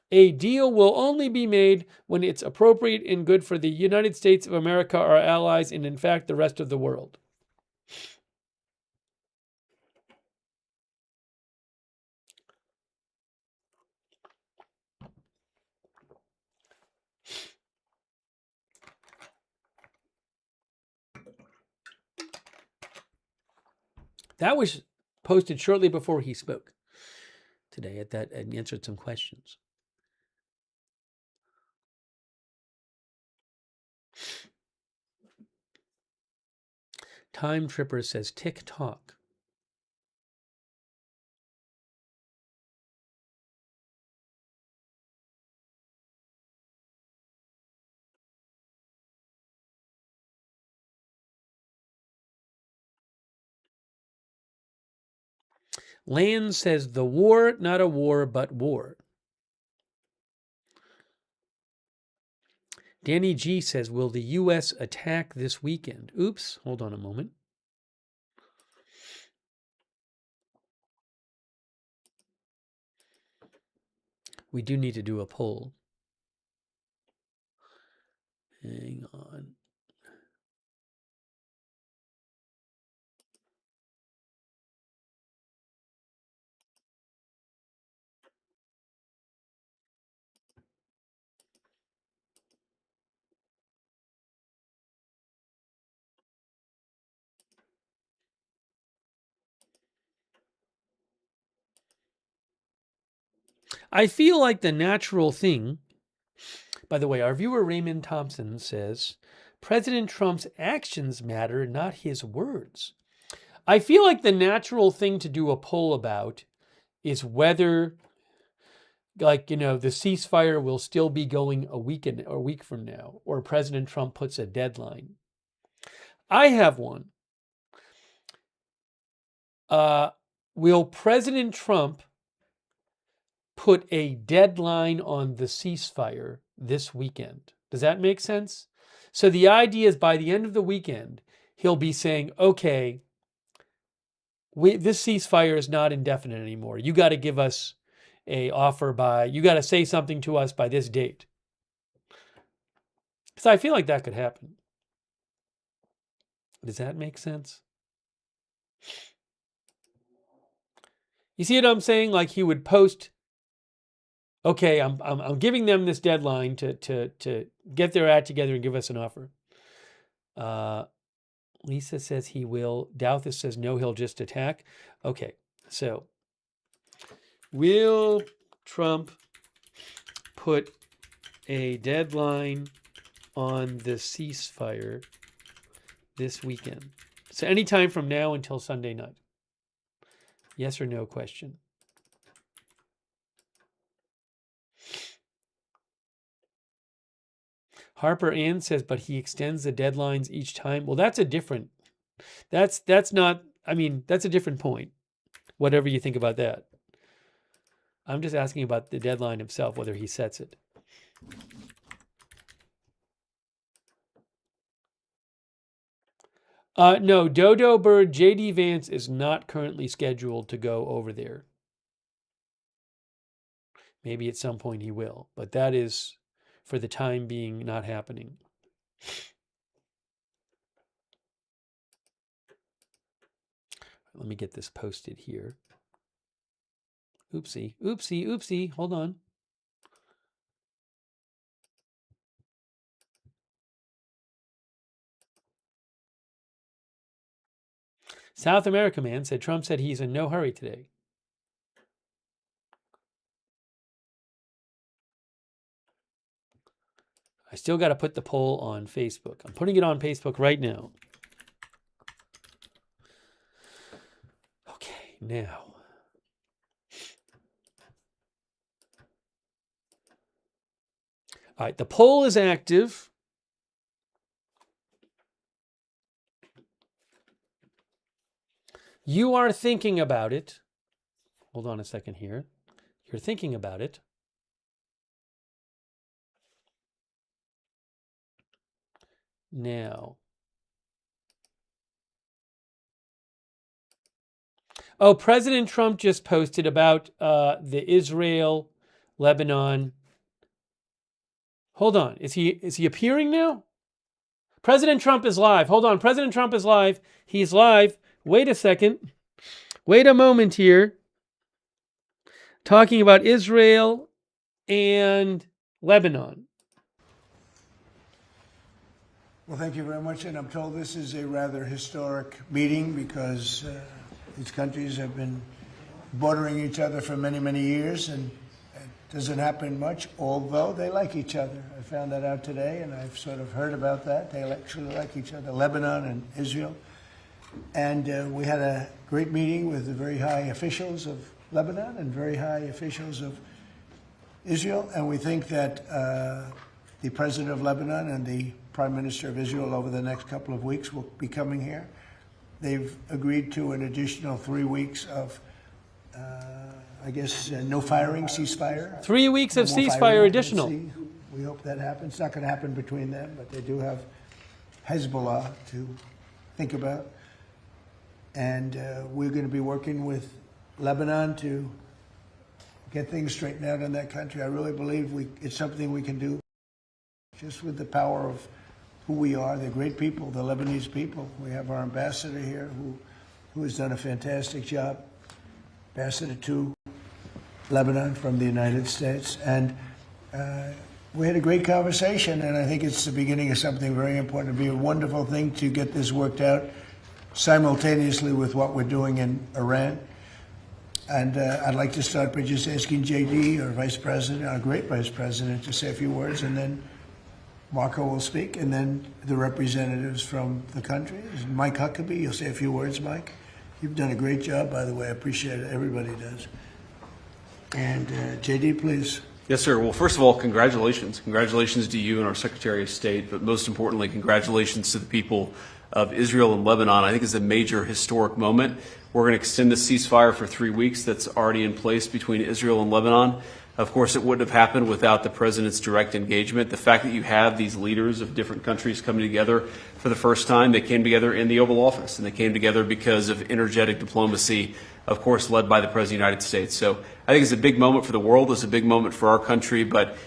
A deal will only be made when it's appropriate and good for the United States of America, our allies, and in fact the rest of the world. That was posted shortly before he spoke today and answered some questions. Time Tripper says tick-tock. Land says the war, not a war, but war. Danny G says, will the U.S. attack this weekend? Oops, hold on a moment. We do need to do a poll. Hang on. I feel like the natural thing, by the way, our viewer Raymond Thompson says, President Trump's actions matter, not his words. I feel like the natural thing to do a poll about is whether, like, the ceasefire will still be going a week from now, or President Trump puts a deadline. I have one. Will President Trump put a deadline on the ceasefire this weekend? Does that make sense? So the idea is by the end of the weekend, he'll be saying, okay, this ceasefire is not indefinite anymore. You got to give us a offer you got to say something to us by this date. So I feel like that could happen. Does that make sense? You see what I'm saying? Like he would post, okay, I'm giving them this deadline to get their act together and give us an offer. Lisa says he will. Douthis says no, he'll just attack. Okay, so will Trump put a deadline on the ceasefire this weekend? So anytime from now until Sunday night. Yes or no question. Harper Ann says, but he extends the deadlines each time. Well, that's a different point. Whatever you think about that. I'm just asking about the deadline himself, whether he sets it. No, Dodo Bird, J.D. Vance is not currently scheduled to go over there. Maybe at some point he will, but that is, for the time being, not happening. Let me get this posted here. Oopsie. Hold on. South America man said Trump said he's in no hurry today. I still got to put the poll on Facebook. I'm putting it on Facebook right now. Okay, now. All right, the poll is active. You are thinking about it. Hold on a second here. You're thinking about it. Now. Oh, President Trump just posted about the Israel, Lebanon. Hold on. Is he appearing now? President Trump is live. Hold on. President Trump is live. He's live. Wait a second. Wait a moment here. Talking about Israel and Lebanon. Well, thank you very much. And I'm told this is a rather historic meeting because these countries have been bordering each other for many, many years, and it doesn't happen much, although they like each other. I found that out today, and I've sort of heard about that. They actually like each other, Lebanon and Israel. And we had a great meeting with the very high officials of Lebanon and very high officials of Israel, and we think that the president of Lebanon and the prime minister of Israel over the next couple of weeks will be coming here. They've agreed to an additional 3 weeks of, no firing, ceasefire. 3 weeks of ceasefire additional. We hope that happens. It's not going to happen between them, but they do have Hezbollah to think about. And we're going to be working with Lebanon to get things straightened out in that country. I really believe it's something we can do just with the power of who we are. They're great people, the Lebanese people. We have our ambassador here who has done a fantastic job, ambassador to Lebanon from the United States. And we had a great conversation, and I think it's the beginning of something very important. It'd be a wonderful thing to get this worked out simultaneously with what we're doing in Iran. And I'd like to start by just asking JD, our vice president, our great vice president, to say a few words, and then Marco will speak, and then the representatives from the country. Mike Huckabee, you'll say a few words, Mike. You've done a great job, by the way. I appreciate it. Everybody does. And JD, please. Yes, sir. Well, first of all, congratulations. Congratulations to you and our Secretary of State, but most importantly, congratulations to the people of Israel and Lebanon. I think it's a major historic moment. We're going to extend the ceasefire for 3 weeks that's already in place between Israel and Lebanon. Of course, it wouldn't have happened without the president's direct engagement. The fact that you have these leaders of different countries coming together for the first time, they came together in the Oval Office, and they came together because of energetic diplomacy, of course, led by the President of the United States. So I think it's a big moment for the world. It's a big moment for our country, but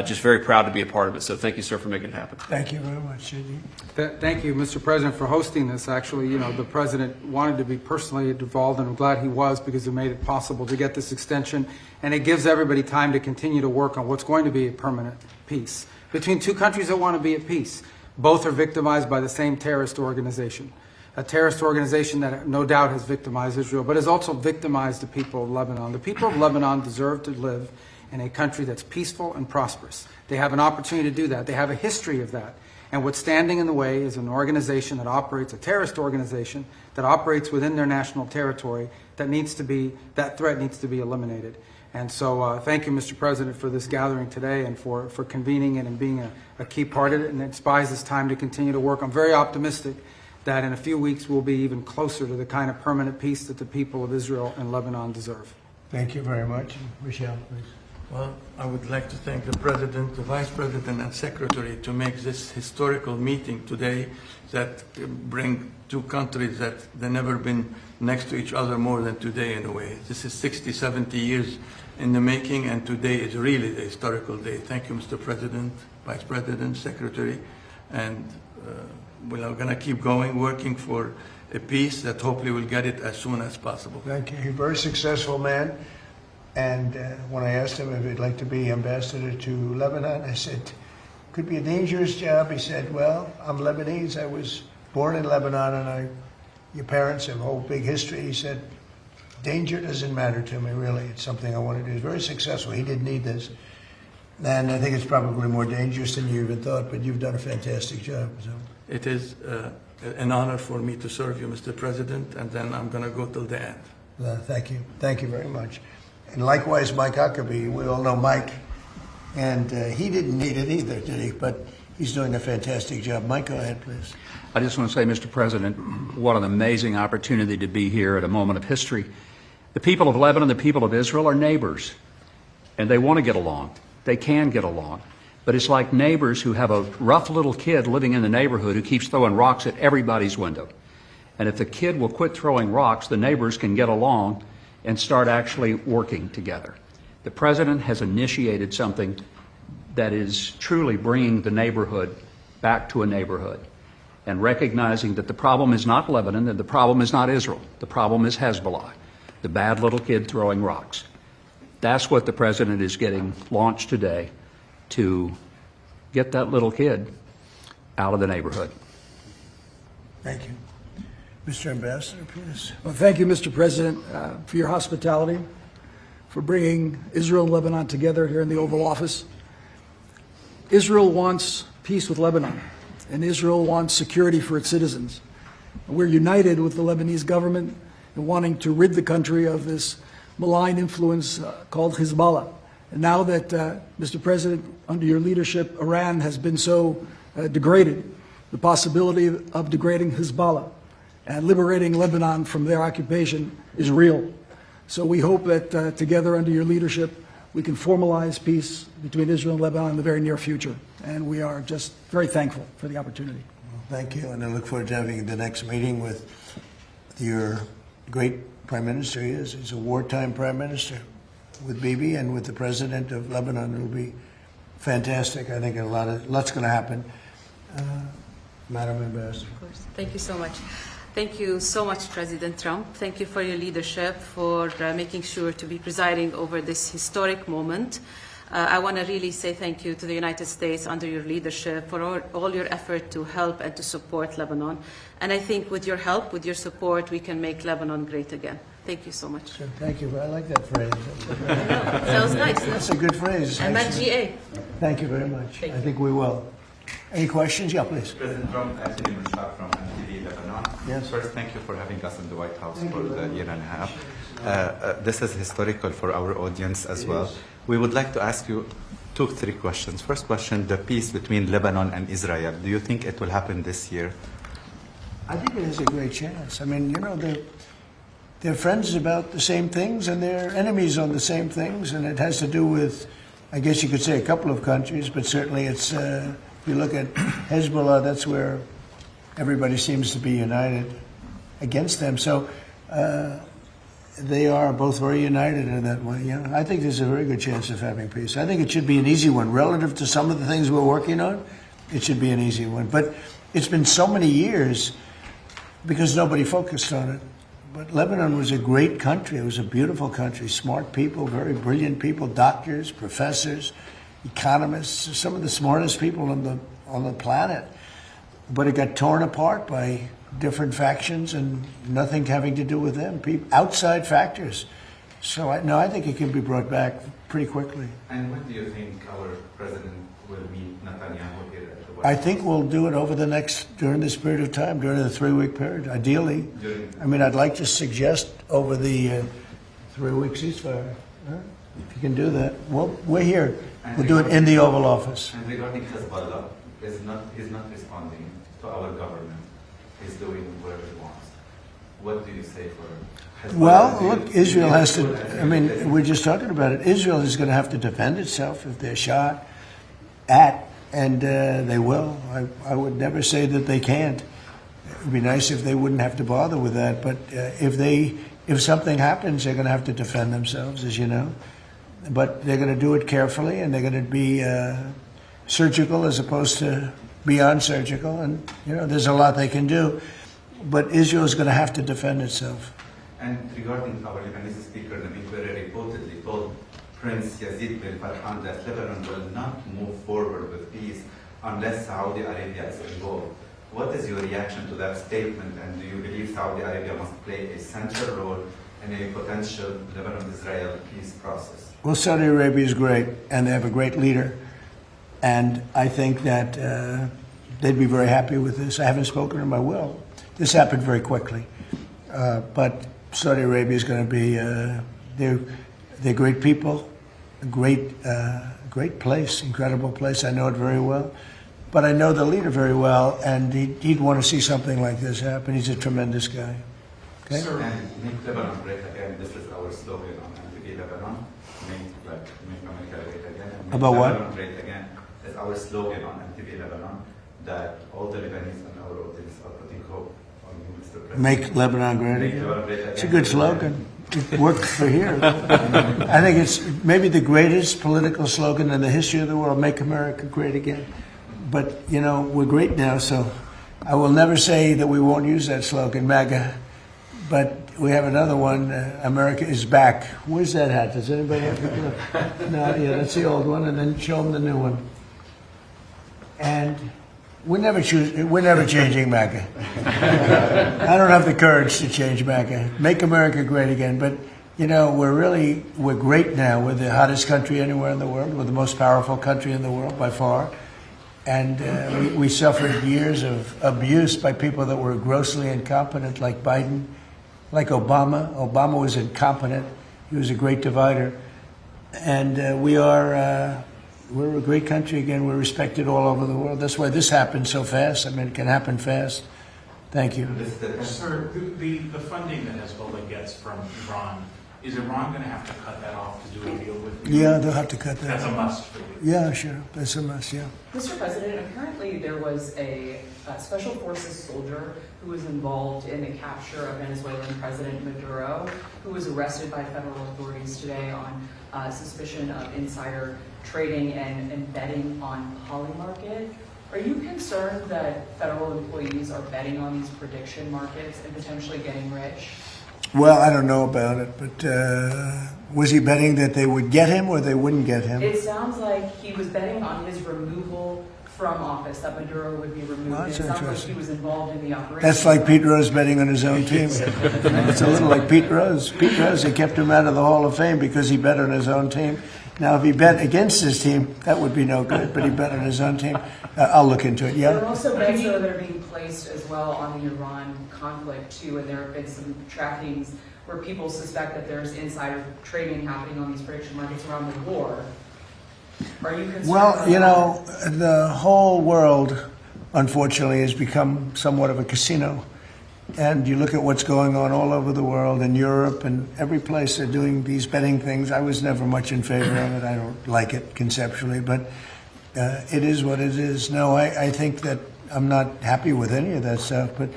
just very proud to be a part of it. So thank you, sir, for making it happen. Thank you very much, JD. Thank you, Mr. President, for hosting this. Actually, the president wanted to be personally involved, and I'm glad he was, because it made it possible to get this extension. And it gives everybody time to continue to work on what's going to be a permanent peace between two countries that want to be at peace. Both are victimized by the same terrorist organization, a terrorist organization that no doubt has victimized Israel, but has also victimized the people of Lebanon. The people of Lebanon deserve to live in a country that's peaceful and prosperous. They have an opportunity to do that. They have a history of that. And what's standing in the way is an organization that operates, a terrorist organization that operates within their national territory that threat needs to be eliminated. And so thank you, Mr. President, for this gathering today and for convening it and being a key part of it. And it buys us time to continue to work. I'm very optimistic that in a few weeks we'll be even closer to the kind of permanent peace that the people of Israel and Lebanon deserve. Thank you very much. Michelle, please. Well, I would like to thank the President, the Vice President, and Secretary to make this historical meeting today that bring two countries that they've never been next to each other more than today in a way. This is 60, 70 years in the making, and today is really the historical day. Thank you, Mr. President, Vice President, Secretary, and we are going to keep going, working for a peace that hopefully we'll get it as soon as possible. Thank you. You're a very successful man. And when I asked him if he'd like to be ambassador to Lebanon, I said, could be a dangerous job. He said, well, I'm Lebanese. I was born in Lebanon, and your parents have a whole big history. He said, danger doesn't matter to me, really. It's something I want to do. He's very successful. He didn't need this. And I think it's probably more dangerous than you even thought, but you've done a fantastic job. So. It is an honor for me to serve you, Mr. President, and then I'm going to go till the end. Thank you. Thank you very much. And likewise, Mike Huckabee, we all know Mike, and he didn't need it either, did he? But he's doing a fantastic job. Mike, go ahead, please. I just want to say, Mr. President, what an amazing opportunity to be here at a moment of history. The people of Lebanon, the people of Israel are neighbors, and they want to get along. They can get along. But it's like neighbors who have a rough little kid living in the neighborhood who keeps throwing rocks at everybody's window. And if the kid will quit throwing rocks, the neighbors can get along and start actually working together. The President has initiated something that is truly bringing the neighborhood back to a neighborhood and recognizing that the problem is not Lebanon and the problem is not Israel. The problem is Hezbollah, the bad little kid throwing rocks. That's what the President is getting launched today, to get that little kid out of the neighborhood. Thank you. Mr. Ambassador, please. Well, thank you, Mr. President, for your hospitality, for bringing Israel and Lebanon together here in the Oval Office. Israel wants peace with Lebanon, and Israel wants security for its citizens. We're united with the Lebanese government in wanting to rid the country of this malign influence called Hezbollah. And now that, Mr. President, under your leadership, Iran has been so degraded, the possibility of degrading Hezbollah and liberating Lebanon from their occupation is real. So we hope that together under your leadership, we can formalize peace between Israel and Lebanon in the very near future. And we are just very thankful for the opportunity. Well, thank you, and I look forward to having the next meeting with your great Prime Minister. He's a wartime Prime Minister, with Bibi and with the President of Lebanon. It will be fantastic. I think lots going to happen. Madam Ambassador. Of course. Thank you so much. Thank you so much, President Trump. Thank you for your leadership, for making sure to be presiding over this historic moment. I want to really say thank you to the United States under your leadership for all your effort to help and to support Lebanon. And I think with your help, with your support, we can make Lebanon great again. Thank you so much. Sure, thank you. I like that phrase. Sounds nice. That's a good phrase. I'm at GA. Thank you very much. I think we will. Any questions? Yeah, please. President Trump, Anthony Mushak from MTV Lebanon. Yes. First, thank you for having us in the White House for the year and a half. This is historical for our audience as well. We would like to ask you 2-3 questions. First question, the peace between Lebanon and Israel. Do you think it will happen this year? I think it has a great chance. I mean, you know, they're friends about the same things and they're enemies on the same things, and it has to do with, I guess you could say, a couple of countries, but certainly it's, if you look at Hezbollah, that's where everybody seems to be united against them. So they are both very united in that way. You know, I think there's a very good chance of having peace. I think it should be an easy one. Relative to some of the things we're working on, it should be an easy one. But it's been so many years because nobody focused on it. But Lebanon was a great country. It was a beautiful country, smart people, very brilliant people, doctors, professors, economists, some of the smartest people on the planet. But it got torn apart by different factions and nothing having to do with them, outside factors. So I think it can be brought back pretty quickly. And when do you think our president will meet Netanyahu here at the White House? I think we'll do it during this period of time, during the 3-week period, ideally. I mean, I'd like to suggest over the 3-week ceasefire. If you can do that. Well, we're here. We'll do it in the Oval Office. And regarding Hezbollah, he's not responding to our government. He's doing whatever he wants. What do you say for Hezbollah? Well, look, Israel has to, I mean, we're just talking about it. Israel is going to have to defend itself if they're shot at, and they will. I would never say that they can't. It would be nice if they wouldn't have to bother with that, but if something happens, they're going to have to defend themselves, as you know. But they're going to do it carefully, and they're going to be surgical as opposed to beyond surgical. And, you know, there's a lot they can do. But Israel is going to have to defend itself. And regarding our Lebanese speaker, Nabil Berri reportedly told Prince Yazid bin Farhan that Lebanon will not move forward with peace unless Saudi Arabia is involved. What is your reaction to that statement, and do you believe Saudi Arabia must play a central role in a potential Lebanon-Israel peace process? Well, Saudi Arabia is great, and they have a great leader. And I think that they'd be very happy with this. I haven't spoken to them, I will. This happened very quickly. But Saudi Arabia is going to be, they're great people, a great place, incredible place. I know it very well. but I know the leader very well, and he'd want to see something like this happen. He's a tremendous guy. Okay? Sir, and make Lebanon great again. This is our slogan on MTV Lebanon. Make America great again. And make About what? Lebanon great again. It's our slogan on MTV Lebanon that all the Lebanese and our audience are putting hope on you, Mr. President. Make Lebanon great Make again. Lebanon great again. It's a good slogan. It worked for here. I think it's maybe the greatest political slogan in the history of the world, make America great again. But, you know, we're great now, so I will never say that we won't use that slogan, MAGA. But we have another one, America is back. Where's that hat? Does anybody have it? No, yeah, that's the old one, and then show them the new one. And we're never changing MAGA. I don't have the courage to change MAGA. Make America great again. But, you know, we're great now. We're the hottest country anywhere in the world. We're the most powerful country in the world by far. And we suffered years of abuse by people that were grossly incompetent, like Biden, like Obama. Obama was incompetent. He was a great divider. And we're a great country again. We're respected all over the world. That's why this happened so fast. I mean, it can happen fast. Thank you. Sir, the funding that Hezbollah gets from Iran, is Iran going to have to cut that off to do a deal with you? Yeah, they'll have to cut that That's off. a must for you. Yeah, sure. That's a must, yeah. Mr. President, apparently there was a special forces soldier who was involved in the capture of Venezuelan President Maduro, who was arrested by federal authorities today on suspicion of insider trading and betting on Polymarket. Are you concerned that federal employees are betting on these prediction markets and potentially getting rich? Well, I don't know about it, but was he betting that they would get him or they wouldn't get him? It sounds like he was betting on his removal from office, that Maduro would be removed. Well, that's it sounds like interesting. he was involved in the operation. That's like Pete Rose betting on his own team. It's a little like Pete Rose. Pete Rose, they kept him out of the Hall of Fame because he bet on his own team. Now, if he bet against his team, that would be no good, but he bet on his own team. I'll look into it, yeah? There are also bets that are being placed as well on the Iran conflict, too, and there have been some trackings where people suspect that there's insider trading happening on these prediction markets around the war. Are you concerned? Well, you know, the whole world, unfortunately, has become somewhat of a casino. And you look at what's going on all over the world, in Europe and every place they're doing these betting things. I was never much in favor of it. I don't like it conceptually, but it is what it is. No, I think that I'm not happy with any of that stuff, but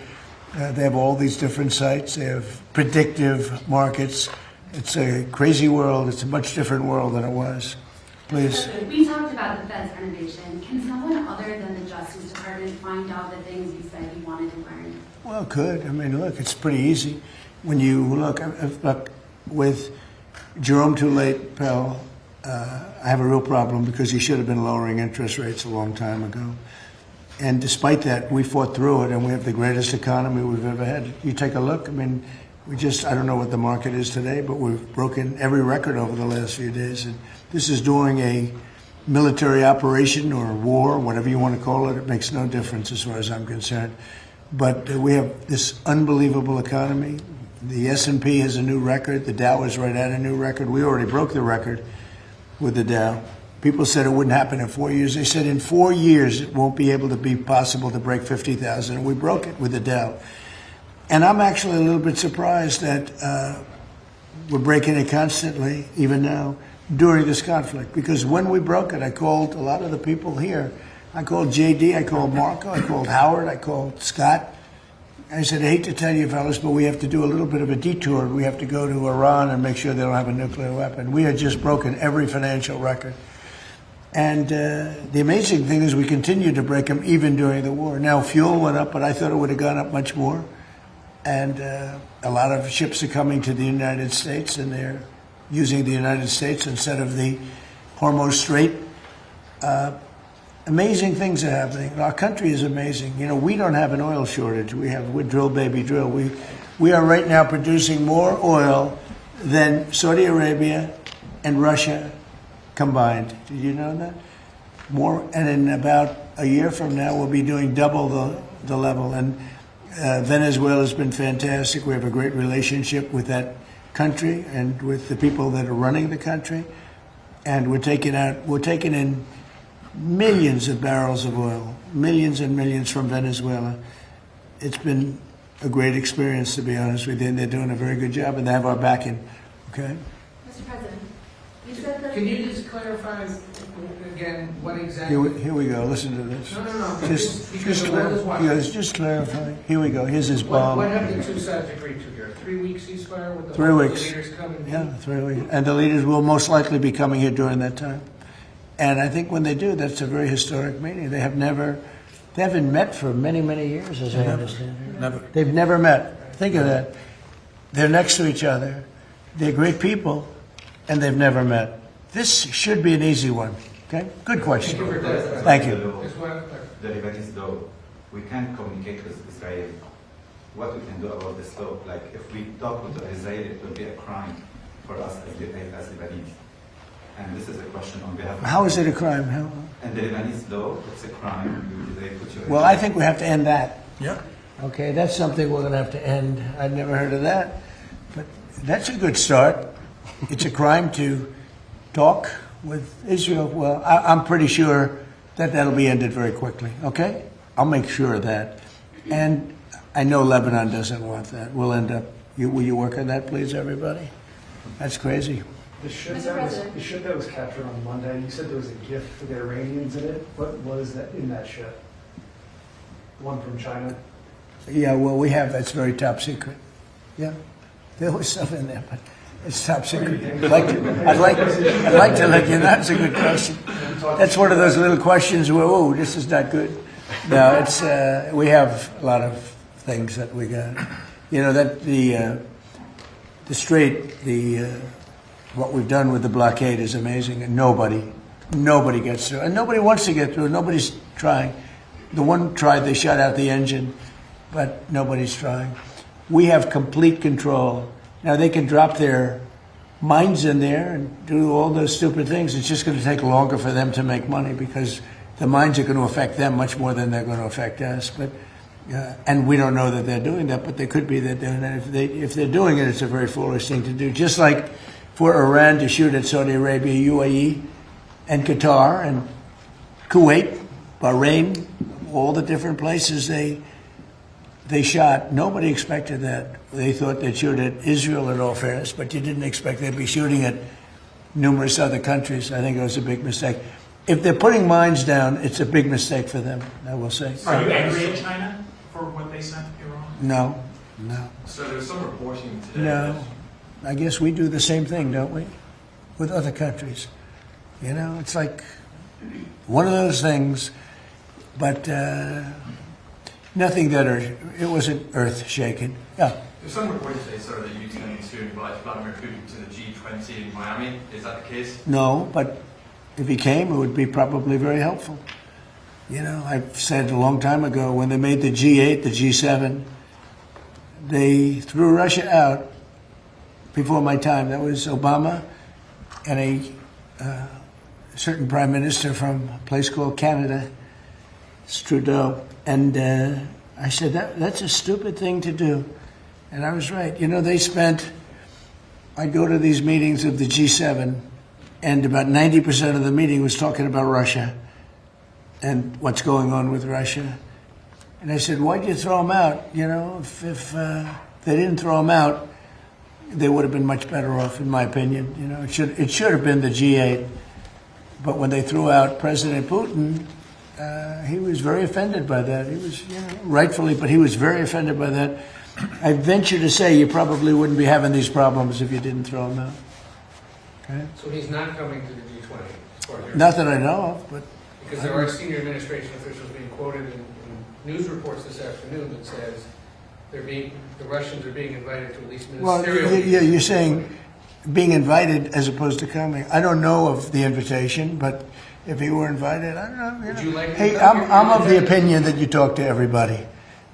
they have all these different sites. They have predictive markets. It's a crazy world. It's a much different world than it was. Please. We talked about the Fed's renovation. Can someone other than the Justice Department find out the things you said you wanted to learn? Well, could. I mean, look, it's pretty easy. When you look with Jerome Too Late Powell, I have a real problem because he should have been lowering interest rates a long time ago. And despite that, we fought through it, and we have the greatest economy we've ever had. You take a look. I mean, I don't know what the market is today, but we've broken every record over the last few days. And this is during a military operation or a war, whatever you want to call it. It makes no difference as far as I'm concerned. But we have this unbelievable economy. The S&P has a new record. The Dow is right at a new record. We already broke the record with the Dow. People said it wouldn't happen in 4 years. They said in 4 years it won't be able to be possible to break 50,000, and we broke it with the Dow. And I'm actually a little bit surprised that we're breaking it constantly, even now, during this conflict. Because when we broke it, I called a lot of the people here. I called JD, I called Marco, I called Howard, I called Scott. I said, I hate to tell you fellas, but we have to do a little bit of a detour. We have to go to Iran and make sure they don't have a nuclear weapon. We had just broken every financial record. And the amazing thing is we continued to break them even during the war. Now, fuel went up, but I thought it would have gone up much more. And a lot of ships are coming to the United States, and they're using the United States instead of the Hormuz Strait. Amazing things are happening. Our country is amazing. You know, we don't have an oil shortage. We're drill, baby, drill. We are right now producing more oil than Saudi Arabia and Russia combined. Did you know that? More, and in about a year from now, we'll be doing double the level. And Venezuela has been fantastic. We have a great relationship with that country and with the people that are running the country. And we're taking in millions of barrels of oil, millions and millions from Venezuela. It's been a great experience, to be honest with you, and they're doing a very good job, and they have our backing. Okay? Mr. President, you said that... Can you just clarify again what exactly... Here we go. Listen to this. No. Just clarify. Here we go. Here's his bomb. What have the two sides agreed to here? 3 weeks ceasefire with the 3 weeks. leaders coming? Yeah, 3 weeks. And the leaders will most likely be coming here during that time. And I think when they do, that's a very historic meeting. They haven't met for many, many years, as I understand it. Never. They've never met. Think of that. They're next to each other. They're great people, and they've never met. This should be an easy one. Okay? Good question. Thank you. The Lebanese law, we can't communicate with Israel. What we can do about this law? Like, if we talk with Israel, it will be a crime for us as Lebanese. And this is a question on behalf of... How is it a crime? How? And the Lebanese law, it's a crime. They put you in Well, I think we have to end that. Yeah. Okay, that's something we're going to have to end. I'd never heard of that. But that's a good start. It's a crime to talk with Israel. Well, I'm pretty sure that that'll be ended very quickly. Okay? I'll make sure of that. And I know Lebanon doesn't want that. We'll end up... will you work on that, please, everybody? That's crazy. The ship that was captured on Monday, you said there was a gift for the Iranians in it. What was that in that ship? One from China? Yeah, well, we have, that's very top secret. Yeah, there was stuff in there, but it's top secret. I'd like to let you know. That's a good question. That's one of those little questions where, oh, this is not good. No, it's, we have a lot of things that we got. You know, that the Strait, what we've done with the blockade is amazing, and nobody gets through, and nobody wants to get through. Nobody's trying. The one tried; they shut out the engine, but nobody's trying. We have complete control. Now they can drop their mines in there and do all those stupid things. It's just going to take longer for them to make money because the mines are going to affect them much more than they're going to affect us. But and we don't know that they're doing that, but they could be that doing that. If they're doing it, it's a very foolish thing to do. Just like for Iran to shoot at Saudi Arabia, UAE, and Qatar, and Kuwait, Bahrain, all the different places they shot. Nobody expected that. They thought they'd shoot at Israel in all fairness, but you didn't expect they'd be shooting at numerous other countries. I think it was a big mistake. If they're putting mines down, it's a big mistake for them, I will say. Are you angry at China for what they sent Iran? No. So there's some reporting today. No. I guess we do the same thing, don't we? With other countries. You know, it's like one of those things, but nothing that it wasn't earth-shaking. Yeah. There's some reporting today, sir, that you intend to invite Vladimir Putin to the G20 in Miami. Is that the case? No, but if he came, it would be probably very helpful. You know, I've said a long time ago, when they made the G8, the G7, they threw Russia out before my time. That was Obama and a certain prime minister from a place called Canada, Trudeau. And I said, that's a stupid thing to do. And I was right. You know, I'd go to these meetings of the G7, and about 90% of the meeting was talking about Russia and what's going on with Russia. And I said, why'd you throw them out? You know, if they didn't throw them out, they would have been much better off, in my opinion. You know, it should have been the G8. But when they threw out President Putin, he was very offended by that. He was, you know, rightfully, but he was very offended by that. I venture to say you probably wouldn't be having these problems if you didn't throw him out. Okay? So he's not coming to the G20? Not that I know of, but... Because there are senior administration officials being quoted in news reports this afternoon that says the Russians are being invited to at least ministerial... Well, you're saying being invited as opposed to coming. I don't know of the invitation, but if he were invited, I don't know. Would you like to hey, I'm of the opinion that you talk to everybody.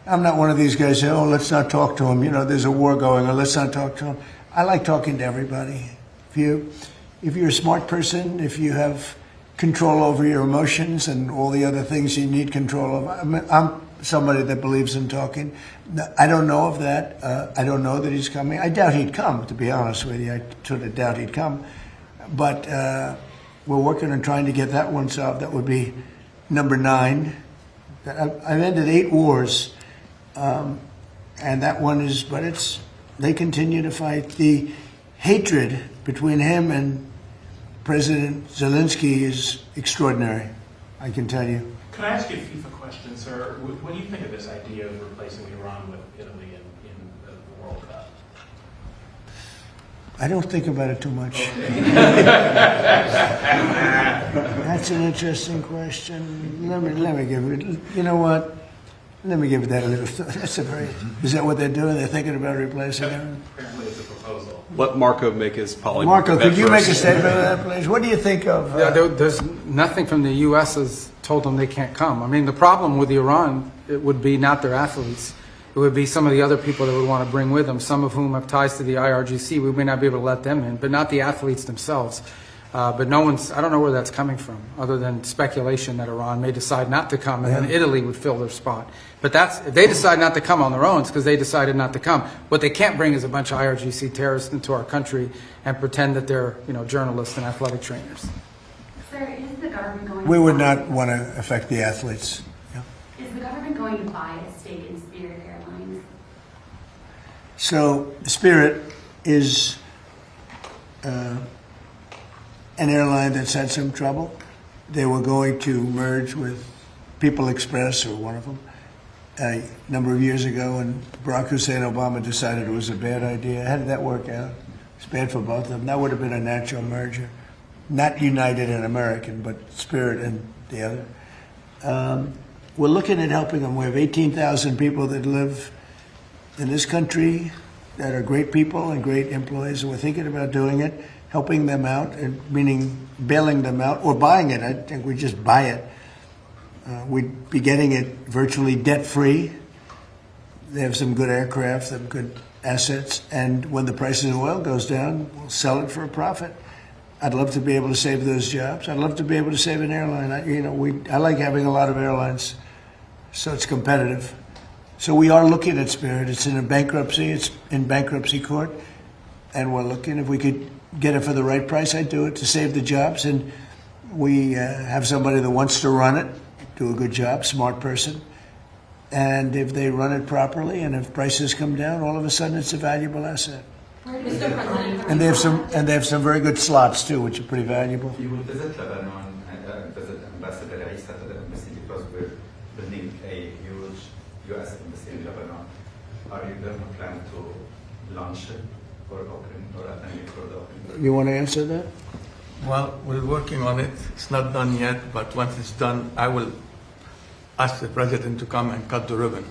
I'm not one of these guys who say, oh, let's not talk to him. You know, there's a war going on. Let's not talk to him. I like talking to everybody. If you're a smart person, if you have control over your emotions and all the other things you need control of, I'm somebody that believes in talking. I don't know of that. I don't know that he's coming. I doubt he'd come, to be honest with you. I sort of doubt he'd come. But we're working on trying to get that one solved. That would be number 9. I've ended 8 wars, and that one is, but they continue to fight. The hatred between him and President Zelensky is extraordinary, I can tell you. Can I ask you a FIFA question, sir? What do you think of this idea of replacing Iran with Italy in the World Cup? I don't think about it too much. Okay. That's an interesting question. Let me give it. You know what? Let me give it that a little thought. That's a very. Is that what they're doing? They're thinking about replacing it. Apparently, it's a proposal. Let Marco make his poly. Marco, could you make a statement on that, please? What do you think of? There's nothing from the U.S. has told them they can't come. I mean, the problem with Iran, it would be not their athletes. It would be some of the other people that would want to bring with them, some of whom have ties to the IRGC. We may not be able to let them in, but not the athletes themselves. But no one's, I don't know where that's coming from, other than speculation that Iran may decide not to come, and then Italy would fill their spot. But if they decide not to come on their own, it's because they decided not to come. What they can't bring is a bunch of IRGC terrorists into our country and pretend that they're, journalists and athletic trainers. Sir, is the government going We would not want to affect the athletes. Is the government going to buy a stake in Spirit Airlines? So Spirit is an airline that's had some trouble. They were going to merge with People Express, or one of them, a number of years ago, and Barack Hussein Obama decided it was a bad idea. How did that work out? It's bad for both of them. That would have been a natural merger. Not United and American, but Spirit and the other. We're looking at helping them. We have 18,000 people that live in this country that are great people and great employees, and we're thinking about doing it, helping them out, and meaning bailing them out or buying it. I think we just buy it. We'd be getting it virtually debt-free. They have some good aircraft, some good assets, and when the price of oil goes down, we'll sell it for a profit. I'd love to be able to save those jobs. I'd love to be able to save an airline. I like having a lot of airlines, so it's competitive. So we are looking at Spirit. It's in a bankruptcy. It's in bankruptcy court, and we're looking if we could get it for the right price. I'd do it to save the jobs, and we have somebody that wants to run it, do a good job, smart person, and if they run it properly, and if prices come down, all of a sudden it's a valuable asset. And they have some very good slots too, which are pretty valuable. You will visit Lebanon and visit Ambassador Isa to the embassy because we're building a huge U.S. embassy in Lebanon. Are you going to plan to launch it or open or attend for the opening? You want to answer that? Well, we're working on it. It's not done yet, but once it's done, I will ask the president to come and cut the ribbon.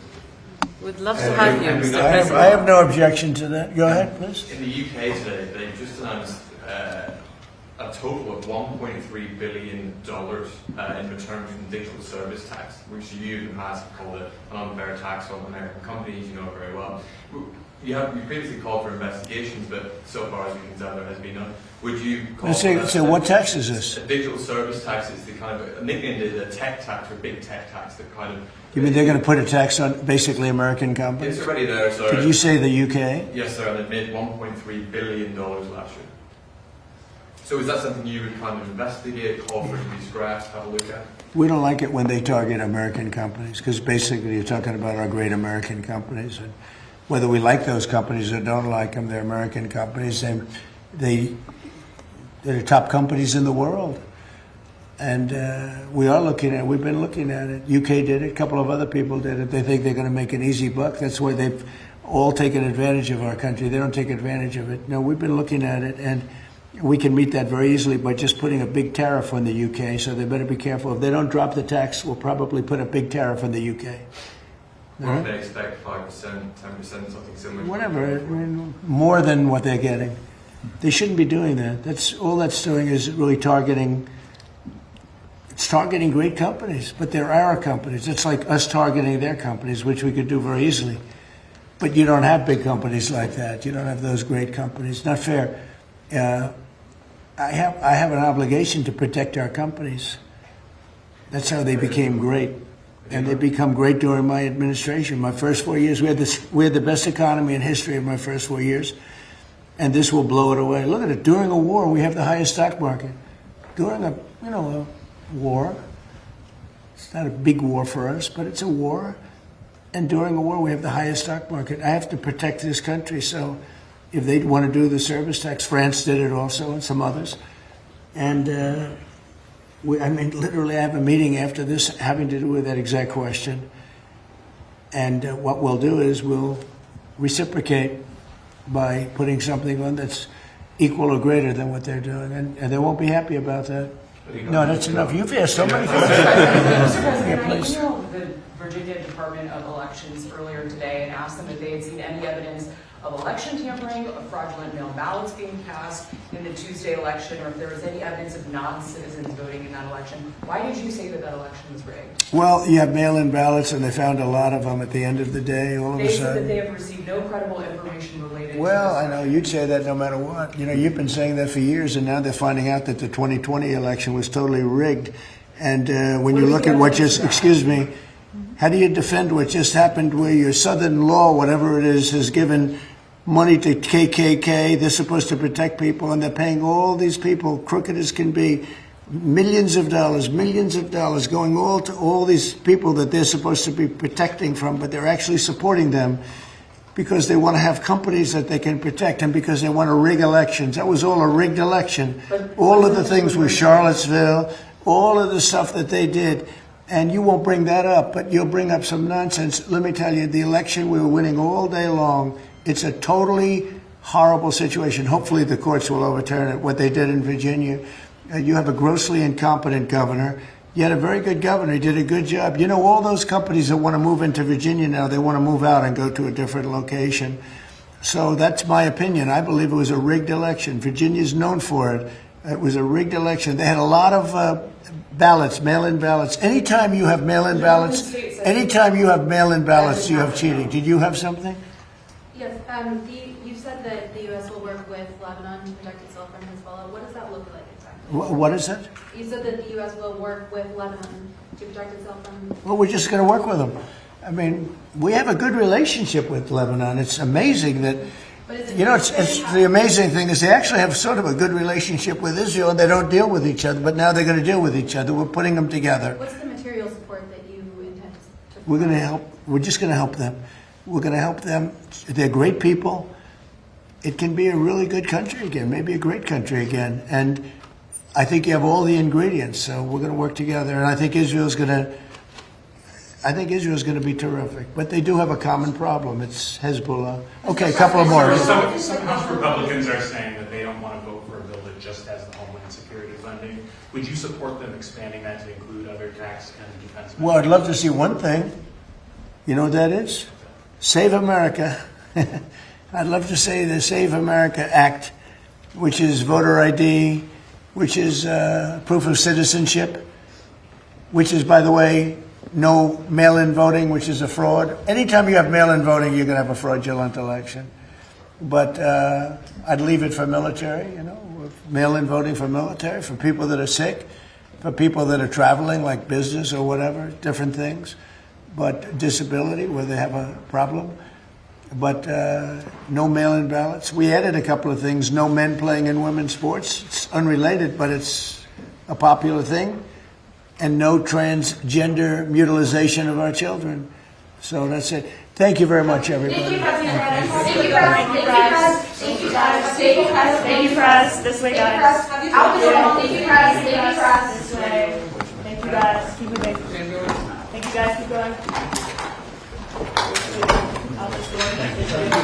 We'd love to have you, Mr. President. I have no objection to that. Go ahead, please. In the UK today, they've just announced a total of $1.3 billion in return from digital service tax, which you in the past have called an unfair tax on American companies. You know it very well. You previously called for investigations, but so far as we can tell, there has been none. Would you call So what tax is this? A digital service tax is the kind of making it a tech tax or big tech tax that kind of. You mean they're going to put a tax on basically American companies? It's already there, sir. Did you say the UK? Yes, sir. They made $1.3 billion last year. So is that something you would kind of investigate, call for it to be scrapped, have a look at? We don't like it when they target American companies, because basically you're talking about our great American companies. And whether we like those companies or don't like them, they're American companies. And they're the top companies in the world. And we've been looking at it. UK did it, a couple of other people did it. They think they're going to make an easy buck. That's why they've all taken advantage of our country. They don't take advantage of it. No, we've been looking at it, and we can meet that very easily by just putting a big tariff on the UK, so they better be careful. If they don't drop the tax, we'll probably put a big tariff on the UK. Or if they expect 5%, 10%, something similar. Whatever, I mean, more than what they're getting. They shouldn't be doing that. All that's doing is really targeting great companies, but they're our companies. It's like us targeting their companies, which we could do very easily. But you don't have big companies like that. You don't have those great companies. Not fair. I have an obligation to protect our companies. That's how they became great. And they become great during my administration. My first 4 years, we had the best economy in history of my first 4 years. And this will blow it away. Look at it. During a war, we have the highest stock market. during a war. It's not a big war for us, but it's a war. And during a war, we have the highest stock market. I have to protect this country. So if they want to do the service tax, France did it also, and some others. And literally, I have a meeting after this having to do with that exact question. And what we'll do is we'll reciprocate by putting something on that's equal or greater than what they're doing. And they won't be happy about that. No, that's enough. You've asked so many questions. I emailed the Virginia Department of Elections earlier today and asked them if they had seen any evidence of election tampering, of fraudulent mail ballots being cast in the Tuesday election, or if there was any evidence of non-citizens voting in that election. Why did you say that that election was rigged? Well, you have mail-in ballots, and they found a lot of them at the end of the day, all of a They said sudden. that they have received no credible information related Well, to I know you'd say that no matter what. You've been saying that for years, and now they're finding out that the 2020 election was totally rigged. And when you look at what just, excuse me, how do you defend what just happened where your Southern law, whatever it is, has given money to KKK? They're supposed to protect people, and they're paying all these people, crooked as can be, millions of dollars going all to all these people that they're supposed to be protecting from, but they're actually supporting them because they want to have companies that they can protect and because they want to rig elections. That was all a rigged election. All of the things with Charlottesville, all of the stuff that they did. And you won't bring that up, but you'll bring up some nonsense. Let me tell you, the election, we were winning all day long. It's a totally horrible situation. Hopefully the courts will overturn it, what they did in Virginia. You have a grossly incompetent governor. You had a very good governor. He did a good job. All those companies that want to move into Virginia now, they want to move out and go to a different location. So that's my opinion. I believe it was a rigged election. Virginia's known for it. It was a rigged election. They had a lot of ballots, mail-in ballots. Anytime you have mail-in ballots, you have cheating. Did you have something? Yes, you said that the U.S. will work with Lebanon to protect itself from Hezbollah. What does that look like exactly? What is it? You said that the U.S. will work with Lebanon to protect itself from... Well, we're just going to work with them. I mean, we have a good relationship with Lebanon. It's amazing that, it's the amazing thing is they actually have sort of a good relationship with Israel, and they don't deal with each other, but now they're going to deal with each other. We're putting them together. What's the material support that you intend to... We're going to help. We're just going to help them. We're going to help them. They're great people. It can be a really good country again, maybe a great country again. And I think you have all the ingredients, so we're going to work together. And I think Israel's going to be terrific. But they do have a common problem. It's Hezbollah. Okay, a couple of more. Some House Republicans are saying that they don't want to vote for a bill that just has the Homeland Security funding. Would you support them expanding that to include other tax and defense? Well, I'd love to see one thing. You know what that is? Save America. I'd love to say the Save America Act, which is voter ID, which is proof of citizenship, which is, by the way, no mail-in voting, which is a fraud. Anytime you have mail-in voting, you're going to have a fraudulent election. But I'd leave it for military, mail-in voting for military, for people that are sick, for people that are traveling, like business or whatever, different things. But disability, where they have a problem. But no mail-in ballots. We added a couple of things. No men playing in women's sports. It's unrelated, but it's a popular thing. And no transgender mutilization of our children. So that's it. Thank you very much, everybody. Thank you, President. Thank you, Press. Thank you, Press. Thank you, Press. Thank you, Press. This way, guys. Thank you, Press. Thank you, Press. This way. Thank you, guys. Keep moving. Thank you, guys. Keep going. I'll just go. Thank you. Thank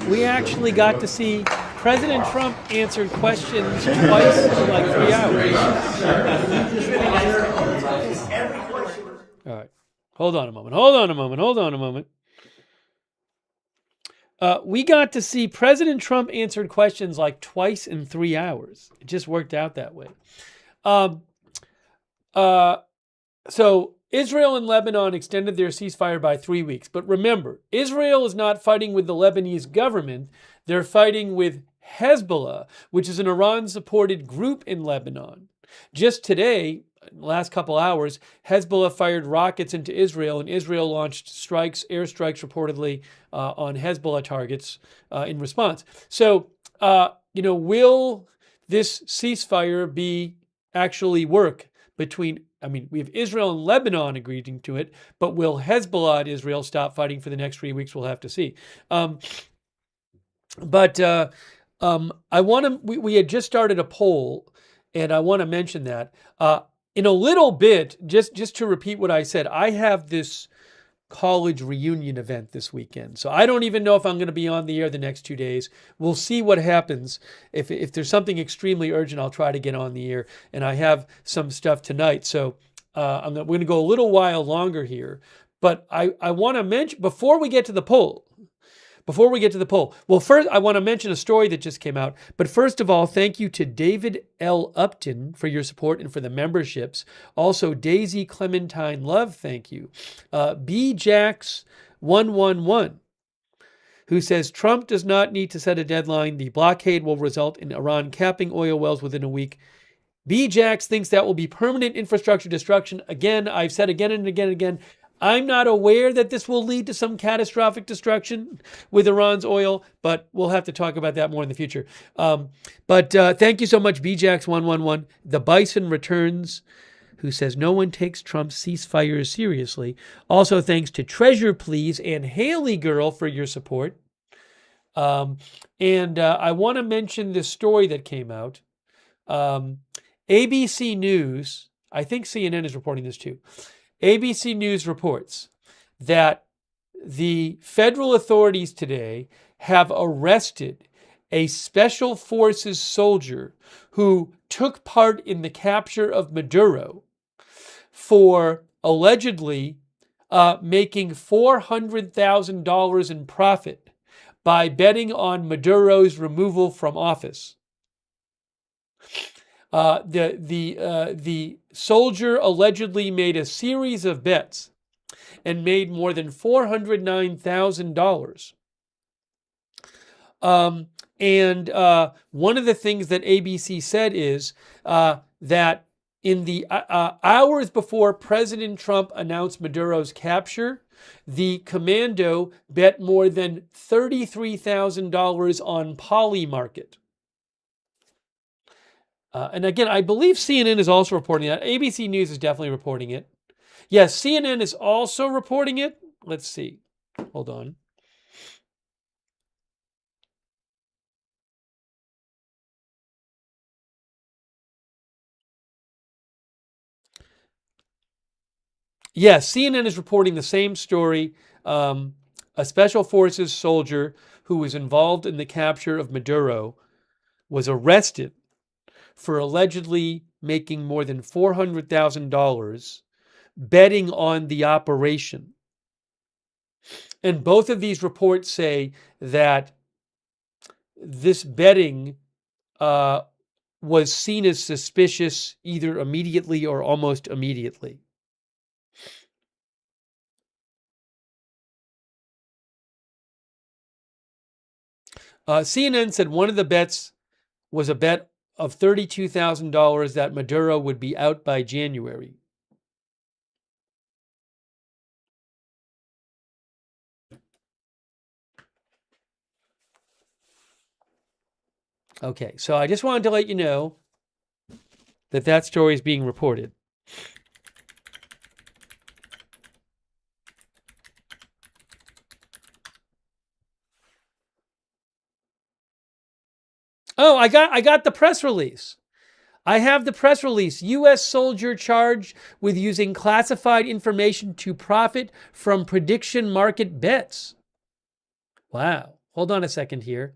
you. We actually got to see President Trump answered questions twice in like 3 hours. All right. Hold on a moment. We got to see President Trump answered questions like twice in 3 hours. It just worked out that way. So Israel and Lebanon extended their ceasefire by 3 weeks. But remember, Israel is not fighting with the Lebanese government. They're fighting with Hezbollah, which is an Iran-supported group in Lebanon. Just today, last couple hours, Hezbollah fired rockets into Israel, and Israel launched airstrikes reportedly on Hezbollah targets in response. So, will this ceasefire actually work between? We have Israel and Lebanon agreeing to it, but will Hezbollah and Israel stop fighting for the next 3 weeks? We'll have to see. We had just started a poll, and I want to mention that in a little bit. Just to repeat what I said, I have this college reunion event this weekend, so I don't even know if I'm going to be on the air the next 2 days. We'll see what happens. If there's something extremely urgent, I'll try to get on the air, and I have some stuff tonight, so we're going to go a little while longer here. But I want to mention before we get to the poll. Well, first, I want to mention a story that just came out. But first of all, thank you to David L. Upton for your support and for the memberships. Also, Daisy Clementine Love, thank you. BJax111, who says, Trump does not need to set a deadline. The blockade will result in Iran capping oil wells within a week. BJax thinks that will be permanent infrastructure destruction. Again, I've said again and again and again, I'm not aware that this will lead to some catastrophic destruction with Iran's oil, but we'll have to talk about that more in the future. But thank you so much, BJax111. The Bison Returns, who says no one takes Trump's ceasefires seriously. Also, thanks to Treasure Please and Haley Girl for your support. And I want to mention this story that came out. ABC News, I think CNN is reporting this too. ABC News reports that the federal authorities today have arrested a special forces soldier who took part in the capture of Maduro for allegedly making $400,000 in profit by betting on Maduro's removal from office. The soldier allegedly made a series of bets and made more than $409,000. And one of the things that ABC said is that in the hours before President Trump announced Maduro's capture, the commando bet more than $33,000 on Polymarket. And again, I believe CNN is also reporting that. ABC News is definitely reporting it. Yes, CNN is also reporting it. Let's see. Hold on. Yes, CNN is reporting the same story. A special forces soldier who was involved in the capture of Maduro was arrested for allegedly making more than $400,000 betting on the operation. And both of these reports say that this betting was seen as suspicious either immediately or almost immediately. CNN said one of the bets was a bet of $32,000 that Maduro would be out by January. Okay, so I just wanted to let you know that that story is being reported. Oh, I got the press release. I have the press release. U.S. soldier charged with using classified information to profit from prediction market bets. Wow. Hold on a second here.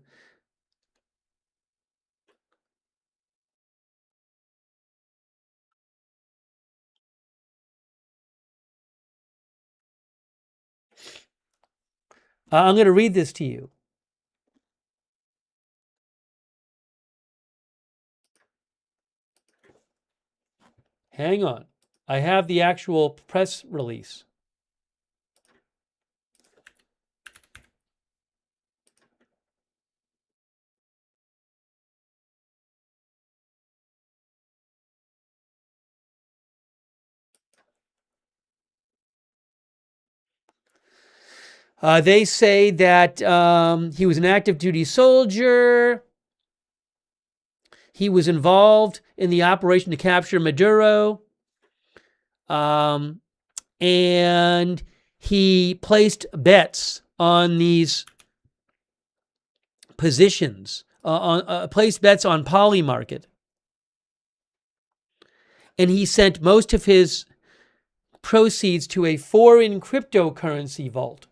I'm going to read this to you. Hang on. I have the actual press release. They say that he was an active duty soldier. He was involved in the operation to capture Maduro. And he placed bets on these positions, placed bets on Polymarket. And he sent most of his proceeds to a foreign cryptocurrency vault.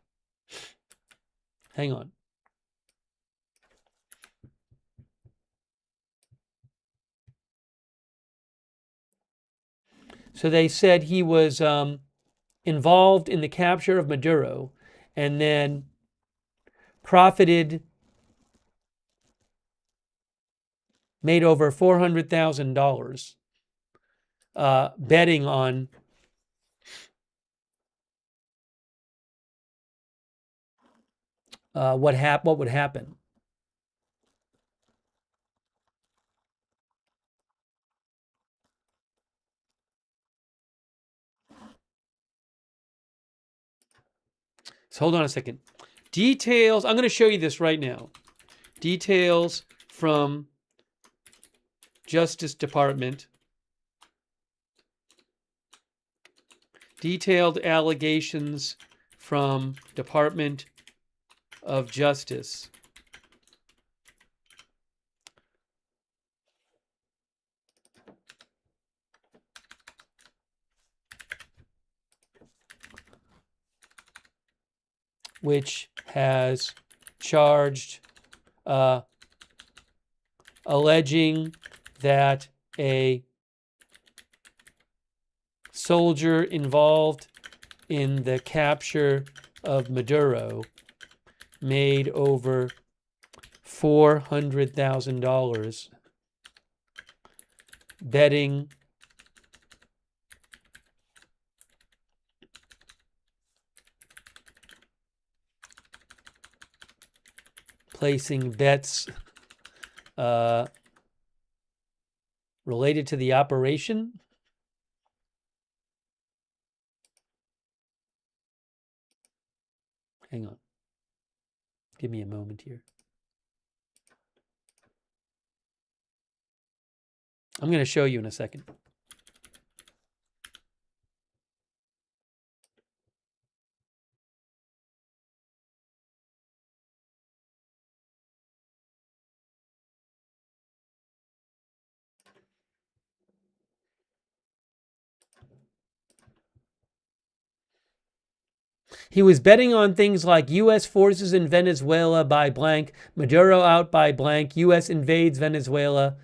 Hang on. So they said he was involved in the capture of Maduro and then profited, made over $400,000 betting on what would happen. So hold on a second. Details, I'm going to show you this right now. Details from Justice Department. Detailed allegations from Department of Justice. Which has charged, alleging that a soldier involved in the capture of Maduro made over $400,000 betting placing bets related to the operation. Hang on. Give me a moment here. I'm going to show you in a second. He was betting on things like U.S. forces in Venezuela by blank, Maduro out by blank, U.S. invades Venezuela.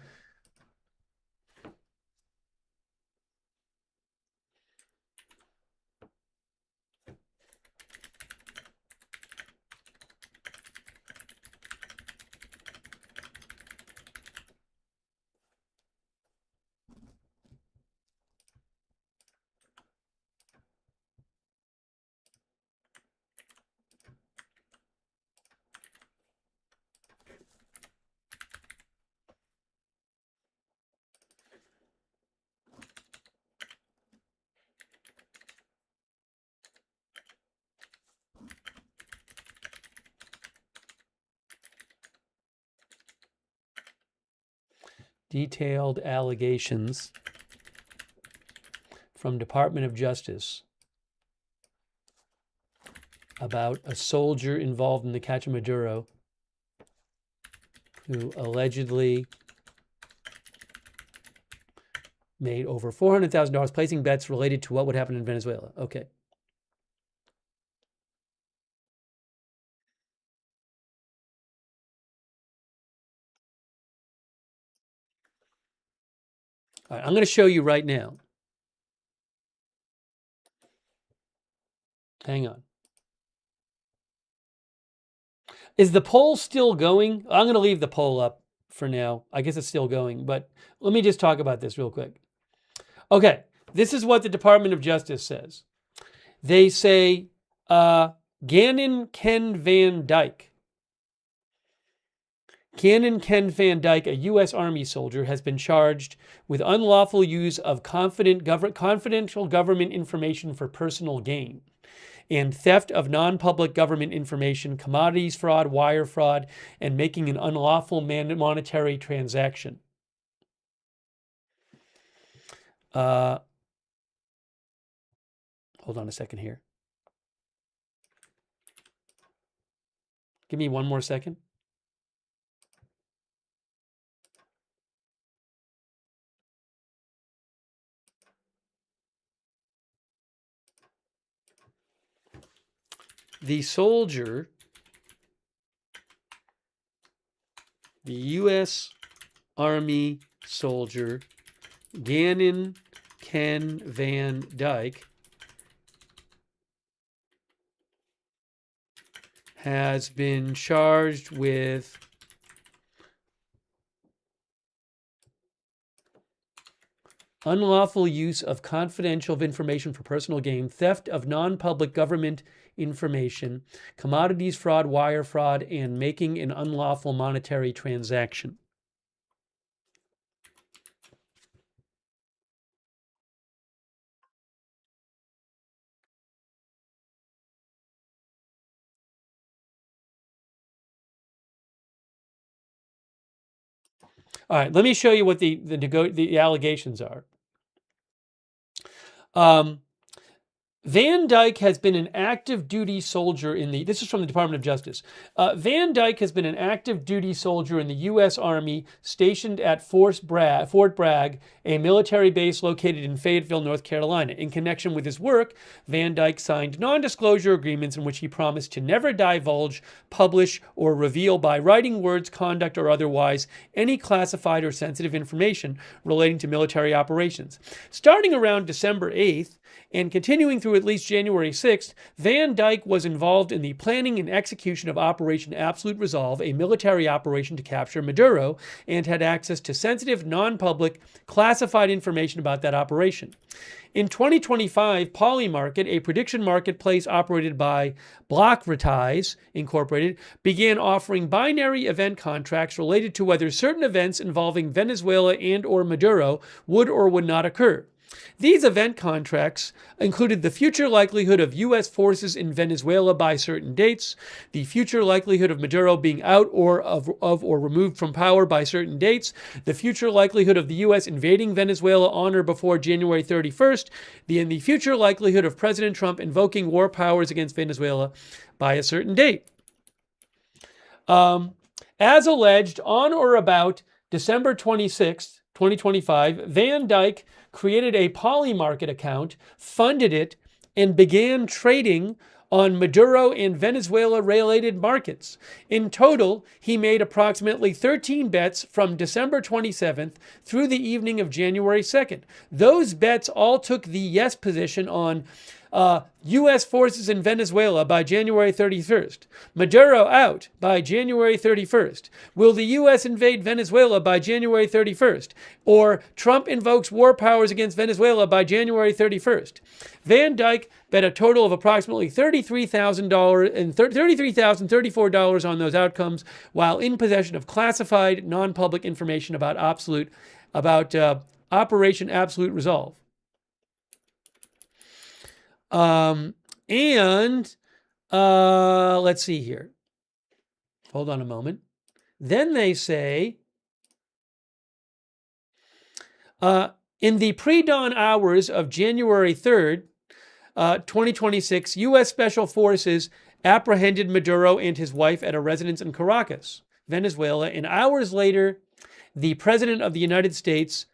Detailed allegations from Department of Justice about a soldier involved in the capture of Maduro who allegedly made over $400,000 placing bets related to what would happen in Venezuela. Okay. All right, I'm going to show you right now. Hang on. Is the poll still going? I'm going to leave the poll up for now. I guess it's still going, but let me just talk about this real quick. Okay, this is what the Department of Justice says. They say Gannon Ken Van Dyke. Gannon Ken Van Dyke, a U.S. Army soldier, has been charged with unlawful use of confidential government information for personal gain. and theft of non-public government information, commodities fraud, wire fraud, and making an unlawful monetary transaction. Hold on a second here. Give me one more second. The soldier, the U.S. Army soldier, Gannon Ken Van Dyke, has been charged with unlawful use of confidential information for personal gain, theft of non-public government information, commodities fraud, wire fraud, and making an unlawful monetary transaction. All right, let me show you what the allegations are. Van Dyke has been an active duty soldier in the, this is from the Department of Justice. Van Dyke has been an active duty soldier in the U.S. Army stationed at Fort Bragg, a military base located in Fayetteville, North Carolina. In connection with his work, Van Dyke signed non-disclosure agreements in which he promised to never divulge, publish, or reveal by writing, words, conduct, or otherwise any classified or sensitive information relating to military operations. Starting around December 8th, and continuing through at least January 6th, Van Dyke was involved in the planning and execution of Operation Absolute Resolve, a military operation to capture Maduro, and had access to sensitive, non-public, classified information about that operation. In 2025, Polymarket, a prediction marketplace operated by blockade Incorporated, began offering binary event contracts related to whether certain events involving Venezuela and or Maduro would or would not occur. These event contracts included the future likelihood of U.S. forces in Venezuela by certain dates, the future likelihood of Maduro being out or removed from power by certain dates, the future likelihood of the U.S. invading Venezuela on or before January 31st, and the future likelihood of President Trump invoking war powers against Venezuela by a certain date. As alleged, on or about December 26th, 2025, Van Dyke created a Polymarket account, funded it, and began trading on Maduro and Venezuela-related markets. In total, he made approximately 13 bets from December 27th through the evening of January 2nd. Those bets all took the yes position on U.S. forces in Venezuela by January 31st. Maduro out by January 31st. Will the U.S. invade Venezuela by January 31st? Or Trump invokes war powers against Venezuela by January 31st. Van Dyke bet a total of approximately $33,034 on those outcomes, while in possession of classified, non-public information about Operation Absolute Resolve. Let's see here. Hold on a moment. Then they say, in the pre-dawn hours of January 3rd, 2026, U.S. Special Forces apprehended Maduro and his wife at a residence in Caracas, Venezuela, and hours later, the President of the United States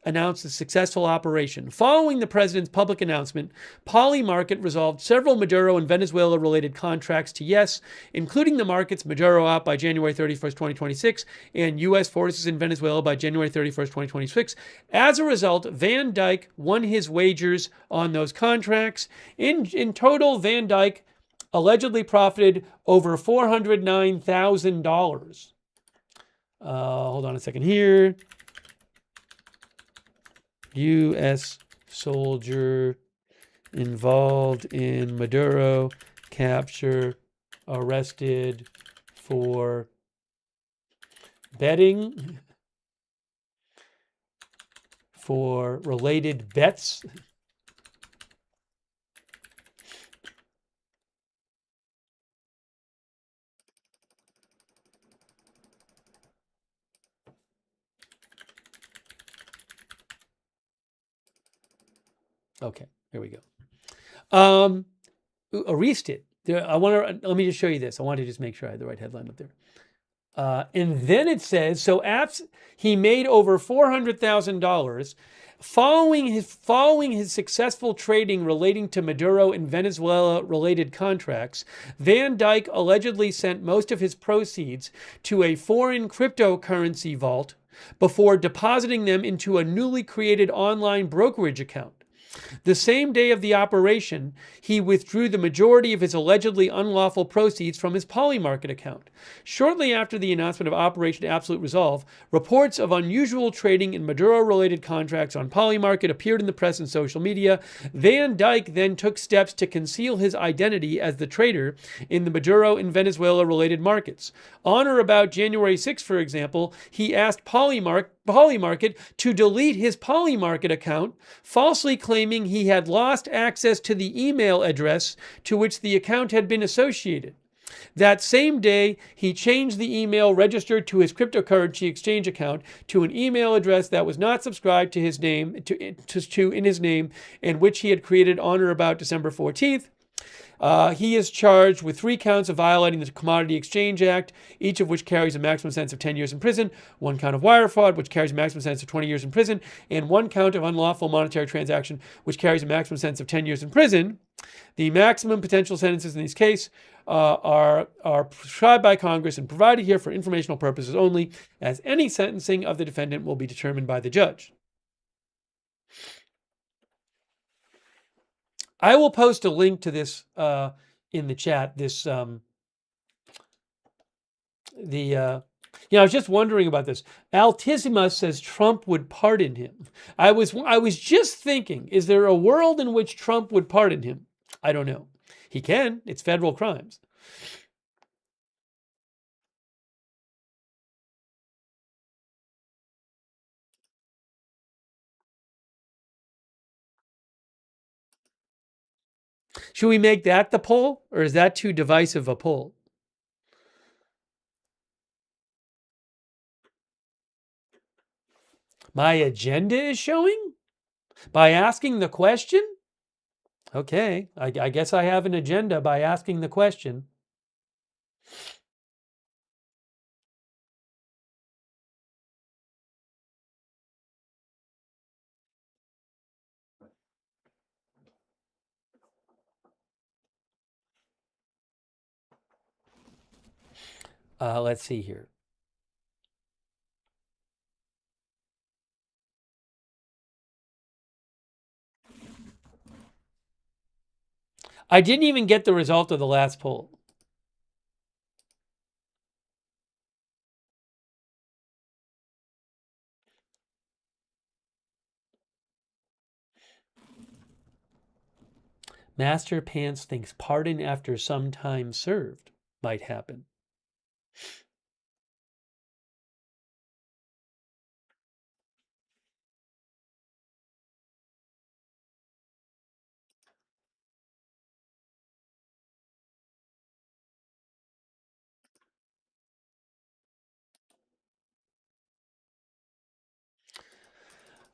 announced a successful operation. Following the president's public announcement, Polymarket resolved several Maduro and Venezuela-related contracts to yes, including the markets Maduro out by January 31st, 2026, and U.S. forces in Venezuela by January 31st, 2026. As a result, Van Dyke won his wagers on those contracts. In total, Van Dyke allegedly profited over $409,000. Hold on a second here. U.S. soldier involved in Maduro capture arrested for betting, for related bets, Okay, here we go. Arrested. Let me just show you this. I want to just make sure I had the right headline up there. And then it says, so he made over $400,000 following his successful trading relating to Maduro and Venezuela-related contracts. Van Dyke allegedly sent most of his proceeds to a foreign cryptocurrency vault before depositing them into a newly created online brokerage account. The same day of the operation, he withdrew the majority of his allegedly unlawful proceeds from his Polymarket account. Shortly after the announcement of Operation Absolute Resolve, reports of unusual trading in Maduro-related contracts on Polymarket appeared in the press and social media. Van Dyke then took steps to conceal his identity as the trader in the Maduro and Venezuela-related markets. On or about January 6, for example, he asked Polymarket to delete his Polymarket account, falsely claiming he had lost access to the email address to which the account had been associated. That same day, he changed the email registered to his cryptocurrency exchange account to an email address that was not subscribed to his name in his name, and which he had created on or about December 14th. He is charged with 3 counts of violating the Commodity Exchange Act, each of which carries a maximum sentence of 10 years in prison, 1 count of wire fraud, which carries a maximum sentence of 20 years in prison, and 1 count of unlawful monetary transaction, which carries a maximum sentence of 10 years in prison. The maximum potential sentences in this case are prescribed by Congress and provided here for informational purposes only, as any sentencing of the defendant will be determined by the judge. I will post a link to this in the chat. I was just wondering about this. Altissima says Trump would pardon him. I was just thinking, is there a world in which Trump would pardon him? I don't know. He can. It's federal crimes. Should we make that the poll, or is that too divisive a poll? My agenda is showing? By asking the question? Okay, I guess I have an agenda by asking the question. Let's see here. I didn't even get the result of the last poll. Master Pants thinks pardon after some time served might happen.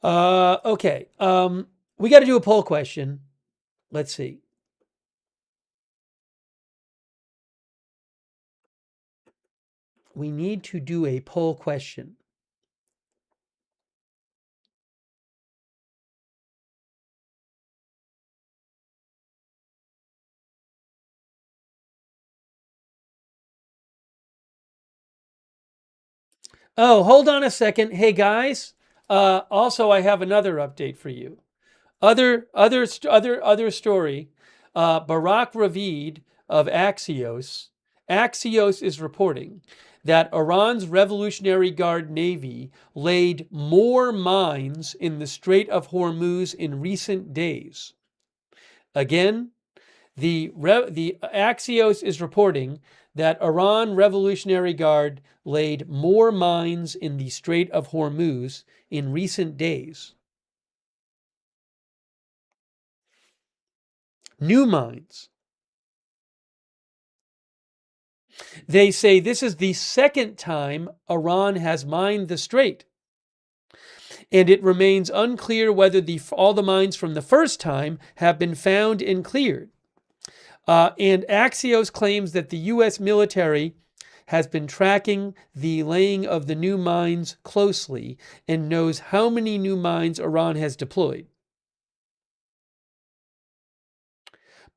Okay. We got to do a poll question. Let's see. We need to do a poll question. Oh, hold on a second. Hey guys. Also, I have another update for you. Other story. Barak Ravid of Axios. Axios is reporting that Iran's Revolutionary Guard Navy laid more mines in the Strait of Hormuz in recent days. Again, the Axios is reporting that Iran Revolutionary Guard laid more mines in the Strait of Hormuz in recent days. New mines. They say this is the second time Iran has mined the strait. and it remains unclear whether all the mines from the first time have been found and cleared. And Axios claims that the U.S. military has been tracking the laying of the new mines closely and knows how many new mines Iran has deployed.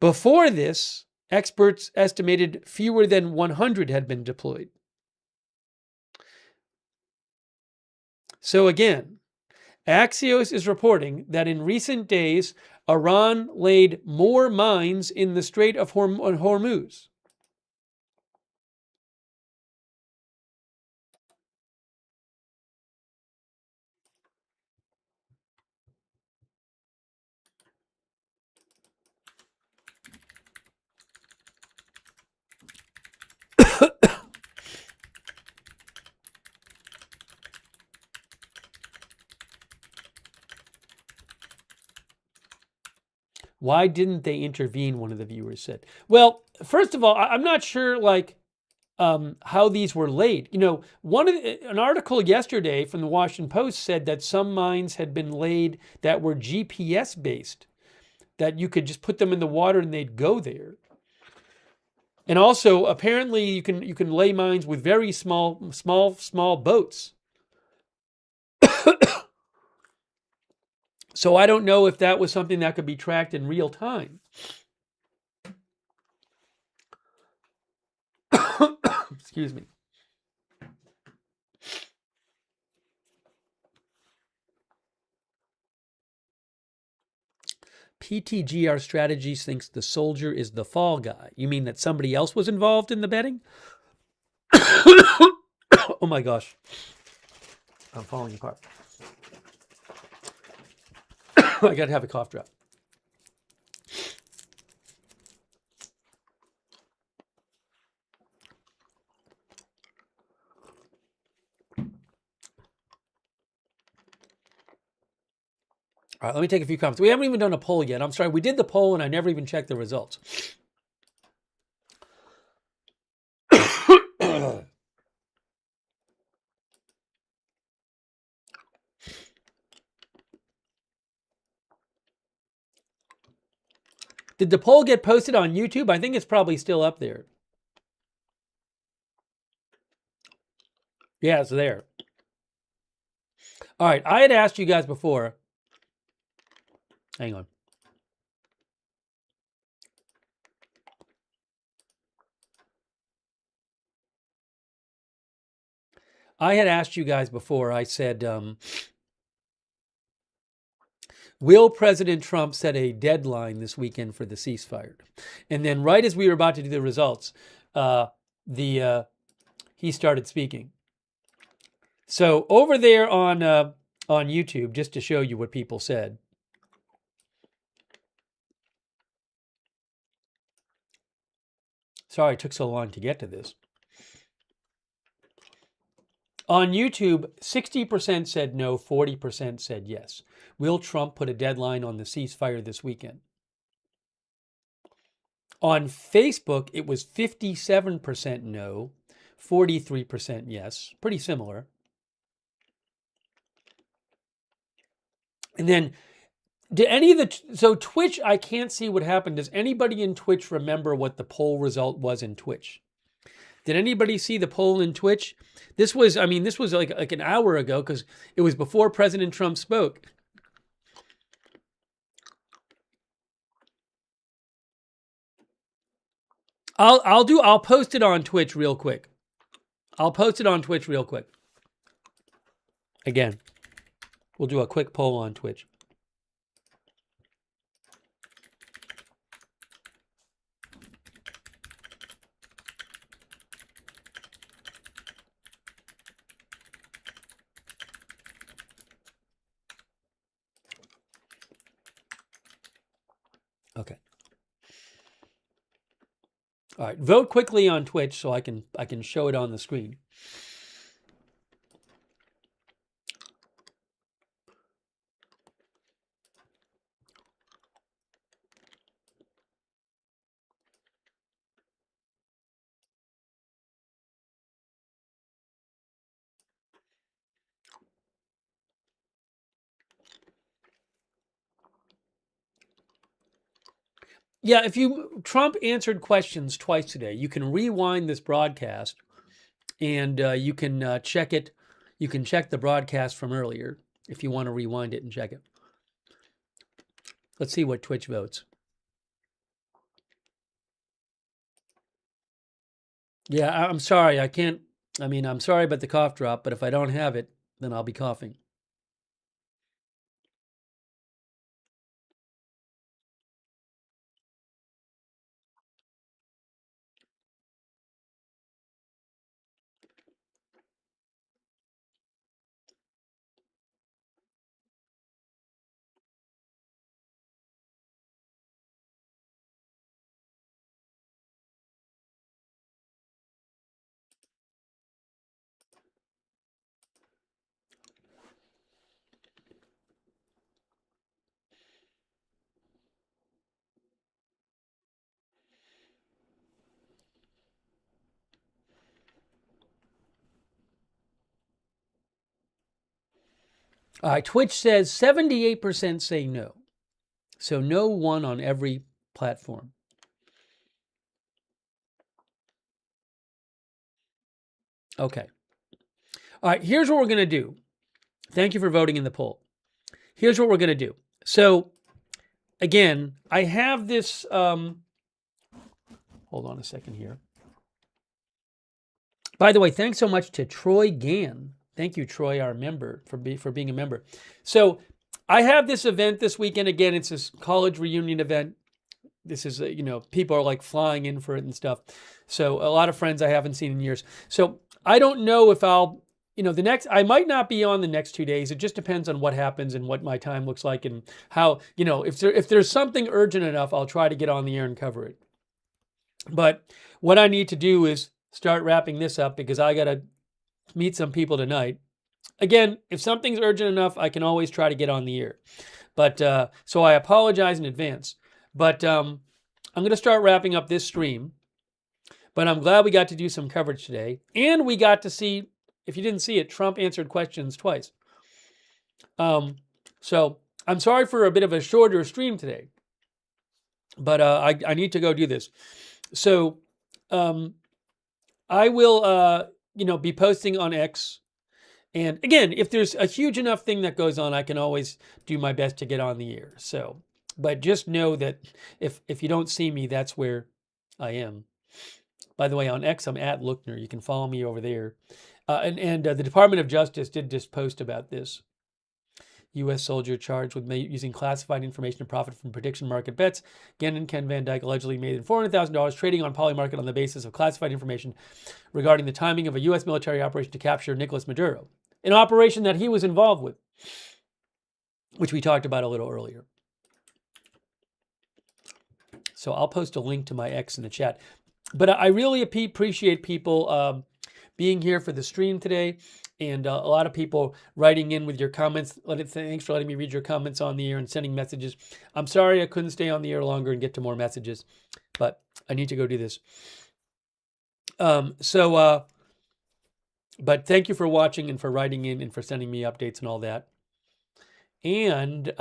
Before this, experts estimated fewer than 100 had been deployed. So again, Axios is reporting that in recent days, Iran laid more mines in the Strait of Hormuz. Why didn't they intervene? One of the viewers said. Well, first of all, I'm not sure how these were laid. You know, an article yesterday from the Washington Post said that some mines had been laid that were GPS based, that you could just put them in the water and they'd go there. And also, apparently, you can lay mines with very small boats. So I don't know if that was something that could be tracked in real time. Excuse me. PTGR Strategies thinks the soldier is the fall guy. You mean that somebody else was involved in the betting? Oh my gosh. I'm falling apart. I gotta have a cough drop. All right, let me take a few comments. We haven't even done a poll yet. I'm sorry, we did the poll and I never even checked the results. Did the poll get posted on YouTube? I think it's probably still up there. Yeah, it's there. All right, I had asked you guys before. Hang on. I had asked you guys before. I said, will President Trump set a deadline this weekend for the ceasefire? And then right as we were about to do the results, he started speaking. So over there on YouTube, just to show you what people said. Sorry it took so long to get to this. On YouTube, 60% said no, 40% said yes. Will Trump put a deadline on the ceasefire this weekend? On Facebook, it was 57% no, 43% yes. Pretty similar. And then, so Twitch, I can't see what happened. Does anybody in Twitch remember what the poll result was in Twitch? Did anybody see the poll in Twitch? This was like an hour ago because it was before President Trump spoke. I'll post it on Twitch real quick. Again, we'll do a quick poll on Twitch. Okay. All right. Vote quickly on Twitch so I can show it on the screen. Yeah, Trump answered questions twice today. You can rewind this broadcast, and you can check it. You can check the broadcast from earlier if you want to rewind it and check it. Let's see what Twitch votes. Yeah, I'm sorry. I can't. I mean, I'm sorry about the cough drop, but if I don't have it, then I'll be coughing. All right, Twitch says 78% say no. So no one on every platform. Okay. All right, here's what we're going to do. Thank you for voting in the poll. Here's what we're going to do. So, again, I have this... hold on a second here. By the way, thanks so much to Troy Gann. Thank you, Troy, our member, for being a member. So, I have this event this weekend. Again, it's this college reunion event. This is, people are like flying in for it and stuff. So, a lot of friends I haven't seen in years. So, I don't know if I'll... I might not be on the next 2 days. It just depends on what happens and what my time looks like and how, if there's something urgent enough, I'll try to get on the air and cover it. But what I need to do is start wrapping this up because I got to meet some people tonight. Again, if something's urgent enough, I can always try to get on the air. But, so I apologize in advance. But I'm going to start wrapping up this stream. But I'm glad we got to do some coverage today. And we got to see... If you didn't see it, Trump answered questions twice. So I'm sorry for a bit of a shorter stream today, but I need to go do this. So I will, be posting on X. And again, if there's a huge enough thing that goes on, I can always do my best to get on the air. So, but just know that if you don't see me, that's where I am. By the way, on X, I'm at Lookner. You can follow me over there. And the Department of Justice did just post about this. U.S. soldier charged with using classified information to profit from prediction market bets. Gann and Ken Van Dyke allegedly made $400,000 trading on Polymarket on the basis of classified information regarding the timing of a U.S. military operation to capture Nicolas Maduro, an operation that he was involved with, which we talked about a little earlier. So I'll post a link to my X in the chat. But I really appreciate people... being here for the stream today, and a lot of people writing in with your comments. Thanks for letting me read your comments on the air and sending messages. I'm sorry I couldn't stay on the air longer and get to more messages, but I need to go do this. But thank you for watching and for writing in and for sending me updates and all that. And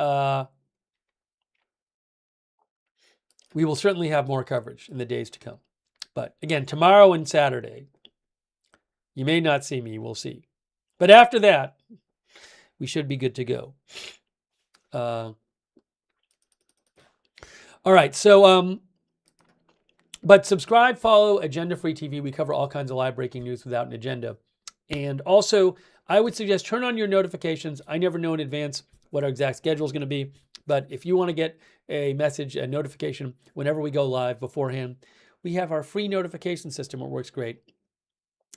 we will certainly have more coverage in the days to come. But again, tomorrow and Saturday, you may not see me, we'll see. But after that, we should be good to go. All right, so, but subscribe, follow Agenda Free TV. We cover all kinds of live breaking news without an agenda. And also, I would suggest turn on your notifications. I never know in advance what our exact schedule is going to be. But if you want to get a message, a notification, whenever we go live beforehand, we have our free notification system. It works great.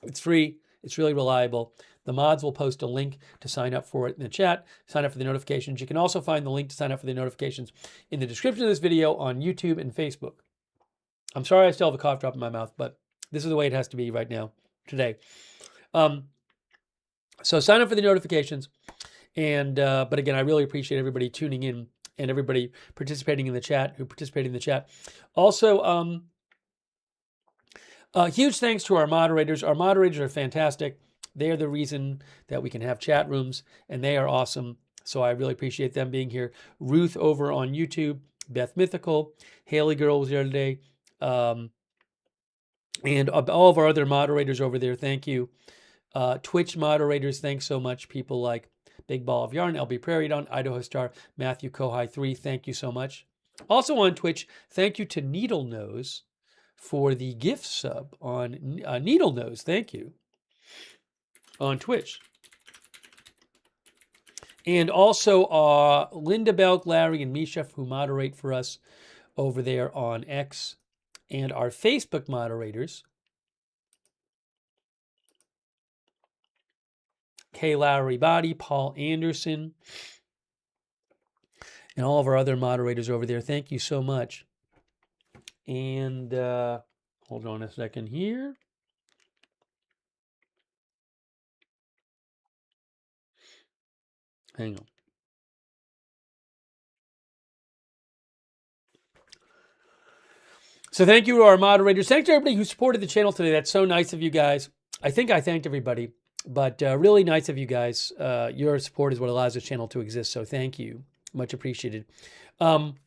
It's free. It's really reliable. The mods will post a link to sign up for it in the chat, sign up for the notifications. You can also find the link to sign up for the notifications in the description of this video on YouTube and Facebook. I'm sorry I still have a cough drop in my mouth, but this is the way it has to be right now, today. So sign up for the notifications. And but again, I really appreciate everybody tuning in and everybody participating in the chat, who participated in the chat. Also, huge thanks to our moderators. Our moderators are fantastic. They are the reason that we can have chat rooms, and they are awesome. So I really appreciate them being here. Ruth over on YouTube, Beth Mythical, Haley Girl was there today. And all of our other moderators over there, thank you. Twitch moderators, thanks so much. People like Big Ball of Yarn, LB Prairie Dawn, Idaho Star, Matthew Kohai 3, thank you so much. Also on Twitch, thank you to Needle Nose for the gift sub on Needle Nose, thank you, on Twitch. And also Linda Belk, Larry, and Misha, who moderate for us over there on X. And our Facebook moderators, Kay Lowry Body, Paul Anderson, and all of our other moderators over there. Thank you so much. And hold on a second here. Hang on. So thank you to our moderators. Thanks to everybody who supported the channel today. That's so nice of you guys. I think I thanked everybody, but really nice of you guys. Your support is what allows this channel to exist, so thank you. Much appreciated. Another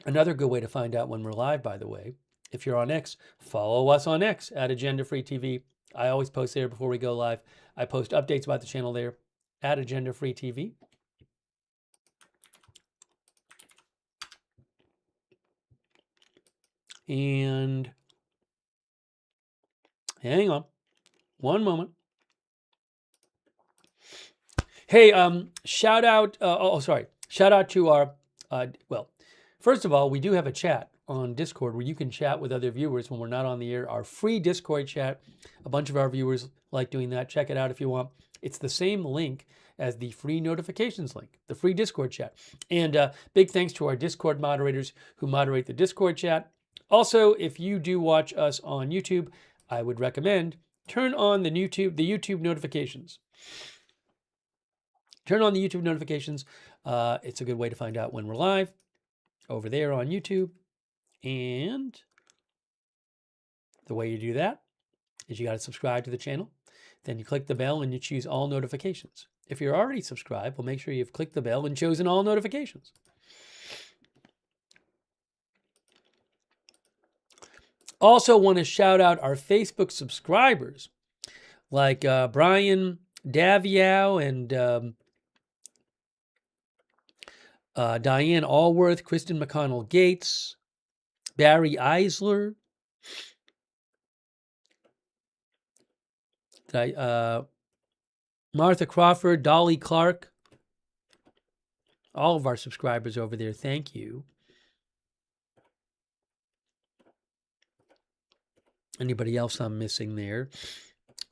good way to find out when we're live, by the way, if you're on X, follow us on X at Agenda Free TV. I always post there before we go live. I post updates about the channel there at Agenda Free TV. And hang on one moment. Hey, shout out, shout out to our, well, first of all, we do have a chat on Discord where you can chat with other viewers when we're not on the air. Our free Discord chat, a bunch of our viewers like doing that. Check it out if you want. It's the same link as the free notifications link, the free Discord chat. And big thanks to our Discord moderators who moderate the Discord chat. Also, if you do watch us on YouTube, I would recommend turn on the YouTube notifications. Turn on the YouTube notifications. It's a good way to find out when we're live over there on YouTube. And the way you do that is you got to subscribe to the channel. Then you click the bell and you choose all notifications. If you're already subscribed, well, make sure you've clicked the bell and chosen all notifications. Also want to shout out our Facebook subscribers like Brian Daviow and Diane Allworth, Kristen McConnell Gates, Barry Eisler, Martha Crawford, Dolly Clark, all of our subscribers over there. Thank you. Anybody else I'm missing there?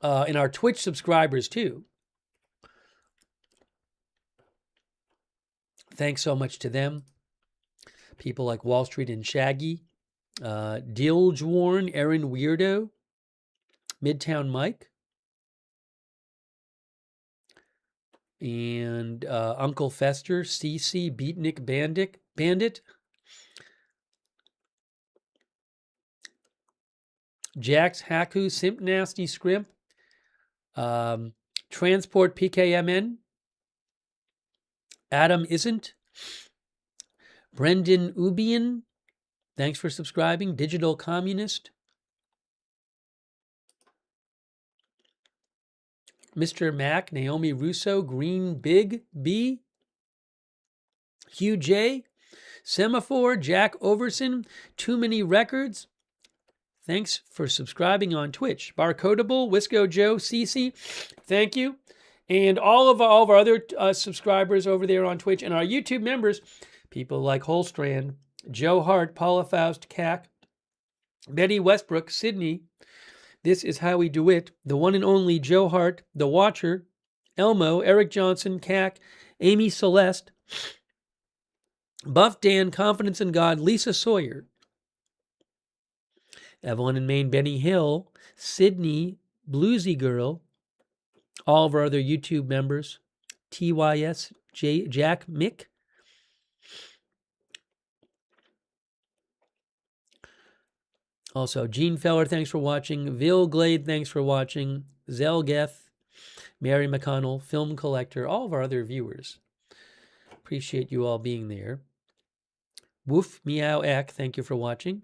And our Twitch subscribers too. Thanks so much to them. People like Wall Street and Shaggy, Dilgeworn, Aaron Weirdo, Midtown Mike, and Uncle Fester, CC, Beatnik Bandit, Jax, Haku, Simp Nasty Scrimp, Transport PKMN, Adam Isn't, Brendan Ubian, thanks for subscribing, Digital Communist, Mr. Mac, Naomi Russo, Green Big B, Hugh J, Semaphore, Jack Overson, Too Many Records. Thanks for subscribing on Twitch. Barcodable, Wisco Joe, Cece, thank you. And all of our other subscribers over there on Twitch and our YouTube members, people like Holstrand, Joe Hart, Paula Faust, Cac, Betty Westbrook, Sydney, This Is How We Do It, the one and only Joe Hart, The Watcher, Elmo, Eric Johnson, Cac, Amy Celeste, Buff Dan, Confidence in God, Lisa Sawyer, Evelyn and Maine, Benny Hill, Sydney, Bluesy Girl, all of our other YouTube members, TYS, Jack Mick, also Gene Feller, thanks for watching, Vil Glade, thanks for watching, Zelgeth, Mary McConnell, Film Collector, all of our other viewers. Appreciate you all being there. Woof Meow Ek, thank you for watching.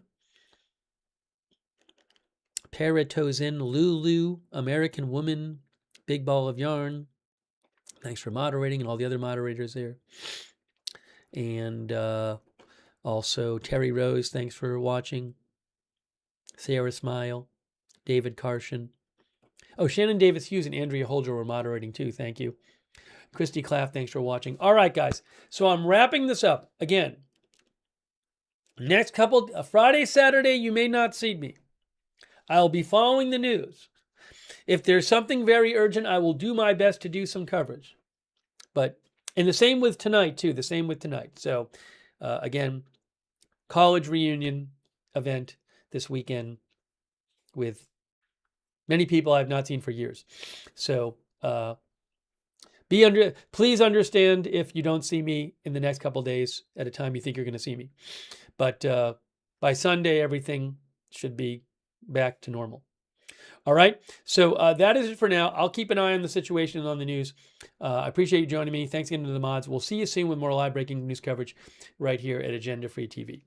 Paratosin, Lulu, American Woman, Big Ball of Yarn. Thanks for moderating and all the other moderators there. And also Terry Rose, thanks for watching. Sarah Smile, David Carshan. Oh, Shannon Davis Hughes and Andrea Holger were moderating too. Thank you. Christy Claff, thanks for watching. All right, guys. So I'm wrapping this up. Again, next couple, Friday, Saturday, you may not see me. I'll be following the news. If there's something very urgent, I will do my best to do some coverage. But, and the same with tonight, too. The same with tonight. So, again, college reunion event this weekend with many people I've not seen for years. So, please understand if you don't see me in the next couple days at a time you think you're going to see me. But by Sunday, everything should be back to normal. All right. So that is it for now. I'll keep an eye on the situation and on the news. I appreciate you joining me. Thanks again to the mods. We'll see you soon with more live breaking news coverage right here at Agenda Free TV.